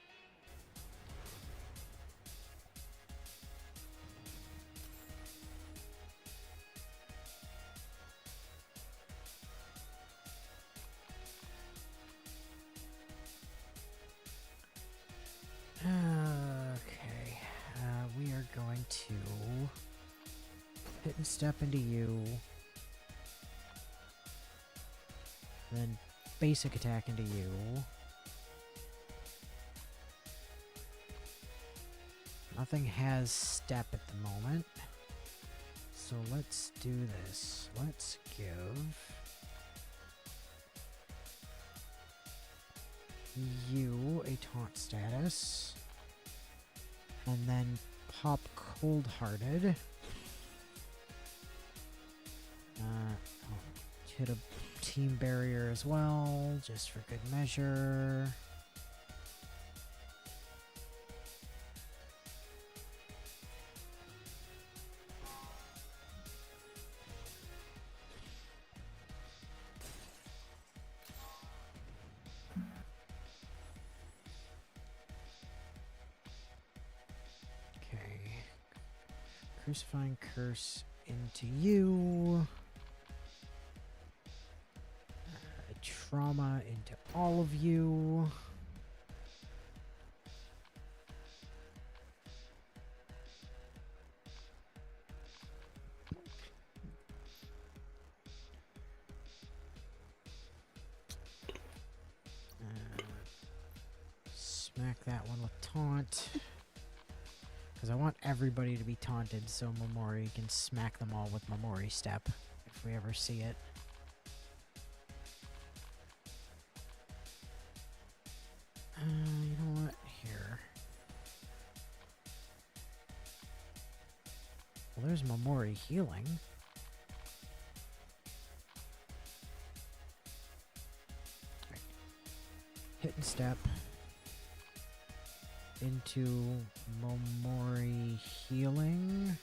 Okay. We are going to hit and step into you. Then basic attack into you. Nothing has step at the moment. So let's do this. Let's give you a taunt status. And then pop cold-hearted. Hit a team barrier as well, just for good measure. Okay. Crucifying Curse into you. Trauma into all of you. Smack that one with taunt. Because I want everybody to be taunted so Momori can smack them all with Momori Step if we ever see it. You know what? Here. Well, there's Momori healing. Right. Hit and step into Momori healing.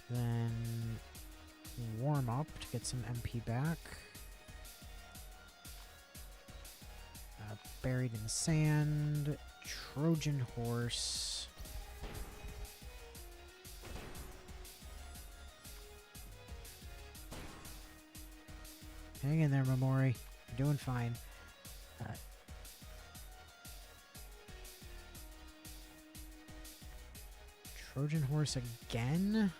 Then warm up to get some MP back. Buried in the sand. Trojan horse. Hang in there, Momori. You're doing fine. Trojan horse again.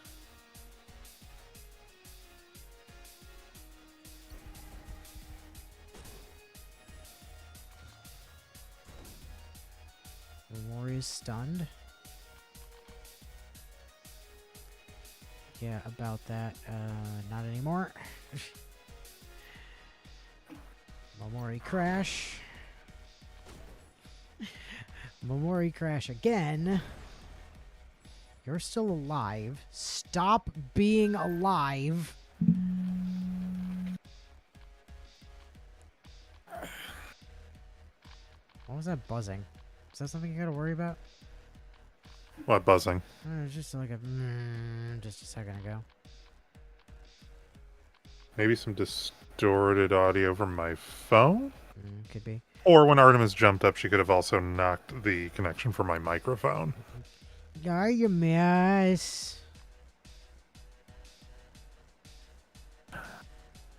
Momori is stunned. Yeah, about that. Not anymore. Momori crash. Momori crash again. You're still alive. Stop being alive. What was that buzzing? Is that something you gotta worry about? What buzzing? It was just like a just a second ago. Maybe some distorted audio from my phone? Could be. Or when Artemis jumped up, she could have also knocked the connection for my microphone. Are you miss?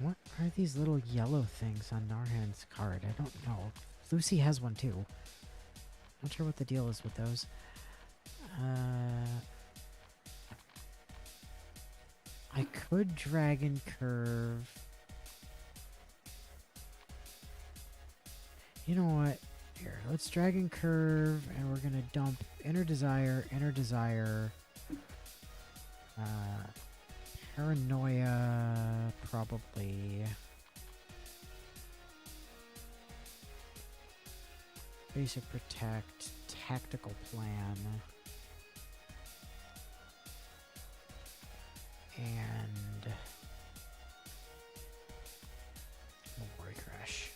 What are these little yellow things on Narhan's card? I don't know. Lucy has one too. Not sure what the deal is with those. I could Dragon Curve. You know what? Here, let's Dragon Curve, and we're gonna dump Inner Desire, Paranoia, probably. Basic protect, tactical plan, and memory crash.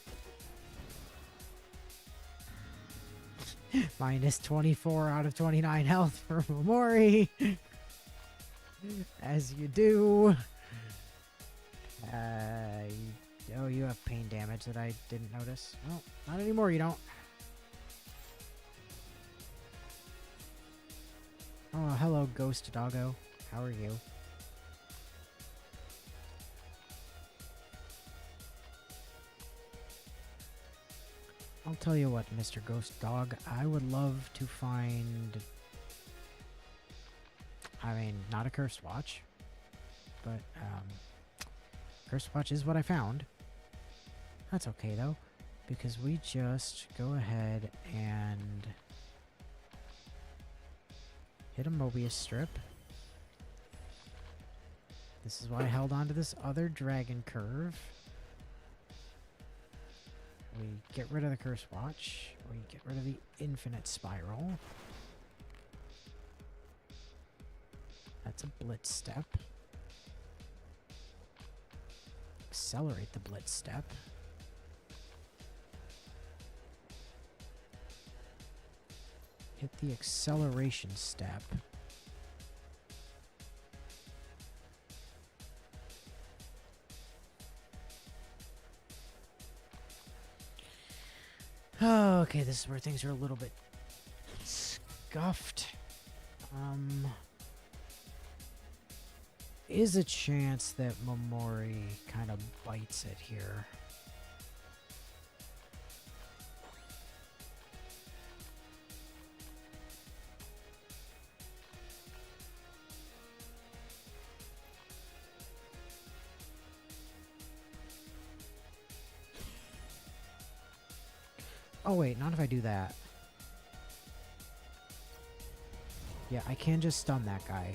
Minus 24 out of 29 health for Momori. As you do. Oh, you have pain damage that I didn't notice. Well, not anymore, you don't. Oh, hello, Ghost Doggo. How are you? I'll tell you what, Mr. Ghost Dog, I would love to find... I mean, not a Cursed Watch, but, Cursed Watch is what I found. That's okay, though, because we just go ahead and hit a Mobius strip. This is why I held on to this other Dragon Curve. We get rid of the Cursed Watch. We get rid of the Infinite Spiral. That's a Blitz Step. Accelerate the Blitz Step. Hit the Acceleration Step. Oh, okay, this is where things are a little bit scuffed. Is a chance that Momori kind of bites it here. Oh wait, not if I do that. Yeah, I can just stun that guy.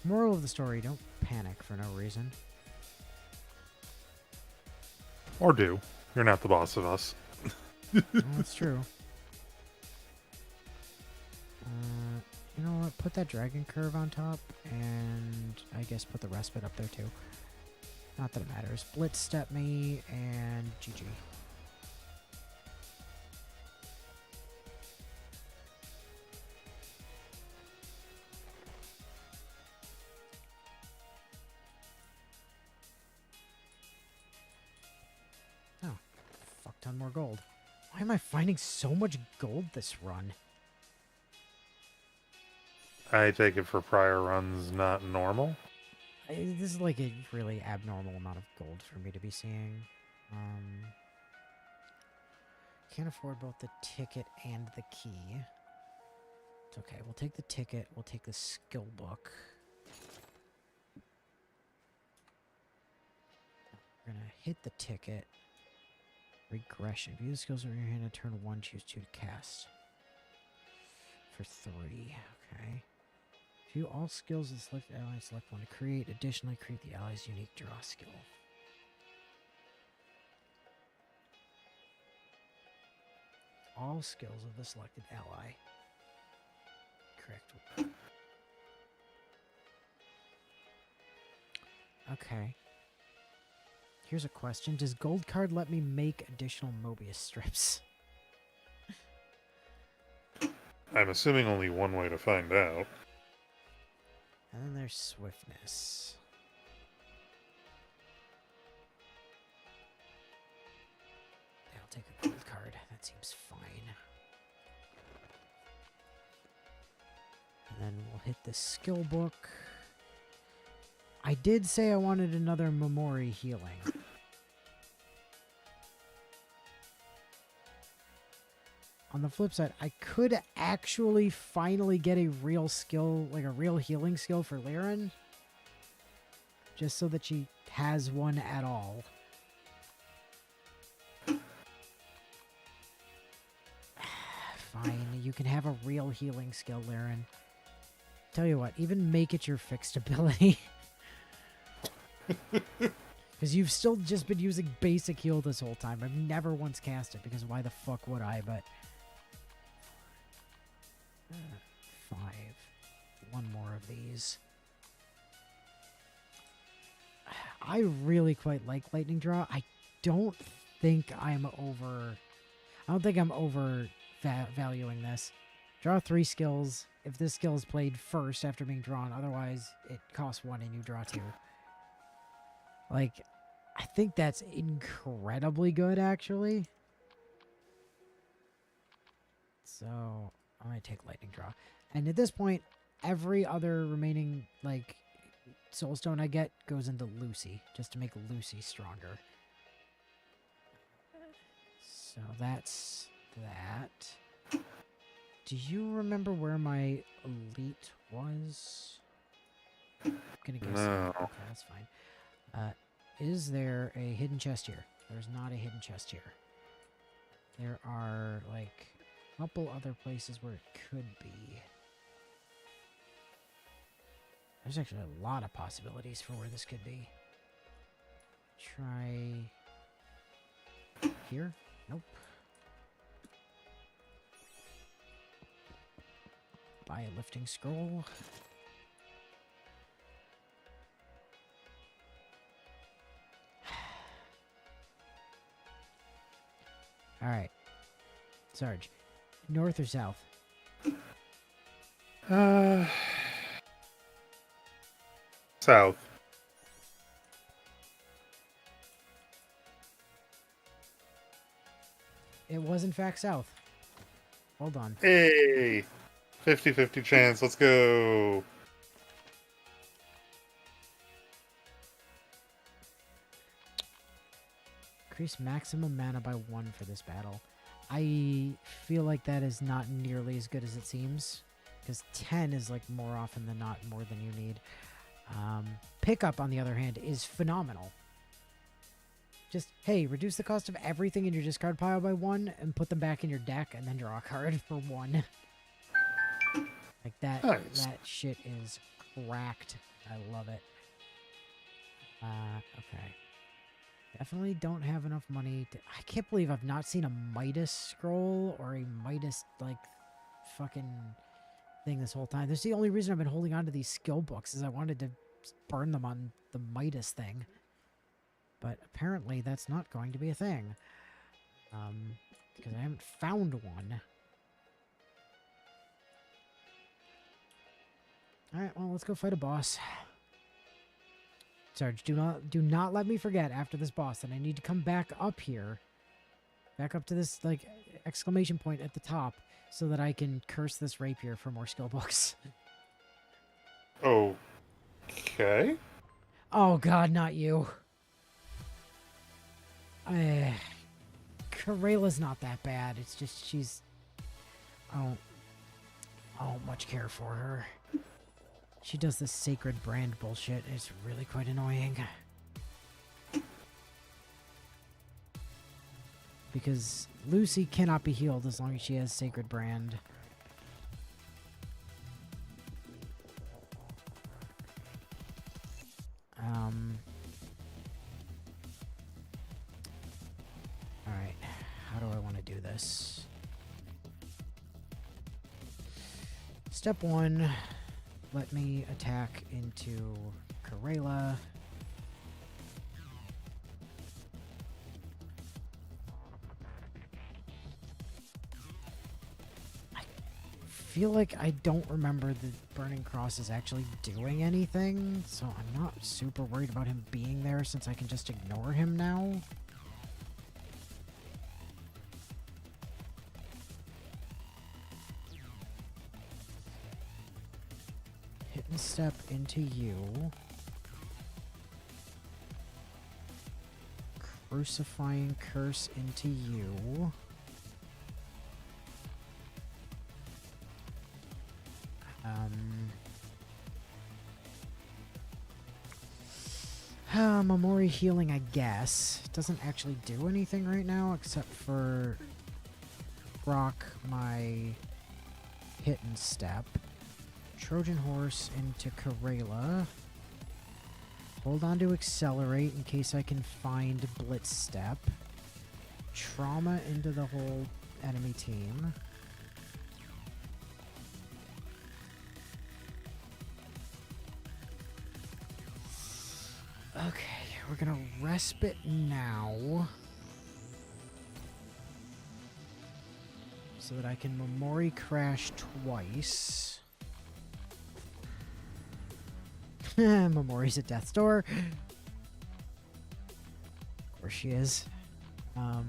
Moral of the story, don't panic for no reason. Or do. You're not the boss of us. Well, that's true. You know what? Put that Dragon Curve on top, and I guess put the Respite up there too. Not that it matters. Blitz Step me, and GG. Oh, fuck ton more gold. Why am I finding so much gold this run? I take it for prior runs, not normal. This is like a really abnormal amount of gold for me to be seeing. Can't afford both the ticket and the key. It's okay. We'll take the ticket. We'll take the skill book. We're going to hit the ticket. Regression. View the skills in your hand and turn 1. Choose 2 to cast. For 3. Okay. View all skills and select ally. Select 1 to create. Additionally, create the ally's unique draw skill. All skills of the selected ally. Correct. Okay. Here's a question. Does Gold Card let me make additional Mobius strips? I'm assuming only one way to find out. And then there's Swiftness. Yeah, I'll take a Gold Card. That seems fine. And then we'll hit the skill book. I did say I wanted another Momori healing. On the flip side, I could actually finally get a real skill, like a real healing skill for Liren. Just so that she has one at all. Fine, you can have a real healing skill, Liren. Tell you what, even make it your fixed ability. Because you've still just been using basic heal this whole time. I've never once cast it, because why the fuck would I? But 5. One more of these. I really quite like Lightning Draw. I don't think I'm over valuing this. Draw 3 skills. If this skill is played first after being drawn, otherwise it costs 1 and you draw 2. Like, I think that's incredibly good, actually. So, I'm going to take Lightning Draw. And at this point, every other remaining, like, Soulstone I get goes into Lucy, just to make Lucy stronger. So that's that. Do you remember where my elite was? I'm gonna guess. No. Okay, that's fine. Is there a hidden chest here? There's not a hidden chest here. There are, like, a couple other places where it could be. There's actually a lot of possibilities for where this could be. Try here? Nope. Buy a lifting scroll. Alright. Sarge, north or south? South. It was in fact south. Hold on. Hey! 50-50 chance, let's go! Increase maximum mana by 1 for this battle. I feel like that is not nearly as good as it seems. Because 10 is, like, more often than not more than you need. Pickup, on the other hand, is phenomenal. Just, hey, reduce the cost of everything in your discard pile by 1 and put them back in your deck and then draw a card for 1. Like, that, nice. that shit is cracked. I love it. Okay. Definitely don't have enough money to... I can't believe I've not seen a Midas scroll or a Midas, like, fucking thing this whole time. That's the only reason I've been holding on to these skill books, is I wanted to burn them on the Midas thing. But apparently that's not going to be a thing. Because I haven't found one. Alright, well, let's go fight a boss. Sarge, do not let me forget after this boss that I need to come back up here. Back up to this, like, exclamation point at the top, so that I can curse this rapier for more skill books. Okay. Oh god, not you. Karela's not that bad. It's just she's... I don't much care for her. She does this sacred brand bullshit. It's really quite annoying. Because Lucy cannot be healed as long as she has sacred brand. Alright. How do I want to do this? Step 1. Let me attack into Karela. I feel like I don't remember the Burning Cross is actually doing anything, so I'm not super worried about him being there since I can just ignore him now. Hit and step into you. Crucifying curse into you. Memori healing, I guess. Doesn't actually do anything right now except for rock my hit and step. Trojan horse into Karela. Hold on to accelerate in case I can find blitz step. Trauma into the whole enemy team. Okay, we're gonna respite now. So that I can Memori crash twice. Memori's at death's door. Of course she is. Yeah,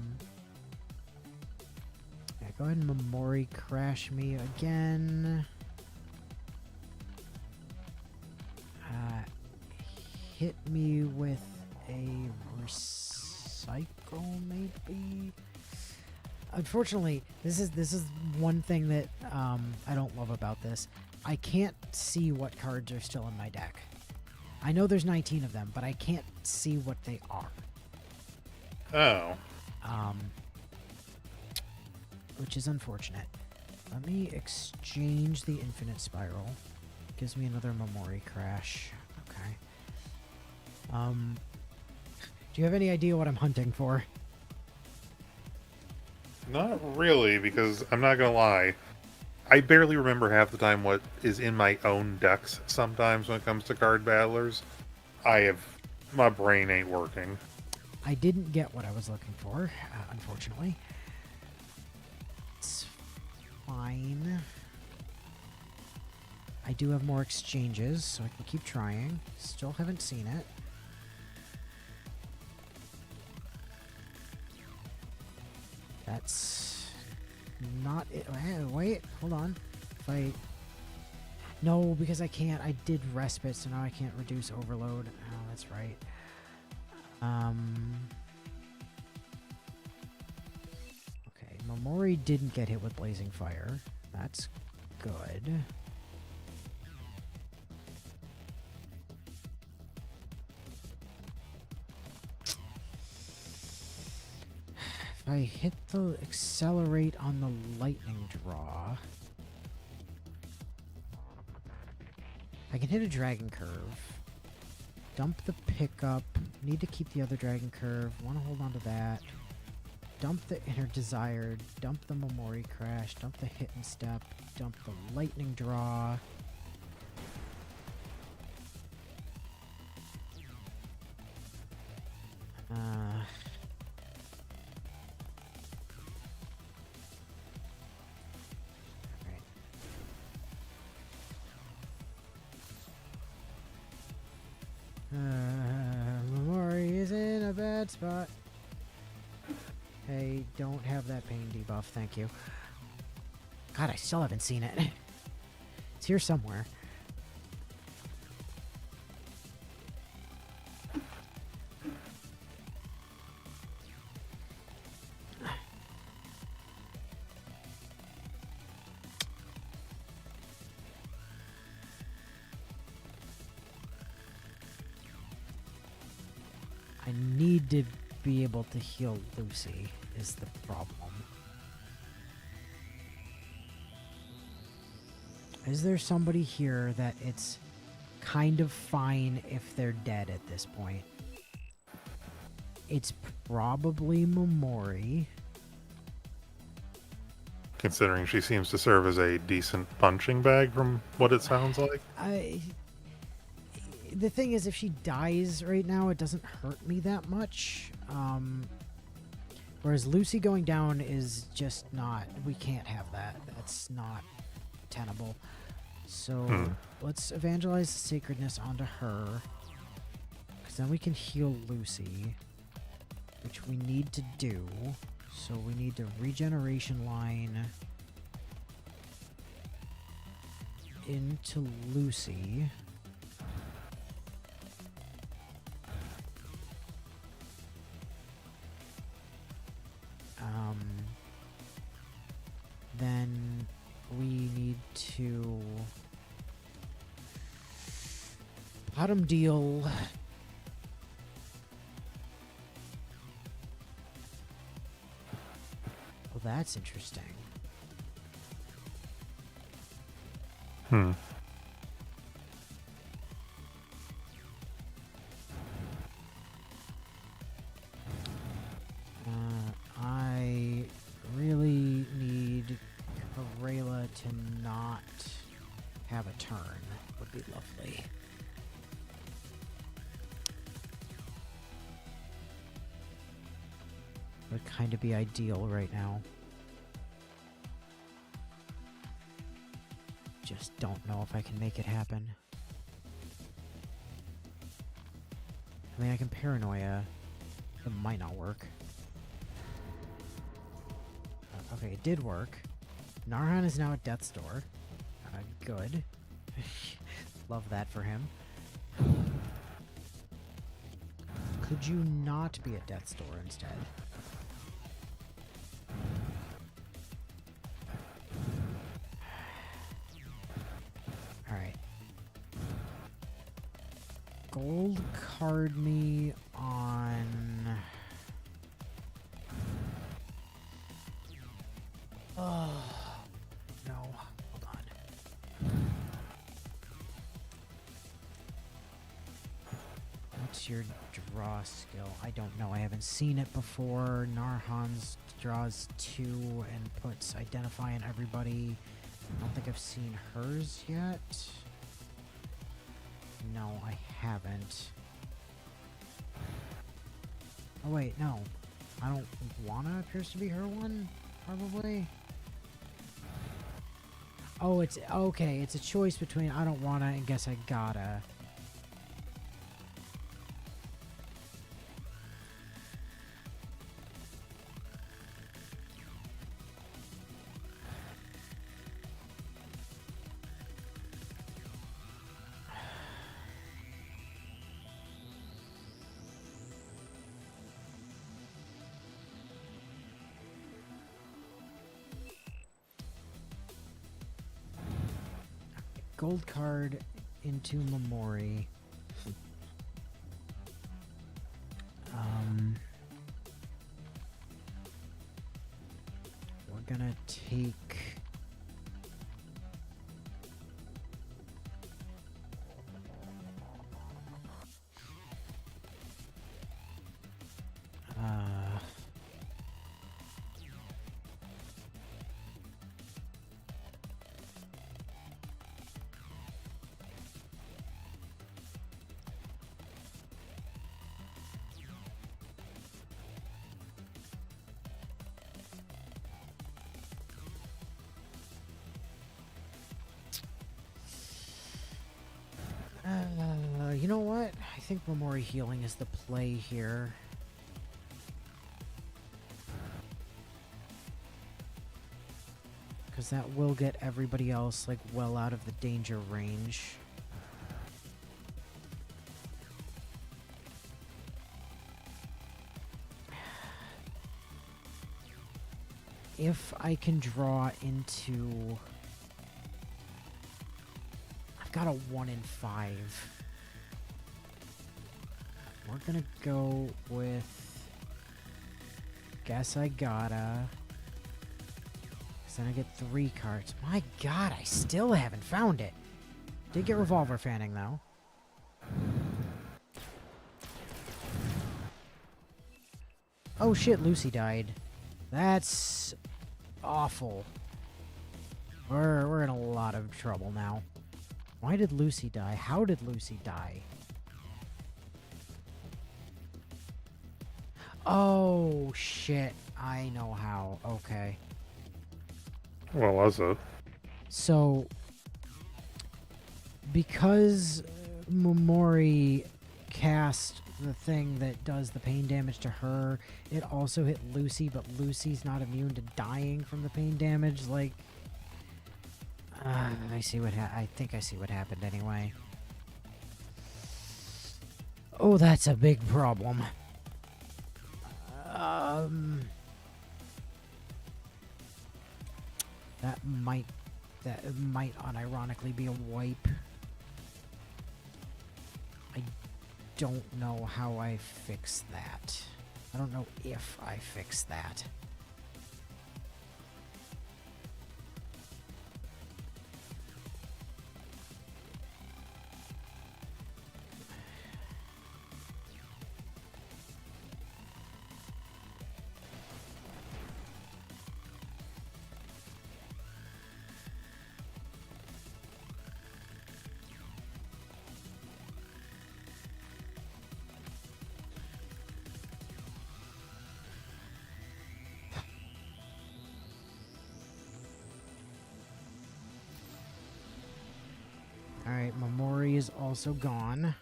go ahead and Memori crash me again. Hit me with a recycle, maybe. Unfortunately, this is one thing that I don't love about this. I can't see what cards are still in my deck. I know there's 19 of them, but I can't see what they are. Oh. Which is unfortunate. Let me exchange the Infinite Spiral. Gives me another Memori crash. Okay. Do you have any idea what I'm hunting for? Not really, because I'm not gonna lie. I barely remember half the time what is in my own decks sometimes when it comes to card battlers. My brain ain't working. I didn't get what I was looking for, unfortunately. It's fine. I do have more exchanges, so I can keep trying. Still haven't seen it. That's not it. Wait, hold on. No, because I can't. I did respite, so now I can't reduce overload. Oh, that's right. Okay, Memori didn't get hit with Blazing Fire. That's good. If I hit the accelerate on the lightning draw, I can hit a Dragon Curve. Dump the pickup. Need to keep the other Dragon Curve. Want to hold on to that. Dump the Inner Desired. Dump the Memori Crash. Dump the Hit and Step. Dump the Lightning Draw. Memori is in a bad spot. Hey, don't have that pain debuff, thank you. God, I still haven't seen it. It's here somewhere. I need to be able to heal Lucy, is the problem. Is there somebody here that it's kind of fine if they're dead at this point? It's probably Memori. Considering she seems to serve as a decent punching bag from what it sounds like. The thing is, if she dies right now, it doesn't hurt me that much. Whereas Lucy going down is just not... We can't have that. That's not tenable. So let's evangelize the sacredness onto her. Because then we can heal Lucy. Which we need to do. So we need to regeneration line into Lucy. Then we need to bottom deal. Well, that's interesting. have a turn would be lovely. Would kind of be ideal right now. Just don't know if I can make it happen. I mean, I can Paranoia. It might not work. Okay, it did work. Narhan is now at Death's Door. Good. Love that for him. Could you not be at Death's Door instead? Alright. Gold card me on... Oh, no. Hold on. What's your draw skill? I don't know. I haven't seen it before. Narhan's draws 2 and puts Identify on everybody. I don't think I've seen hers yet. No, I haven't. Oh wait, no. I don't wanna appears to be her one, probably. Oh, it's okay. It's a choice between I don't wanna and guess I gotta. Gold card into Memori. We're gonna take... you know what? I think Memori Healing is the play here. Because that will get everybody else, like, well out of the danger range. If I can draw into... I've got a 1 in 5. We're gonna go with... Guess I gotta... Because then I get 3 cards. My god, I still haven't found it. Did get Revolver Fanning, though. Oh shit, Lucy died. That's... awful. We're in a lot of trouble now. Why did Lucy die? How did Lucy die? Oh, shit. I know how. Okay. Well, also. So, because Memori cast the thing that does the pain damage to her, it also hit Lucy, but Lucy's not immune to dying from the pain damage. Like, I see what I think I see what happened anyway. Oh, that's a big problem. That might unironically be a wipe. I don't know how I fix that. I don't know if I fix that. is also gone.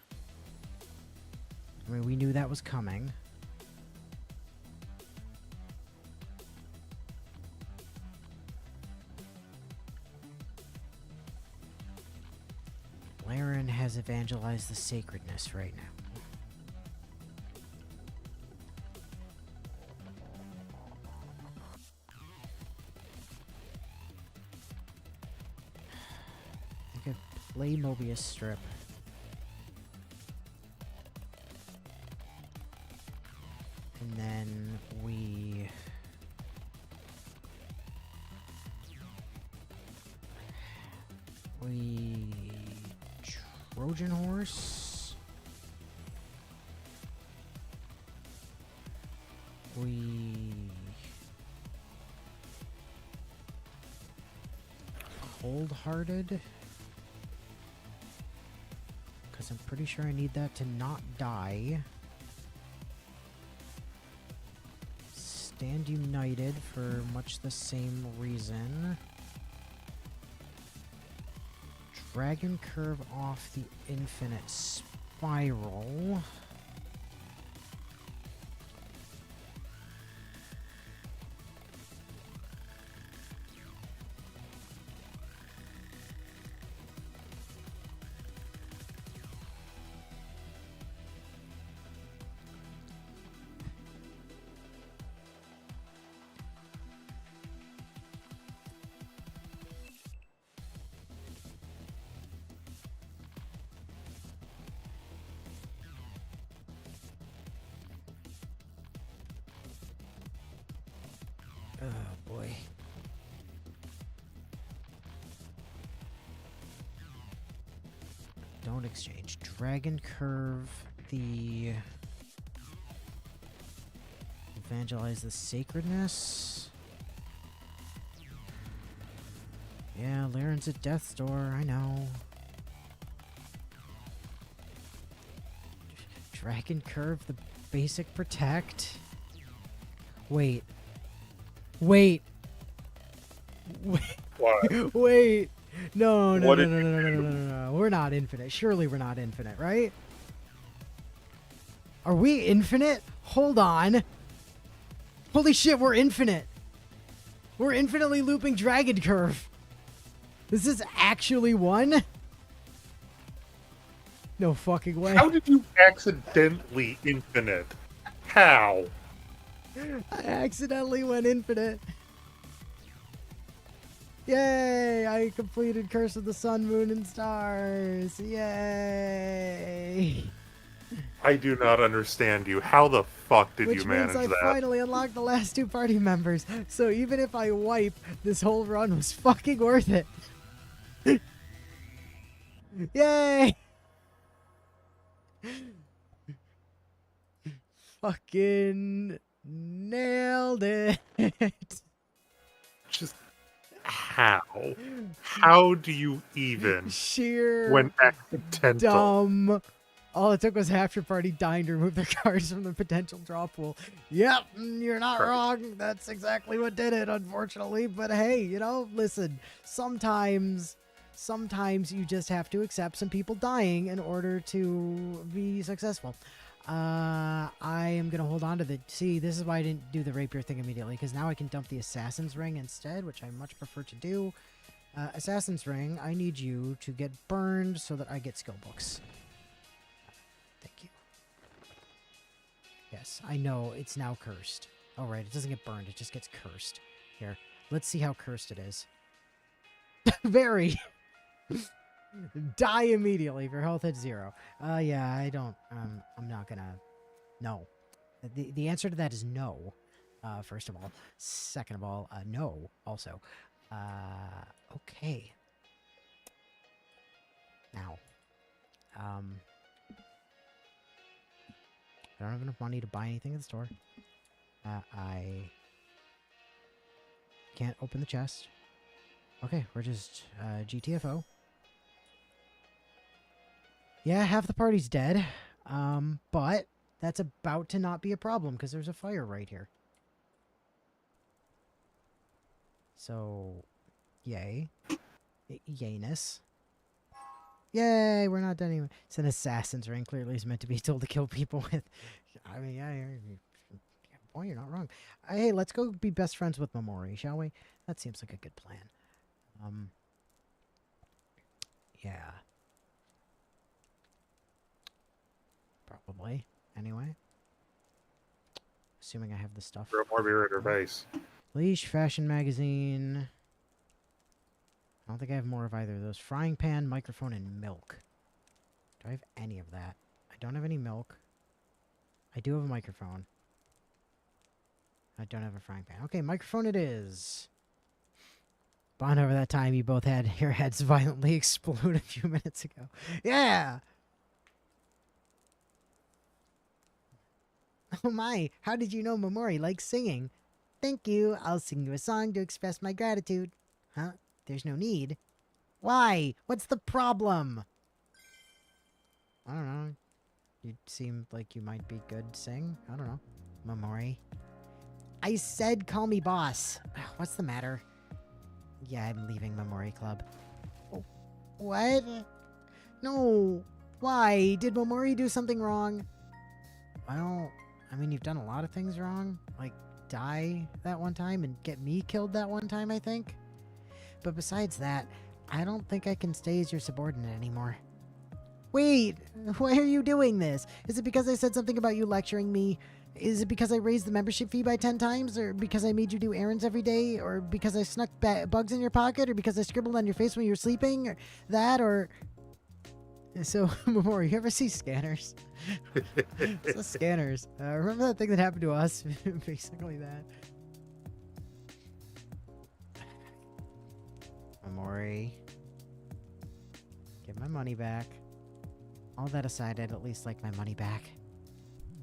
I mean, we knew that was coming. Laren has evangelized the sacredness right now. I could play Mobius Strip. And then we... Trojan Horse. Cold-Hearted. Because I'm pretty sure I need that to not die. Stand United for much the same reason. Dragon Curve off the Infinite Spiral. Oh boy. Don't exchange. Dragon Curve the... Evangelize the Sacredness. Yeah, Laren's at Death's Door, I know. Dragon Curve the basic Protect. Wait. Wait. What? Wait. No. What did you No. We're not infinite. Surely we're not infinite, right? Are we infinite? Hold on. Holy shit, we're infinite. We're infinitely looping Dragon Curve. This is actually one? No fucking way. How did you accidentally infinite? How? I accidentally went infinite. Yay! I completed Curse of the Sun, Moon, and Stars. Yay! I do not understand you. How the fuck did Which you manage means I that? finally unlocked the last 2 party members. So even if I wipe, this whole run was fucking worth it. Yay! Fucking nailed it. Just how? How do you even? Sheer When accidental. dumb. All it took was half your party dying to remove their cards from the potential draw pool. Yep, you're not Correct. wrong. That's exactly what did it, unfortunately. But hey, you know, listen, sometimes you just have to accept some people dying in order to be successful. I am going to hold on to the... See, this is why I didn't do the rapier thing immediately, because now I can dump the Assassin's Ring instead, which I much prefer to do. Assassin's Ring, I need you to get burned so that I get skill books. Thank you. Yes, I know, it's now cursed. Oh, right, it doesn't get burned, it just gets cursed. Here, let's see how cursed it is. Very! Die immediately if your health hits 0. Yeah, I don't, I'm not gonna... No. The answer to that is no, first of all. Second of all, no, also. Okay. Now. I don't have enough money to buy anything at the store. I can't open the chest. Okay, we're just, GTFO. Yeah, half the party's dead. But that's about to not be a problem because there's a fire right here. So, yay. Yayness. Yay, we're not done anyway. It's an assassin's ring. Clearly, it's meant to be told to kill people with. I mean, yeah, boy, you're not wrong. Hey, let's go be best friends with Mamori, shall we? That seems like a good plan. Yeah. Probably. Anyway. Assuming I have the stuff. Throw more beer at her face. Leash, fashion magazine. I don't think I have more of either of those. Frying pan, microphone, and milk. Do I have any of that? I don't have any milk. I do have a microphone. I don't have a frying pan. Okay, microphone it is. Bond over that time you both had your heads violently explode a few minutes ago. Yeah! Oh my, how did you know Mamori likes singing? Thank you, I'll sing you a song to express my gratitude. Huh? There's no need. Why? What's the problem? I don't know. You seem like you might be good to sing. I don't know. Mamori. I said call me boss. What's the matter? Yeah, I'm leaving Mamori Club. Oh, what? No. Why? Did Mamori do something wrong? Well, I mean, you've done a lot of things wrong. Like, die that one time and get me killed that one time, I think. But besides that, I don't think I can stay as your subordinate anymore. Wait, why are you doing this? Is it because I said something about you lecturing me? Is it because I raised the membership fee by 10 times? Or because I made you do errands every day? Or because I snuck bugs in your pocket? Or because I scribbled on your face when you were sleeping? Or that? Or... So, Mamori, you ever see Scanners? So Scanners. Remember that thing that happened to us? Basically that. Mamori. Get my money back. All that aside, I'd at least like my money back.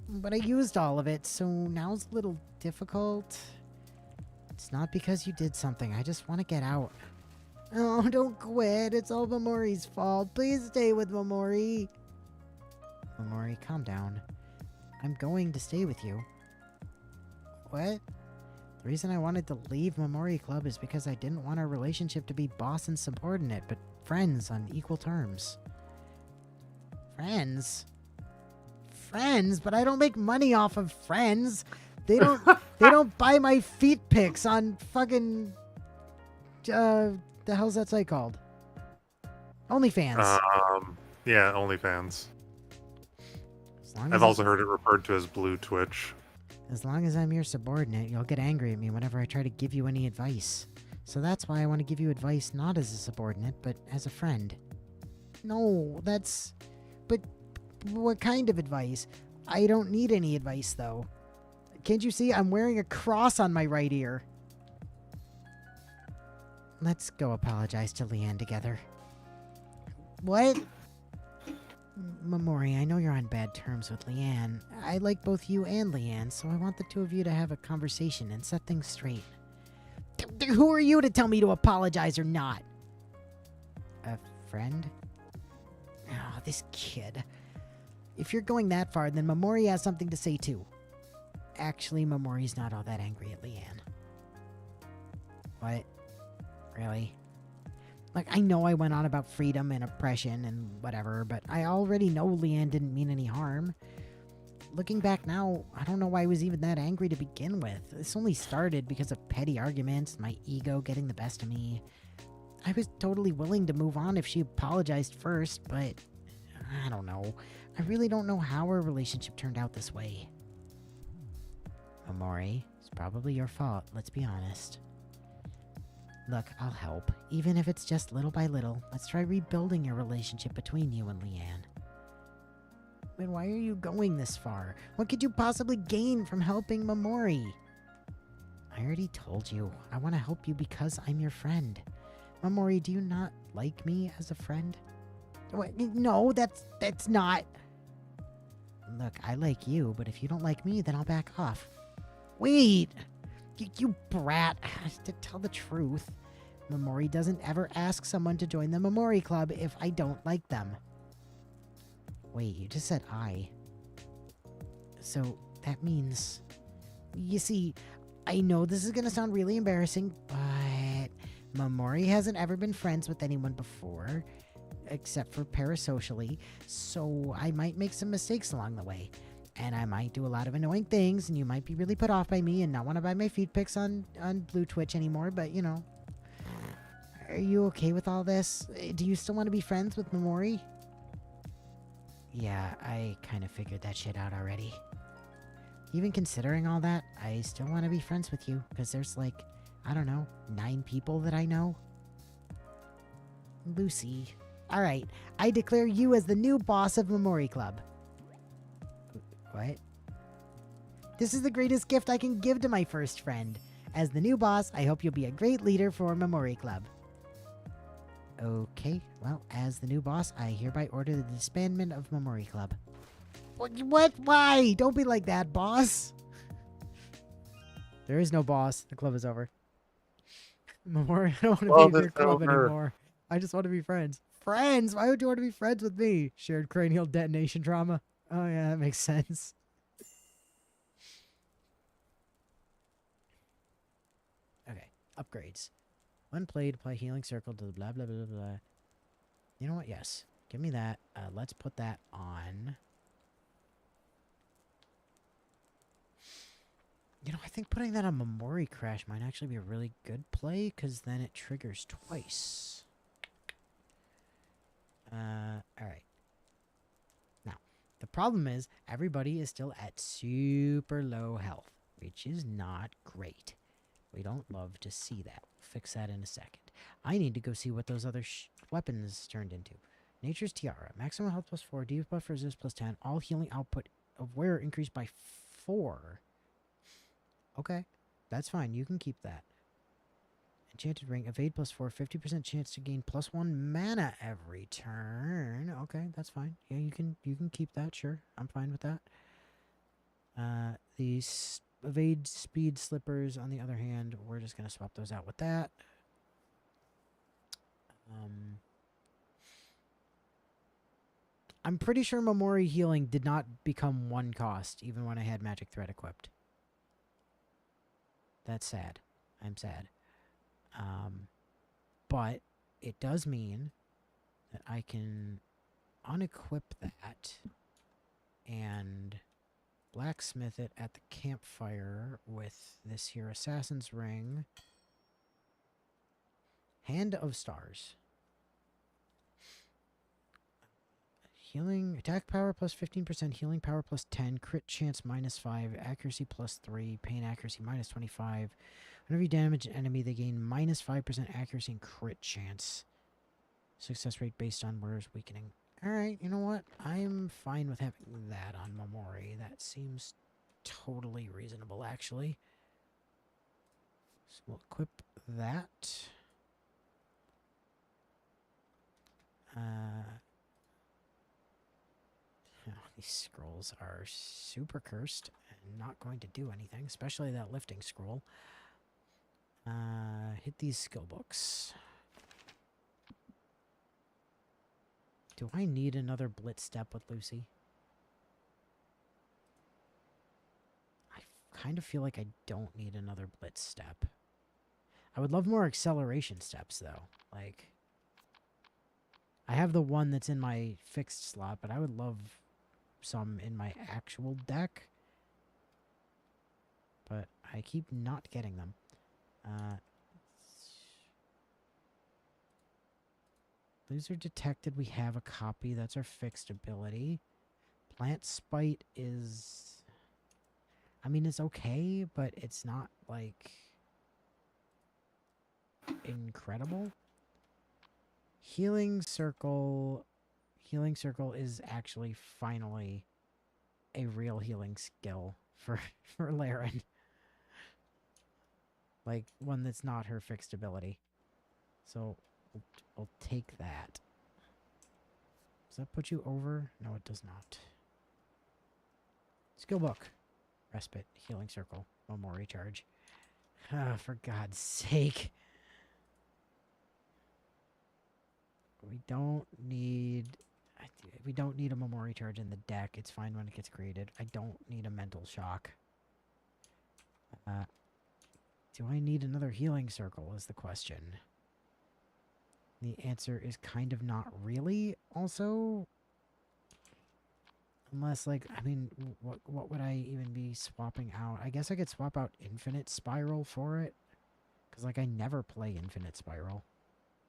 But I used all of it, so now it's a little difficult. It's not because you did something. I just want to get out. Oh, don't quit. It's all Mamori's fault. Please stay with Mamori. Mamori, calm down. I'm going to stay with you. What? The reason I wanted to leave Mamori Club is because I didn't want our relationship to be boss and subordinate, but friends on equal terms. Friends? Friends? But I don't make money off of friends. They don't buy my feet pics on fucking the hell's that site called? OnlyFans. Yeah, OnlyFans. I've I've also heard it referred to as Blue Twitch. As long as I'm your subordinate, you'll get angry at me whenever I try to give you any advice. So that's why I want to give you advice not as a subordinate, but as a friend. No, that's... But what kind of advice? I don't need any advice, though. Can't you see I'm wearing a cross on my right ear? Let's go apologize to Leanne together. What? Mamori, I know you're on bad terms with Leanne. I like both you and Leanne, so I want the two of you to have a conversation and set things straight. Who are you to tell me to apologize or not? A friend? Oh, this kid. If you're going that far, then Mamori has something to say too. Actually, Mamori's not all that angry at Leanne. What? Really? Like, I know I went on about freedom and oppression and whatever, but I already know Leanne didn't mean any harm. Looking back now, I don't know why I was even that angry to begin with. This only started because of petty arguments, my ego getting the best of me. I was totally willing to move on if she apologized first, but I don't know. I really don't know how our relationship turned out this way. Mamori, it's probably your fault, let's be honest. Look, I'll help, even if it's just little by little. Let's try rebuilding your relationship between you and Leanne. But why are you going this far? What could you possibly gain from helping Mamori? I already told you. I want to help you because I'm your friend. Mamori, do you not like me as a friend? What? No, that's not... Look, I like you, but if you don't like me, then I'll back off. Wait! You brat. To tell the truth, Mamori doesn't ever ask someone to join the Mamori Club if I don't like them. Wait, you just said I. So, that means... You see, I know this is gonna sound really embarrassing, but... Mamori hasn't ever been friends with anyone before. except for parasocially, so I might make some mistakes along the way. And I might do a lot of annoying things, and you might be really put off by me and not want to buy my feed pics on Blue Twitch anymore, but you know. Are you okay with all this? Do you still want to be friends with Mamori? Yeah, I kind of figured that shit out already. Even considering all that, I still want to be friends with you, because there's like, I don't know, 9 people that I know. Lucy. Alright, I declare you as the new boss of Mamori Club. What? This is the greatest gift I can give to my first friend. As the new boss, I hope you'll be a great leader for Mamori Club. Okay, well, as the new boss, I hereby order the disbandment of Mamori Club. What? Why? Don't be like that, boss. There is no boss. The club is over. Mamori, I don't want to Well, be in your this club over. anymore. I just want to be friends. Friends? Why would you want to be friends with me? Shared cranial detonation trauma. Oh yeah, that makes sense. Okay, upgrades. When played, apply healing circle to the blah blah blah blah. You know what? Yes. Give me that. Let's put that on. You know, I think putting that on Mamori Crash might actually be a really good play, because then it triggers twice. Alright. Now, the problem is, everybody is still at super low health, which is not great. We don't love to see that. We'll fix that in a second. I need to go see what those other weapons turned into. Nature's Tiara. Maximum health plus 4. Debuff resist plus 10. All healing output of wearer increased by 4. Okay. That's fine. You can keep that. Enchanted Ring. Evade plus 4. 50% chance to gain plus 1 mana every turn. Okay, that's fine. Yeah, you can keep that. Sure. I'm fine with that. These Evade Speed Slippers, on the other hand, we're just going to swap those out with that. I'm pretty sure Mamori Healing did not become 1 cost, even when I had Magic Thread equipped. That's sad. I'm sad. But it does mean that I can unequip that and blacksmith it at the campfire with this here Assassin's Ring. Hand of Stars. Healing, attack power plus 15%, healing power plus 10, crit chance minus 5, accuracy plus 3, pain accuracy minus 25. Whenever you damage an enemy, they gain minus 5% accuracy and crit chance. Success rate based on wearer's weakening. Alright, you know what? I'm fine with having that on Mamori. That seems totally reasonable, actually. So we'll equip that. These scrolls are super cursed and not going to do anything, especially that lifting scroll. Hit these skill books. Do I need another blitz step with Lucy? I kind of feel like I don't need another blitz step. I would love more acceleration steps, though. Like, I have the one that's in my fixed slot, but I would love some in my actual deck. But I keep not getting them. Loser detected. We have a copy. That's our fixed ability. Plant Spite is... I mean, it's okay, but it's not, like... incredible. Healing Circle... Healing Circle is actually finally a real healing skill for Laren. Like, one that's not her fixed ability. So, we'll take that. Does that put you over? No, it does not. Skill book. Respite. Healing Circle. One more recharge. Ah, for God's sake. We don't need... We don't need a Memory Charge in the deck. It's fine when it gets created. I don't need a Mental Shock. Do I need another Healing Circle is the question. The answer is kind of not really, also. Unless, like, I mean, what would I even be swapping out? I guess I could swap out Infinite Spiral for it. Because, like, I never play Infinite Spiral.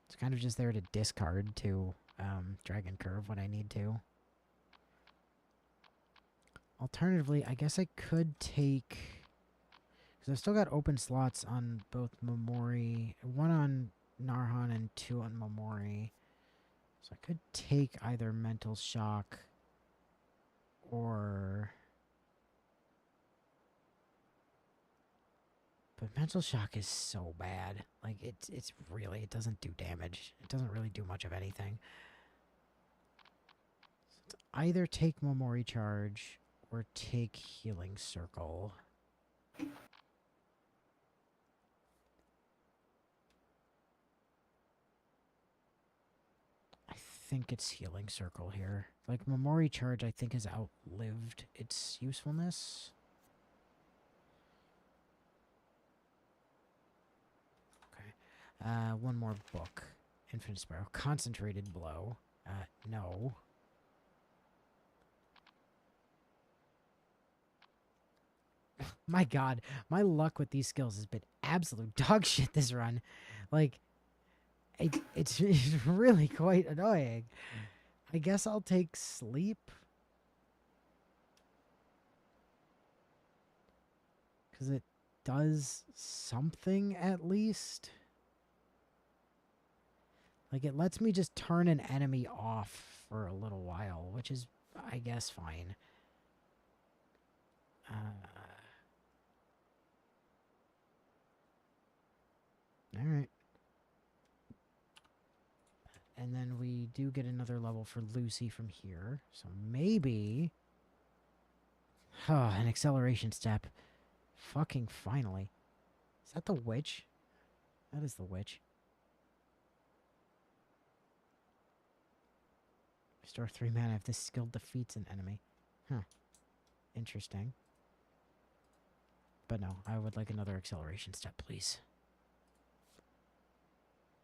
It's kind of just there to discard to Dragon Curve when I need to. Alternatively, I guess I could take... Because I've still got open slots on both Momori. One on Narhan and two on Momori. So I could take either Mental Shock or... But Mental Shock is so bad. Like, it's really... It doesn't do damage. It doesn't really do much of anything. So either take Momori Charge or take Healing Circle. I think it's Healing Circle here. Like, Momori Charge, I think, has outlived its usefulness. Okay. One more book. Infinite Spiral. Concentrated Blow. No. My god, my luck with these skills has been absolute dog shit this run. Like, it's really quite annoying. I guess I'll take Sleep. Because it does something at least. Like, it lets me just turn an enemy off for a little while, which is, I guess, fine. Alright. And then we do get another level for Lucy from here. So maybe... an acceleration step. Fucking finally. Is that the witch? That is the witch. Restore 3 mana if this skill defeats an enemy. Huh. Interesting. But no, I would like another acceleration step, please.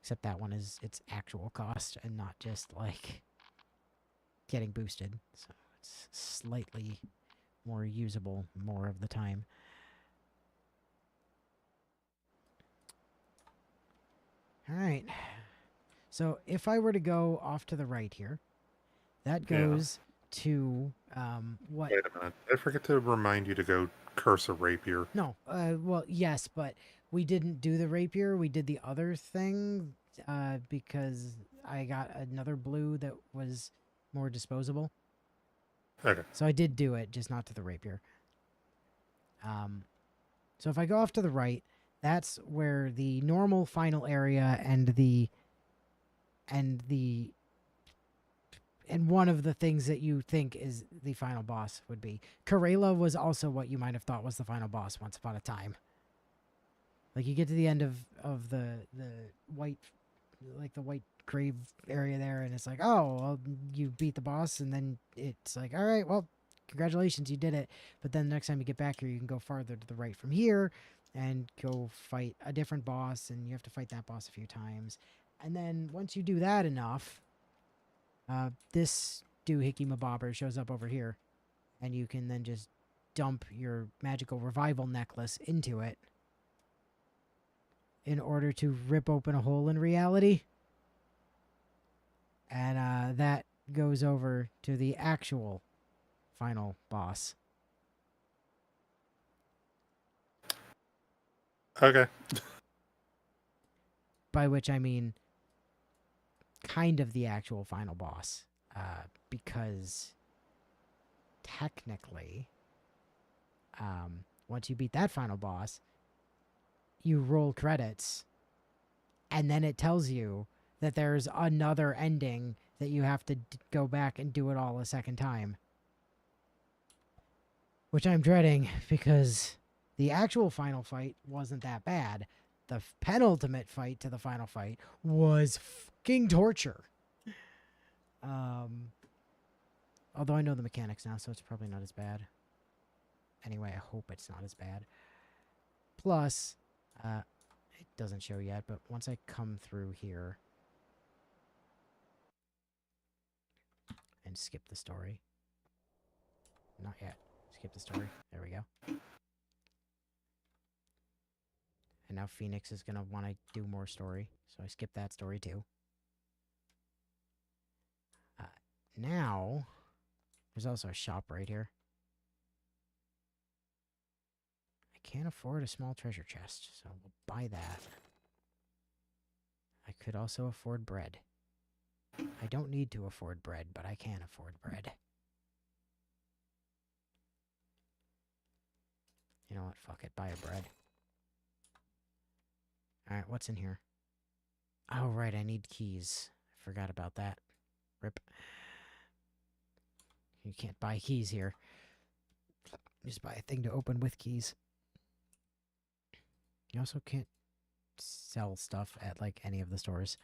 Except that one is its actual cost and not just, like, getting boosted. So it's slightly more usable more of the time. Alright. So if I were to go off to the right here, that goes to what? Wait a minute. I forget to remind you to go curse a rapier. No. Well, yes, but we didn't do the rapier. We did the other thing because I got another blue that was more disposable. Okay. So I did do it, just not to the rapier. So if I go off to the right, that's where the normal final area and one of the things that you think is the final boss would be. Karela was also what you might have thought was the final boss once upon a time. Like, you get to the end of the white, like, the white grave area there, and it's like, oh, well, you beat the boss, and then it's like, all right, well, congratulations, you did it. But then the next time you get back here, you can go farther to the right from here and go fight a different boss, and you have to fight that boss a few times. And then once you do that enough, this doohickey mabobber shows up over here, and you can then just dump your magical revival necklace into it in order to rip open a hole in reality. And that goes over to the actual final boss. Okay. By which I mean kind of the actual final boss. Because technically, once you beat that final boss, you roll credits, and then it tells you that there's another ending that you have to go back and do it all a second time. Which I'm dreading, because the actual final fight wasn't that bad. The penultimate fight to the final fight was fucking torture. Although I know the mechanics now, so it's probably not as bad. Anyway, I hope it's not as bad. Plus, it doesn't show yet, but once I come through here, and skip the story. Not yet. Skip the story. There we go. And now Phoenix is going to want to do more story. So I skip that story too. Now, there's also a shop right here. I can't afford a small treasure chest, so we'll buy that. I could also afford bread. I don't need to afford bread, but I can afford bread. You know what? Fuck it. Buy a bread. Alright, what's in here? Oh, right. I need keys. I forgot about that. Rip. You can't buy keys here. Just buy a thing to open with keys. You also can't sell stuff at, like, any of the stores.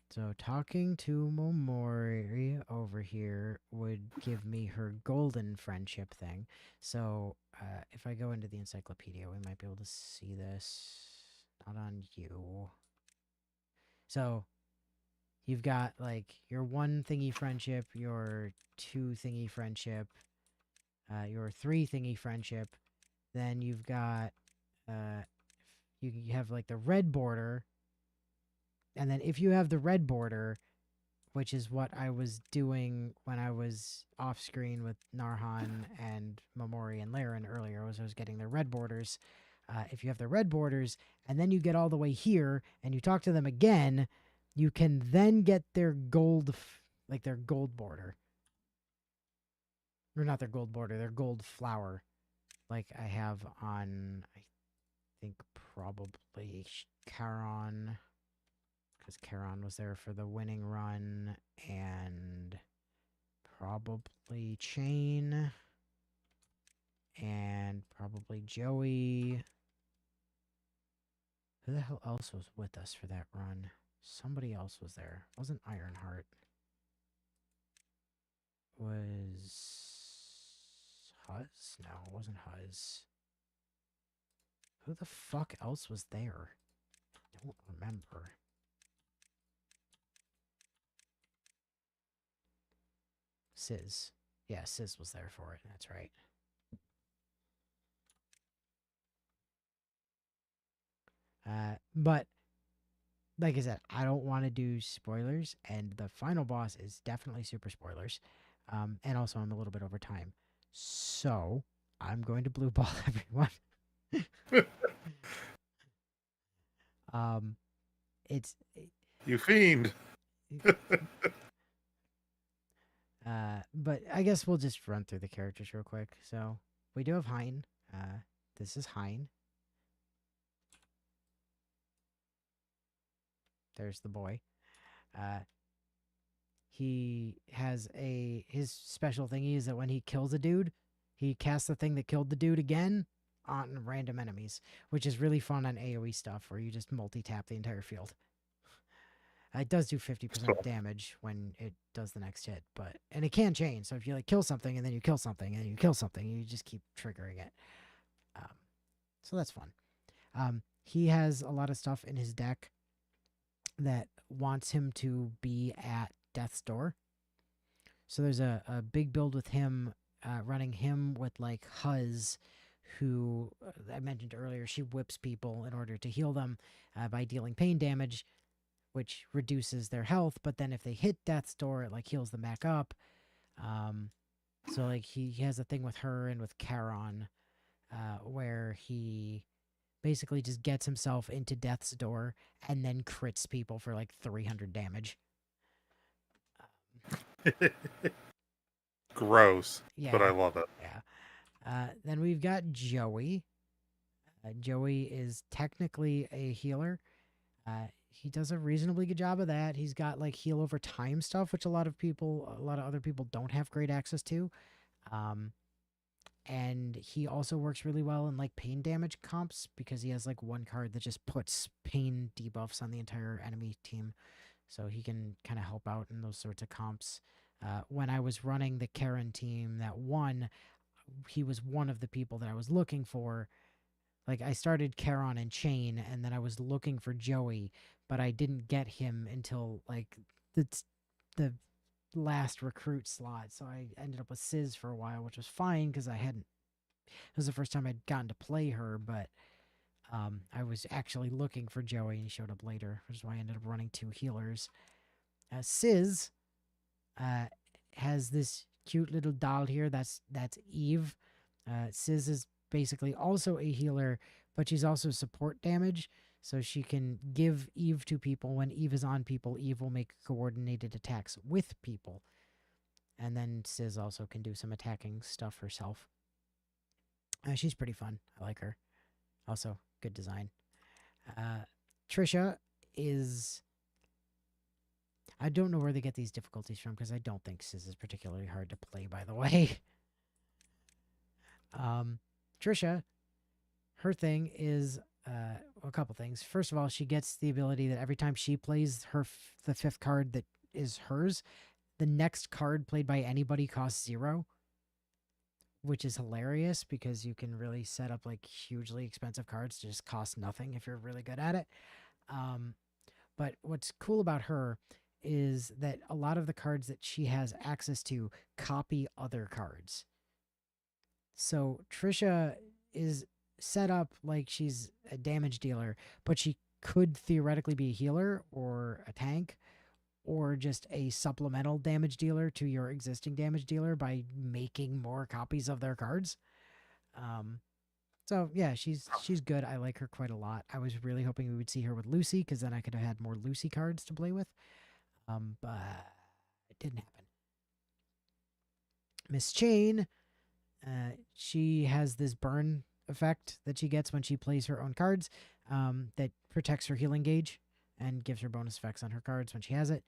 So talking to Momori over here would give me her golden friendship thing. So if I go into the encyclopedia, we might be able to see this. Not on you. So you've got like your 1 thingy friendship, your 2 thingy friendship, your 3 thingy friendship. Then you've got you have like the red border. And then if you have the red border, which is what I was doing when I was off screen with Narhan and Momori and Laren earlier, was I was getting their red borders. If you have the red borders, and then you get all the way here, and you talk to them again, you can then get their gold, like their gold border. Or not their gold border, their gold flower. Like I have on, I think probably Charon, because Charon was there for the winning run, and probably Chain, and probably Joey. Who the hell else was with us for that run? Somebody else was there. Wasn't Ironheart. Was Huz? No, it wasn't Huz. Who the fuck else was there? I don't remember. Sizz. Yeah, Sizz was there for it. That's right. But like I said, I don't want to do spoilers, and the final boss is definitely super spoilers. And also, I'm a little bit over time. So, I'm going to blue ball everyone. um, it's. You fiend. But I guess we'll just run through the characters real quick. So, we do have Hein. This is Hein. There's the boy. He has his special thingy is that when he kills a dude, he casts the thing that killed the dude again on random enemies, which is really fun on AoE stuff where you just multi-tap the entire field. It does do 50% damage when it does the next hit, and it can change. So if you like kill something and then you kill something and then you kill something, you just keep triggering it. So that's fun. He has a lot of stuff in his deck that wants him to be at Death's Door. So there's a big build with him, running him with like Huz, who I mentioned earlier. She whips people in order to heal them by dealing pain damage, which reduces their health. But then if they hit Death's Door, it like heals them back up. So like he has a thing with her and with Charon, where he basically just gets himself into Death's Door and then crits people for like 300 damage. Gross, Yeah, but I love it. Yeah. Then we've got Joey. Joey is technically a healer. He does a reasonably good job of that. He's got like heal over time stuff, which a lot of other people don't have great access to. And he also works really well in like pain damage comps because he has like 1 card that just puts pain debuffs on the entire enemy team. So he can kind of help out in those sorts of comps. When I was running the Karen team that won, he was one of the people that I was looking for. Like I started Charon and Chain, and then I was looking for Joey, but I didn't get him until like the last recruit slot. So I ended up with Sizz for a while, which was fine because I hadn't. It was the first time I'd gotten to play her, but I was actually looking for Joey, and he showed up later, which is why I ended up running two healers. Sizz uh, has this cute little doll here. That's Eve. Sizz is basically also a healer, but she's also support damage. So she can give Eve to people. When Eve is on people, Eve will make coordinated attacks with people. And then Sizz also can do some attacking stuff herself. She's pretty fun. I like her. Also, good design. Uh, Trisha is. I don't know where they get these difficulties from because I don't think Sizz is particularly hard to play, by the way. Trisha, her thing is a couple things. First of all, she gets the ability that every time she plays the fifth card that is hers, the next card played by anybody costs 0, which is hilarious because you can really set up like hugely expensive cards to just cost nothing if you're really good at it. But what's cool about her is that a lot of the cards that she has access to copy other cards. So Trisha is set up like she's a damage dealer, but she could theoretically be a healer or a tank or just a supplemental damage dealer to your existing damage dealer by making more copies of their cards. Um, so yeah, she's good. I like her quite a lot. I was really hoping we would see her with Lucy because then I could have had more Lucy cards to play with. But it didn't happen. Miss Chain, she has this burn effect that she gets when she plays her own cards that protects her healing gauge and gives her bonus effects on her cards when she has it.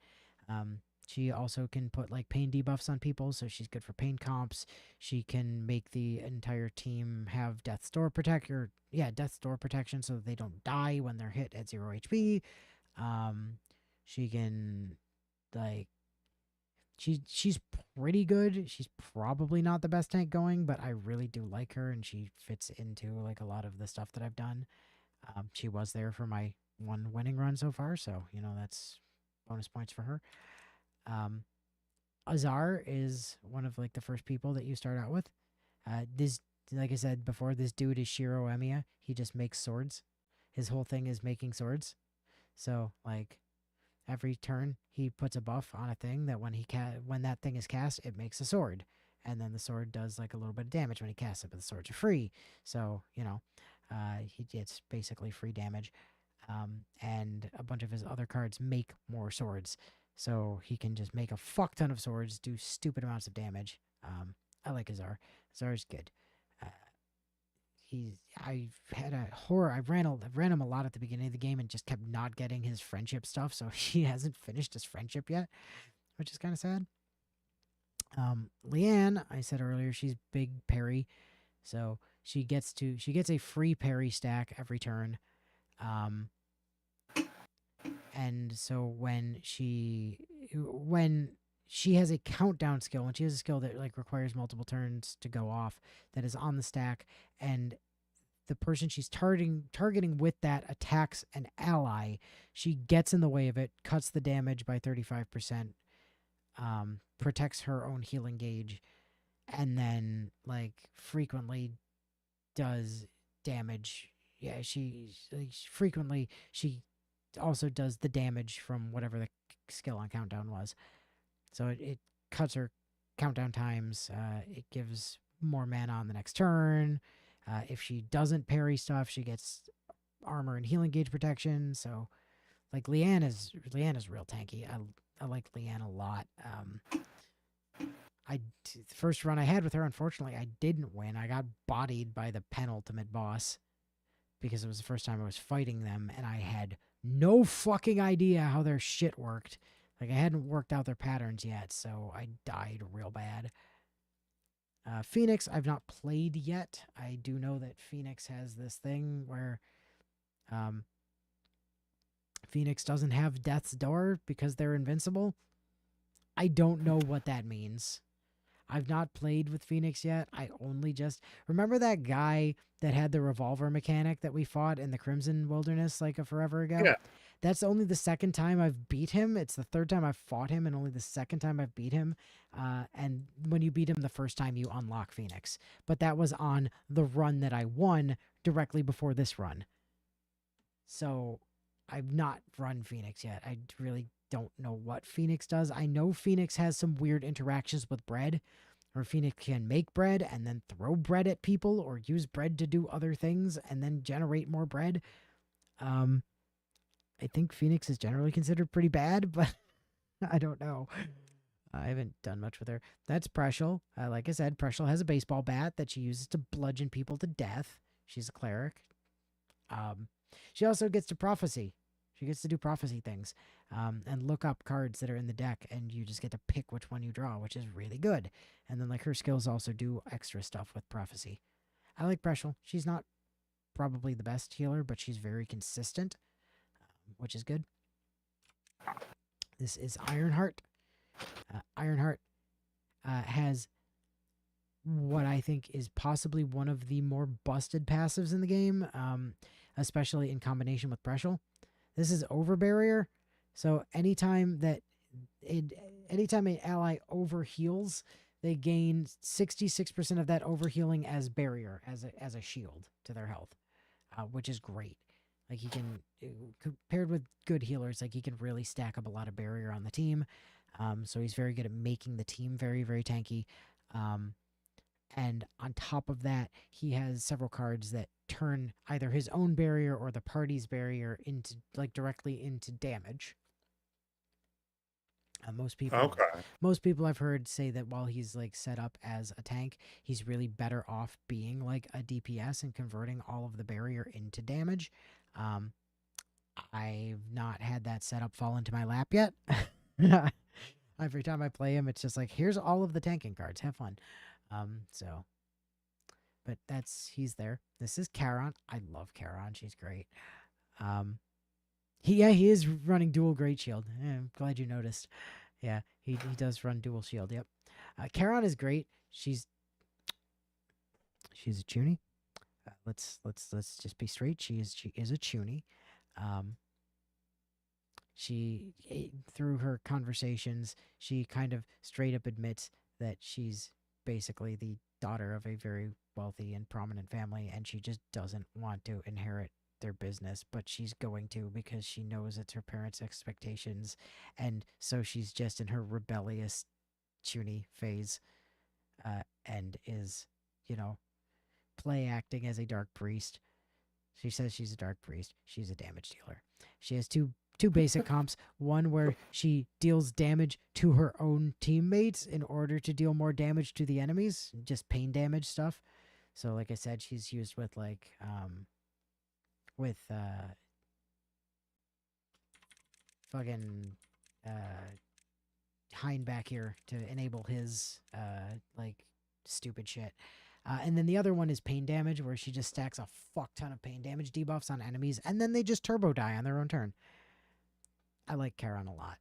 She also can put like pain debuffs on people, so she's good for pain comps. She can make the entire team have death's door protection so that they don't die when they're hit at 0 HP. She can like she's pretty good. She's probably not the best tank going, but I really do like her, and she fits into like a lot of the stuff that I've done. She was there for my one winning run so far, so that's bonus points for her. Azar is one of like the first people that you start out with. This, like I said before, this dude is Shiro Emiya. He just makes swords. His whole thing is making swords. So like every turn he puts a buff on a thing that when that thing is cast, it makes a sword, and then the sword does like a little bit of damage when he casts it. But the swords are free, so he gets basically free damage. And a bunch of his other cards make more swords, so he can just make a fuck ton of swords, do stupid amounts of damage. I like Azar. Azar's good. Uh, I had a horror. I ran him a lot at the beginning of the game and just kept not getting his friendship stuff, so he hasn't finished his friendship yet, which is kind of sad. Leanne, I said earlier, she's big parry, so she gets a free parry stack every turn. And so when she has a countdown skill, when she has a skill that like requires multiple turns to go off, that is on the stack, and the person she's targeting with that attacks an ally, she gets in the way of it, cuts the damage by 35%, protects her own healing gauge, and then like frequently does damage. Yeah, she also does the damage from whatever the skill on countdown was. So it cuts her countdown times. It gives more mana on the next turn. If she doesn't parry stuff, she gets armor and healing gauge protection. So like Leanne is real tanky. I like Leanne a lot. The first run I had with her, unfortunately, I didn't win. I got bodied by the penultimate boss because it was the first time I was fighting them, and I had no fucking idea how their shit worked. Like I hadn't worked out their patterns yet, so I died real bad. Phoenix, I've not played yet. I do know that Phoenix has this thing where Phoenix doesn't have Death's Door because they're invincible. I don't know what that means. I've not played with Phoenix yet. I only just remember that guy that had the revolver mechanic that we fought in the Crimson Wilderness like a forever ago. Yeah. That's only the second time I've beat him. It's the third time I've fought him, and only the second time I've beat him. And when you beat him the first time, you unlock Phoenix. But that was on the run that I won directly before this run. So I've not run Phoenix yet. I really don't know what Phoenix does. I know Phoenix has some weird interactions with bread, or Phoenix can make bread and then throw bread at people, or use bread to do other things and then generate more bread. Um, I think Phoenix is generally considered pretty bad, but I don't know. I haven't done much with her. That's Preshel. Like I said, Preshel has a baseball bat that she uses to bludgeon people to death. She's a cleric. Um, she also gets to prophecy. She gets to do prophecy things and look up cards that are in the deck, and you just get to pick which one you draw, which is really good. And then, like, her skills also do extra stuff with prophecy. I like Preshel. She's not probably the best healer, but she's very consistent, which is good. This is Ironheart. Ironheart has what I think is possibly one of the more busted passives in the game, especially in combination with Preshel. This is over barrier, so anytime an ally overheals, they gain 66% of that overhealing as barrier, as a shield to their health, which is great. Like, he can, compared with good healers, like, he can really stack up a lot of barrier on the team. So he's very good at making the team very, very tanky. And on top of that, he has several cards that turn either his own barrier or the party's barrier into, like, directly into damage. Okay. Most people I've heard say that while he's, like, set up as a tank, he's really better off being like a DPS and converting all of the barrier into damage. Um, I've not had that setup fall into my lap yet. Every time I play him, it's just like, here's all of the tanking cards. Have fun. So, but he's there. This is Charon. I love Charon. She's great. He is running dual great shield. I'm glad you noticed. Yeah, he does run dual shield. Yep. Charon is great. She's a chuny. Let's just be straight. She is a chuny. She, through her conversations, she kind of straight up admits that she's basically the daughter of a very wealthy and prominent family, and she just doesn't want to inherit their business, but she's going to because she knows it's her parents' expectations, and so she's just in her rebellious chuny phase, and is, you know, play acting as a dark priest. She says she's a dark priest. She's a damage dealer. She has two basic comps. One where she deals damage to her own teammates in order to deal more damage to the enemies, just pain damage stuff. So, like I said, she's used with, like, fucking Hein back here to enable his like, stupid shit. And then the other one is pain damage, where she just stacks a fuck ton of pain damage debuffs on enemies, and then they just turbo die on their own turn. I like Charon a lot.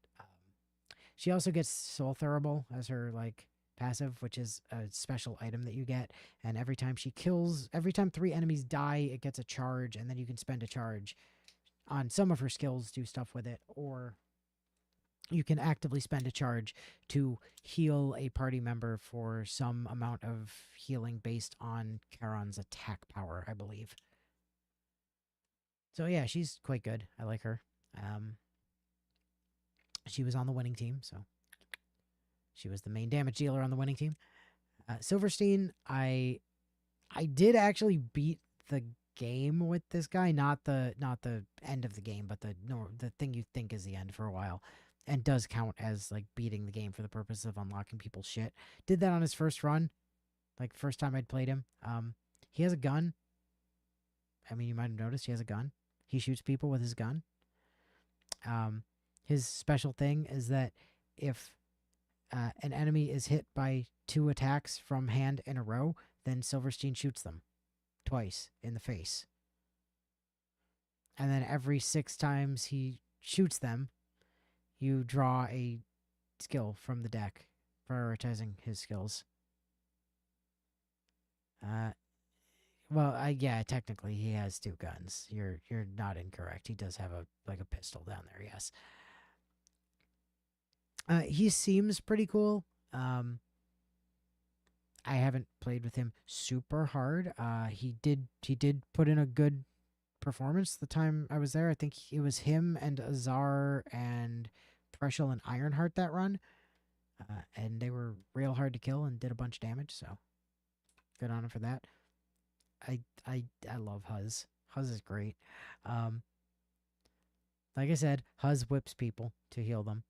She also gets Soul Thurible as her, like, passive, which is a special item that you get. And every time 3 enemies die, it gets a charge, and then you can spend a charge on some of her skills, do stuff with it, or you can actively spend a charge to heal a party member for some amount of healing based on Charon's attack power, I believe. So yeah, she's quite good. I like her. She was on the winning team, so she was the main damage dealer on the winning team. Silverstein, I did actually beat the game with this guy, not the end of the game, but the thing you think is the end for a while, and does count as, like, beating the game for the purpose of unlocking people's shit. Did that on his first run, like, first time I'd played him. He has a gun. I mean, you might have noticed he has a gun. He shoots people with his gun. His special thing is that if an enemy is hit by 2 attacks from hand in a row, then Silverstein shoots them twice in the face. And then every 6 times he shoots them, you draw a skill from the deck, prioritizing his skills. Uh, well, yeah, technically he has two guns. You're not incorrect. He does have a like a pistol down there. Yes. He seems pretty cool. Um, I haven't played with him super hard. He did put in a good performance the time I was there. I think it was him and Azar and Preshel and Ironheart that run, and they were real hard to kill and did a bunch of damage. So good on him for that. I love Huz. Huz is great. Um, like I said, Huz whips people to heal them.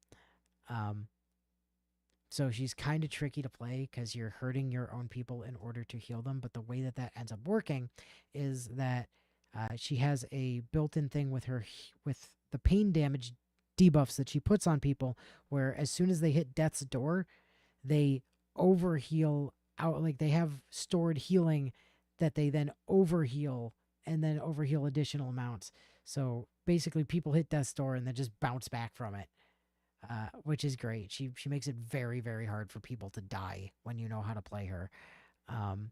Um, so she's kind of tricky to play because you're hurting your own people in order to heal them. But the way that that ends up working is that she has a built-in thing with her with the pain damage debuffs that she puts on people, where as soon as they hit death's door, they overheal out. Like they have stored healing that they then overheal and then overheal additional amounts. So basically, people hit death's door and then just bounce back from it, which is great. She makes it very very hard for people to die when you know how to play her. Um,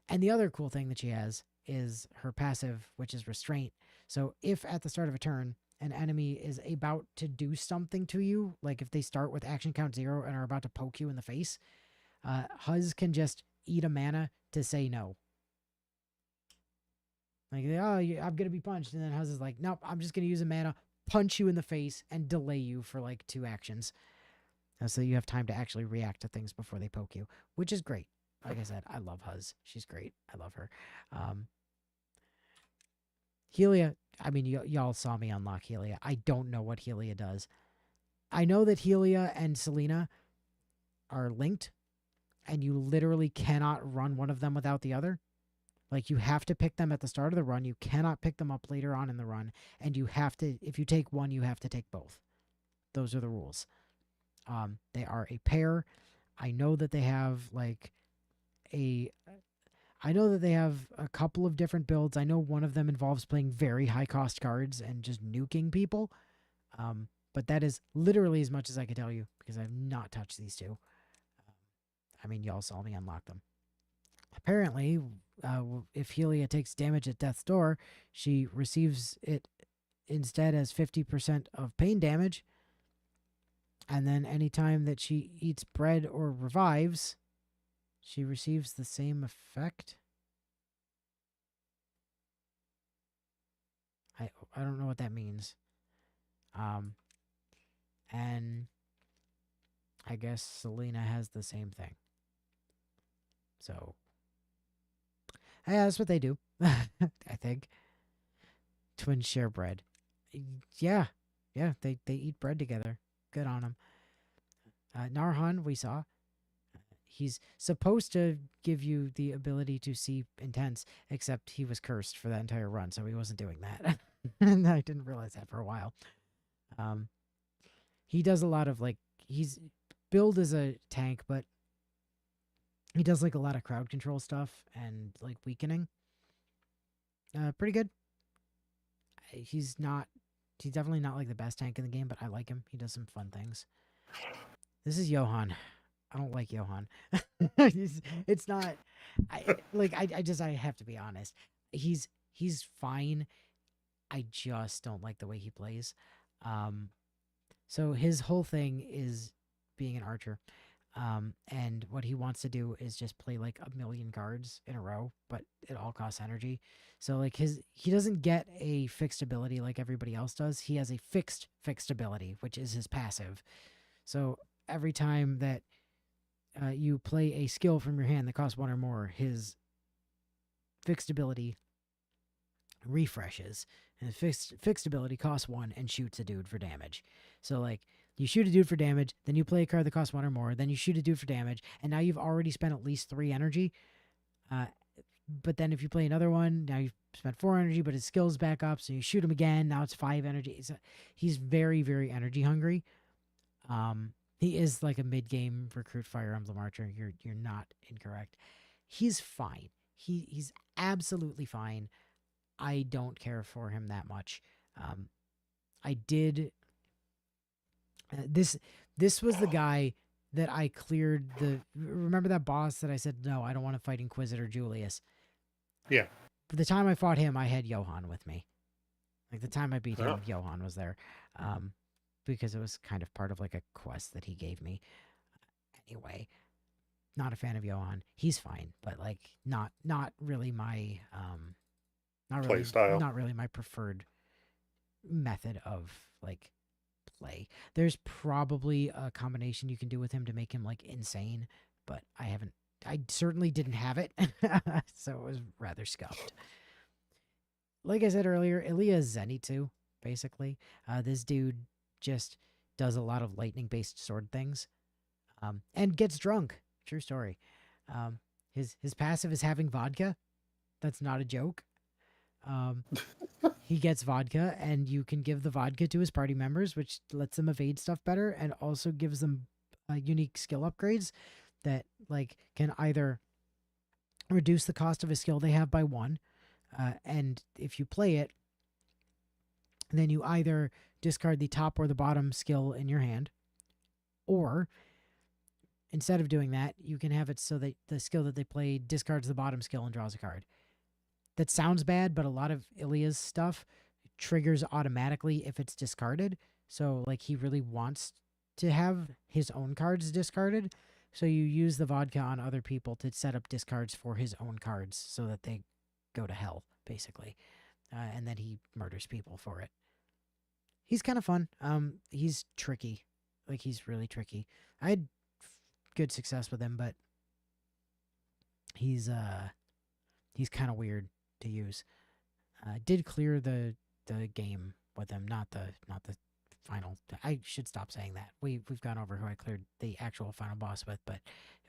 and the other cool thing that she has is her passive, which is restraint. So if at the start of a turn an enemy is about to do something to you, like if they start with action count 0 and are about to poke you in the face, Huz can just eat a mana to say no. Like, oh, I'm gonna be punched, and then Huz is like, nope, I'm just gonna use a mana, punch you in the face, and delay you for like 2 actions. So you have time to actually react to things before they poke you, which is great. Like I said, I love Huz. She's great. I love her. Um, Helia, I mean, y'all saw me unlock Helia. I don't know what Helia does. I know that Helia and Selena are linked, and you literally cannot run one of them without the other. Like, you have to pick them at the start of the run. You cannot pick them up later on in the run. And you have to, if you take one, you have to take both. Those are the rules. They are a pair. I know that they have like a I know that they have a couple of different builds. I know one of them involves playing very high cost cards and just nuking people. But that is literally as much as I can tell you because I've not touched these two. I mean, y'all saw me unlock them. Apparently, if Helia takes damage at death's door, she receives it instead as 50% of pain damage. And then anytime that she eats bread or revives, she receives the same effect. I don't know what that means. Um, and I guess Selena has the same thing. So, yeah, that's what they do. I think twins share bread. Yeah, yeah, they eat bread together. Good on them. Narhan, we saw. He's supposed to give you the ability to see intense, except he was cursed for that entire run, so he wasn't doing that. And I didn't realize that for a while. Um, he does a lot of like he's billed as a tank, but he does like a lot of crowd control stuff and like weakening. Pretty good. He's not. He's definitely not like the best tank in the game, but I like him. He does some fun things. This is Johan. I don't like Johan. It's not. I have to be honest. He's fine. I just don't like the way he plays. Um, so his whole thing is being an archer. And what he wants to do is just play like a million cards in a row, but it all costs energy. So like he doesn't get a fixed ability like everybody else does. He has a fixed ability, which is his passive. So every time that you play a skill from your hand that costs 1 or more, his fixed ability refreshes, and fixed ability costs 1 and shoots a dude for damage. So like you shoot a dude for damage, then you play a card that costs 1 or more, then you shoot a dude for damage, and now you've already spent at least 3 energy. But then if you play another one, now you've spent 4 energy, but his skill's back up, so you shoot him again. Now it's 5 energy. He's very very energy hungry. He is like a mid game recruit Fire Emblem Archer. You're not incorrect. He's fine. He's absolutely fine. I don't care for him that much. I did this. This was the guy that I cleared the. Remember that boss that I said no, I don't want to fight Inquisitor Julius. Yeah. The time I fought him, I had Johann with me. Like the time I beat Oh, him, Johann was there, um, because it was kind of part of like a quest that he gave me. Anyway, not a fan of Johann. He's fine, but like not really my play style. not really my preferred method of like play. There's probably a combination you can do with him to make him like insane, but I haven't. I certainly didn't have it, so it was rather scuffed. Like I said earlier, Ilya is Zenitsu, basically. This dude just does a lot of lightning based sword things, and gets drunk. True story. Um, his passive is having vodka. That's not a joke. Um, he gets vodka, and you can give the vodka to his party members, which lets them evade stuff better, and also gives them unique skill upgrades that like can either reduce the cost of a skill they have by one, and if you play it, then you either discard the top or the bottom skill in your hand, or instead of doing that, you can have it so that the skill that they play discards the bottom skill and draws a card. That sounds bad, but a lot of Ilya's stuff triggers automatically if it's discarded. So, like, he really wants to have his own cards discarded. So, you use the vodka on other people to set up discards for his own cards so that they go to hell, basically. And then he murders people for it. He's kind of fun. He's tricky. Like, he's really tricky. I had good success with him, but he's kind of weird to use. Did clear the game with him, not the final. I should stop saying that. We've gone over who I cleared the actual final boss with, but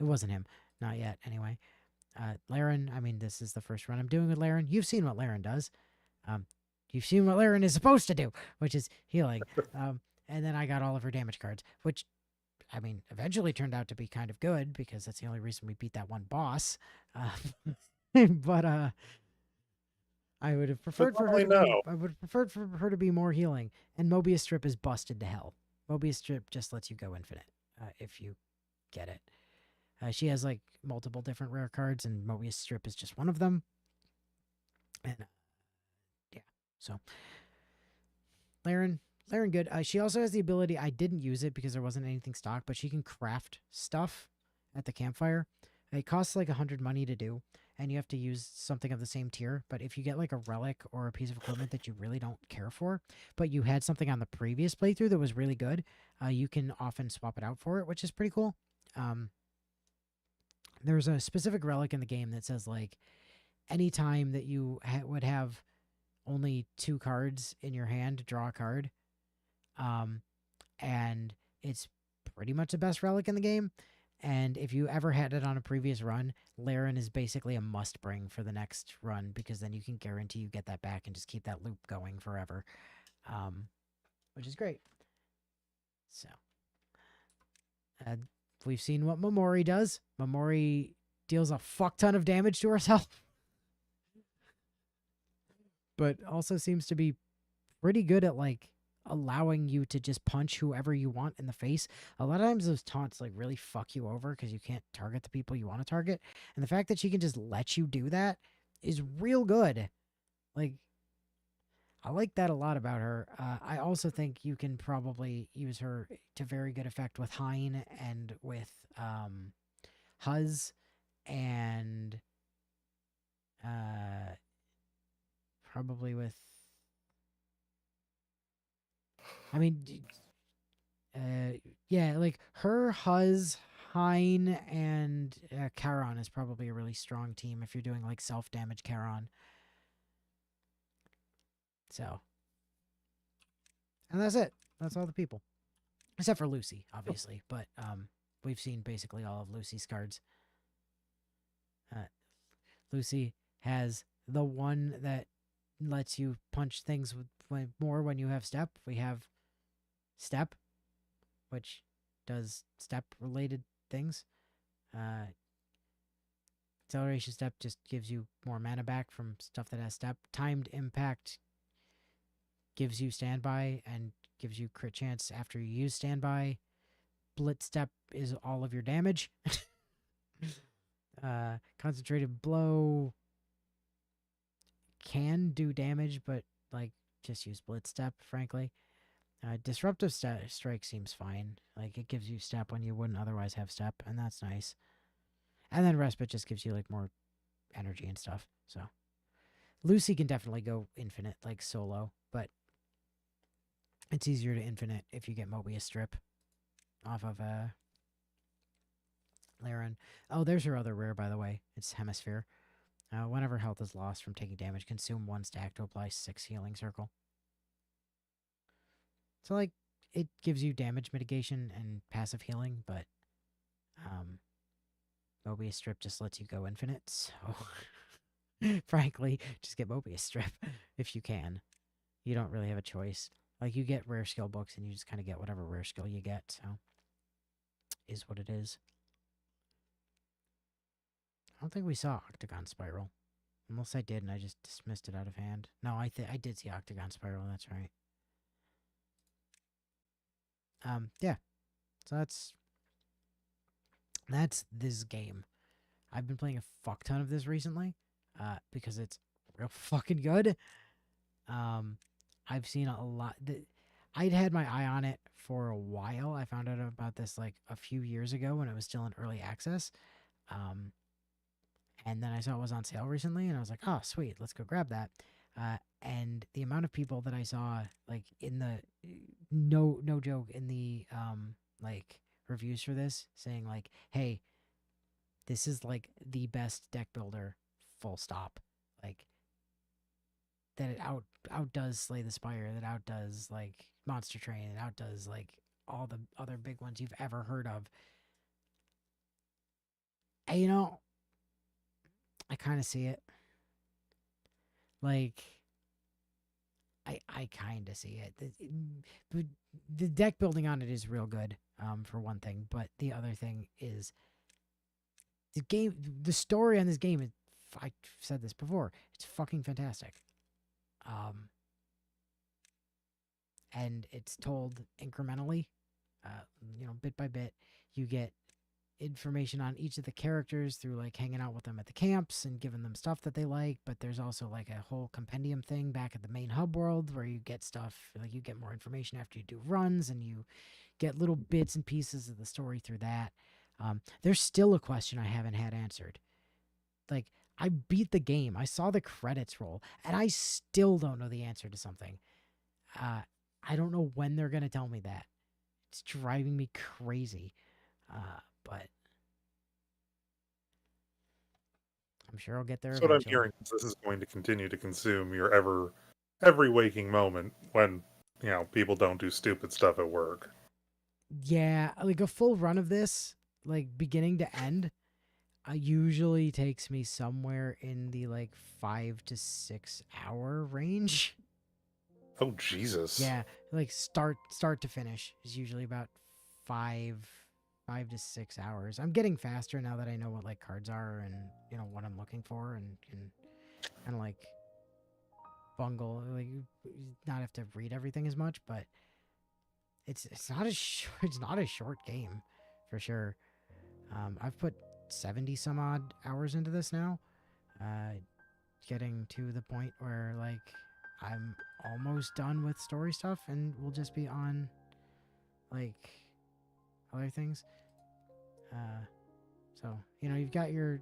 it wasn't him, not yet. Anyway, Laren. I mean, this is the first run I'm doing with Laren. You've seen what Laren does. Um, you've seen what Laren is supposed to do, which is healing. And then I got all of her damage cards, which I mean, eventually turned out to be kind of good because that's the only reason we beat that one boss. But I would have But preferred for her normally to be. no. I would have preferred for her to be more healing. And Mobius Strip is busted to hell. Mobius Strip just lets you go infinite if you get it. She has like multiple different rare cards, and Mobius Strip is just one of them. And yeah, so Laren, Laren, good. She also has the ability. I didn't use it because there wasn't anything stock, but she can craft stuff at the campfire. It costs like 100 money to do, and you have to use something of the same tier. But if you get like a relic or a piece of equipment that you really don't care for, but you had something on the previous playthrough that was really good, you can often swap it out for it, which is pretty cool. There's a specific relic in the game that says like anytime that you would have only 2 cards in your hand, draw a card. And it's pretty much the best relic in the game. And if you ever had it on a previous run, Laren is basically a must bring for the next run because then you can guarantee you get that back and just keep that loop going forever, which is great. So, uh, we've seen what Momori does. Momori deals a fuck ton of damage to herself, but also seems to be pretty good at like allowing you to just punch whoever you want in the face. A lot of times those taunts like really fuck you over because you can't target the people you want to target. And the fact that she can just let you do that is real good. Like, I like that a lot about her. I also think you can probably use her to very good effect with Hein and with Huz and probably with. I mean, yeah, like her, Huz, Hein, and Charon is probably a really strong team if you're doing like self damage Charon. So, and that's it. That's all the people, except for Lucy, obviously. But we've seen basically all of Lucy's cards. Lucy has the one that lets you punch things more when you have step. We have step, which does step related things. Acceleration step just gives you more mana back from stuff that has step. Timed impact gives you standby and gives you crit chance after you use standby. split step is all of your damage. Concentrated blow can do damage, but like just use blitz step, frankly. Disruptive strike seems fine. Like it gives you step when you wouldn't otherwise have step, and that's nice. And then respite just gives you like more energy and stuff. So Lucy can definitely go infinite, like solo, but it's easier to infinite if you get Mobius strip off of Laren. Oh, there's her other rare, by the way. It's Hemisphere. Whenever health is lost from taking damage, consume 1 stack to apply 6 healing circle. So, like, it gives you damage mitigation and passive healing, but Mobius Strip just lets you go infinite. So, frankly, just get Mobius Strip if you can. You don't really have a choice. Like, you get rare skill books and you just kind of get whatever rare skill you get, so is what it is. I don't think we saw Octagon Spiral. Unless I did and I just dismissed it out of hand. No, I did see Octagon Spiral, that's right. Yeah. So that's this game. I've been playing a fuck ton of this recently, because it's real fucking good. I've seen a lot. I'd had my eye on it for a while. I found out about this like a few years ago when it was still in early access. And then I saw it was on sale recently, and I was like, oh, sweet, let's go grab that. And the amount of people that I saw, like, in the, no joke, in the, like, reviews for this, saying, like, hey, this is, like, the best deck builder, full stop. Like, that it outdoes Slay the Spire, that outdoes, like, Monster Train, it outdoes, like, all the other big ones you've ever heard of. And, you know, I kind of see it. Like, I kind of see it. The deck building on it is real good, for one thing. But the other thing is the story on this game is, I've said this before, it's fucking fantastic. And it's told incrementally, bit by bit. You get information on each of the characters through like hanging out with them at the camps and giving them stuff that they like, but there's also like a whole compendium thing back at the main hub world where you get stuff, like you get more information after you do runs, and you get little bits and pieces of the story through that. There's still a question I haven't had answered. Like, I beat the game, I saw the credits roll, and I still don't know the answer to something. I don't know when they're gonna tell me that. It's driving me crazy. But I'm sure I'll get there So what I'm eventually. hearing is this is going to continue to consume your every waking moment when, people don't do stupid stuff at work. Yeah, like a full run of this, like beginning to end, usually takes me somewhere in the like 5 to 6 hour range. Oh, Jesus. Yeah, like start to finish is usually about 5 to 6 hours. I'm getting faster now that I know what like cards are and what I'm looking for, and can kind of like bungle, like not have to read everything as much, but it's not a it's not a short game for sure. I've put 70 some odd hours into this now, getting to the point where like I'm almost done with story stuff and we'll just be on like other things. So you've got your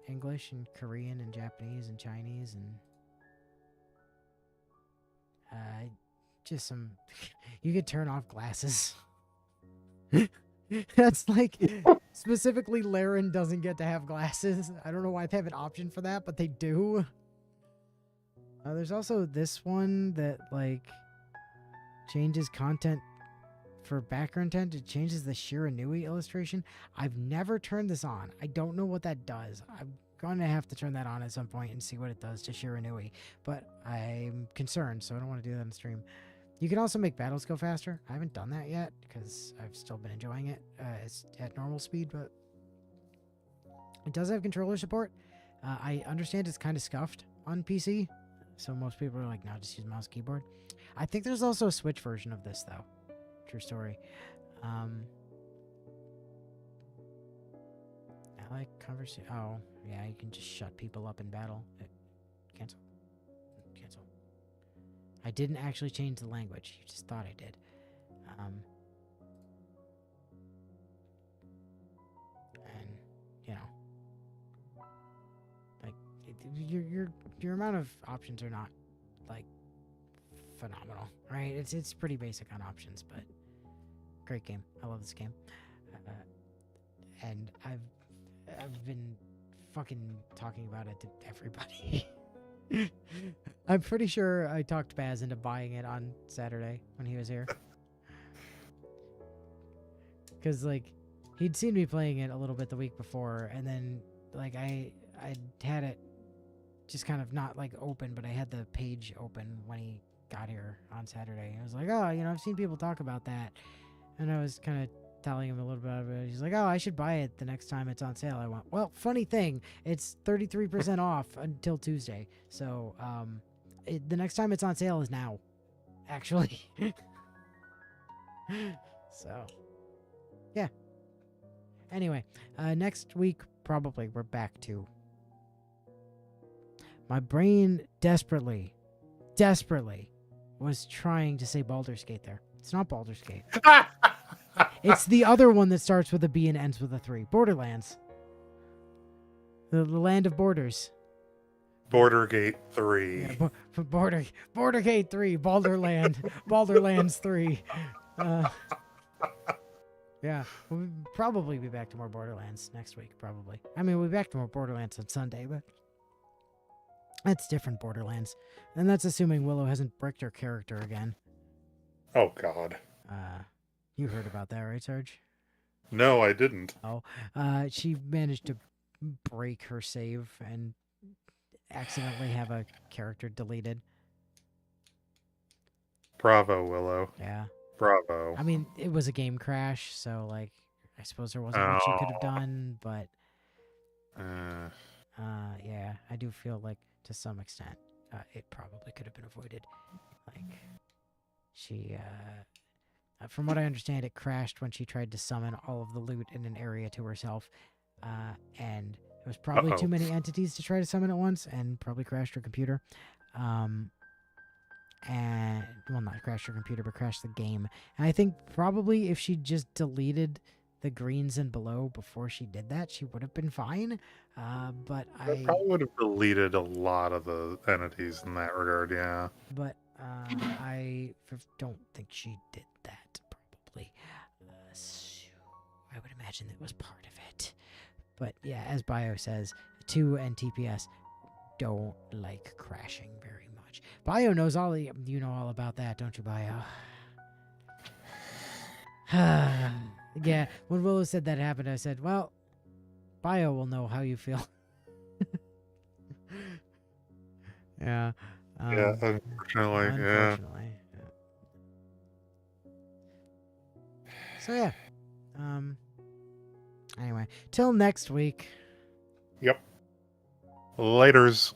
English and Korean and Japanese and Chinese and just some. You could turn off glasses. That's like specifically Laren doesn't get to have glasses. I don't know why they have an option for that, but they do. There's also this one that like changes content for background content. It changes the Shiranui illustration. I've never turned this on. I don't know what that does. I'm going to have to turn that on at some point and see what it does to Shiranui, but I'm concerned, so I don't want to do that on stream. You can also make battles go faster. I haven't done that yet because I've still been enjoying it. It's at normal speed, but it does have controller support. I understand it's kind of scuffed on PC, so most people are like, no, just use mouse keyboard. I think there's also a Switch version of this, though. True story. Um, I like conversation. Oh, yeah, you can just shut people up in battle. Cancel. Cancel. I didn't actually change the language. You just thought I did. And you know, like your amount of options are not like phenomenal, right? It's pretty basic on options, but great game. I love this game, and I've been fucking talking about it to everybody. I'm pretty sure I talked Baz into buying it on Saturday when he was here. Because, like, he'd seen me playing it a little bit the week before, and then, like, I had it just kind of not, like, open, but I had the page open when he got here on Saturday. I was like, oh, I've seen people talk about that. And I was kind of telling him a little bit about it. He's like, oh, I should buy it the next time it's on sale. I went, well, funny thing, it's 33% off until Tuesday. So, the next time it's on sale is now, actually. So, yeah. Anyway, next week, probably, we're back to... My brain desperately was trying to say Baldur's Gate there. It's not Baldur's Gate. It's the other one that starts with a B and ends with a 3. Borderlands. The land of borders. Bordergate 3. Yeah, Bordergate 3. Balderlands 3. Yeah, we'll probably be back to more Borderlands next week, probably. I mean, we'll be back to more Borderlands on Sunday, but that's different Borderlands. And that's assuming Willow hasn't bricked her character again. Oh, God. You heard about that, right, Sarge? No, I didn't. Oh, she managed to break her save and accidentally have a character deleted. Bravo, Willow. Yeah. Bravo. I mean, it was a game crash, so, like, I suppose there wasn't much you could have done, but... yeah, I do feel like, to some extent, it probably could have been avoided. Like, she, from what I understand, it crashed when she tried to summon all of the loot in an area to herself, and it was probably too many entities to try to summon at once, and probably crashed her computer. And, well, not crashed her computer, but crashed the game. And I think probably if she just deleted the greens and below before she did that, she would have been fine. But I probably would have deleted a lot of the entities in that regard, yeah. But I don't think she did that, probably. So I would imagine that was part of it. But yeah, as Bio says, 2 and TPS don't like crashing very much. Bio knows you know all about that, don't you, Bio? Yeah, when Willow said that happened, I said, well, Bio will know how you feel. Yeah. Yeah, unfortunately, yeah. So yeah. Anyway, till next week. Yep. Laters.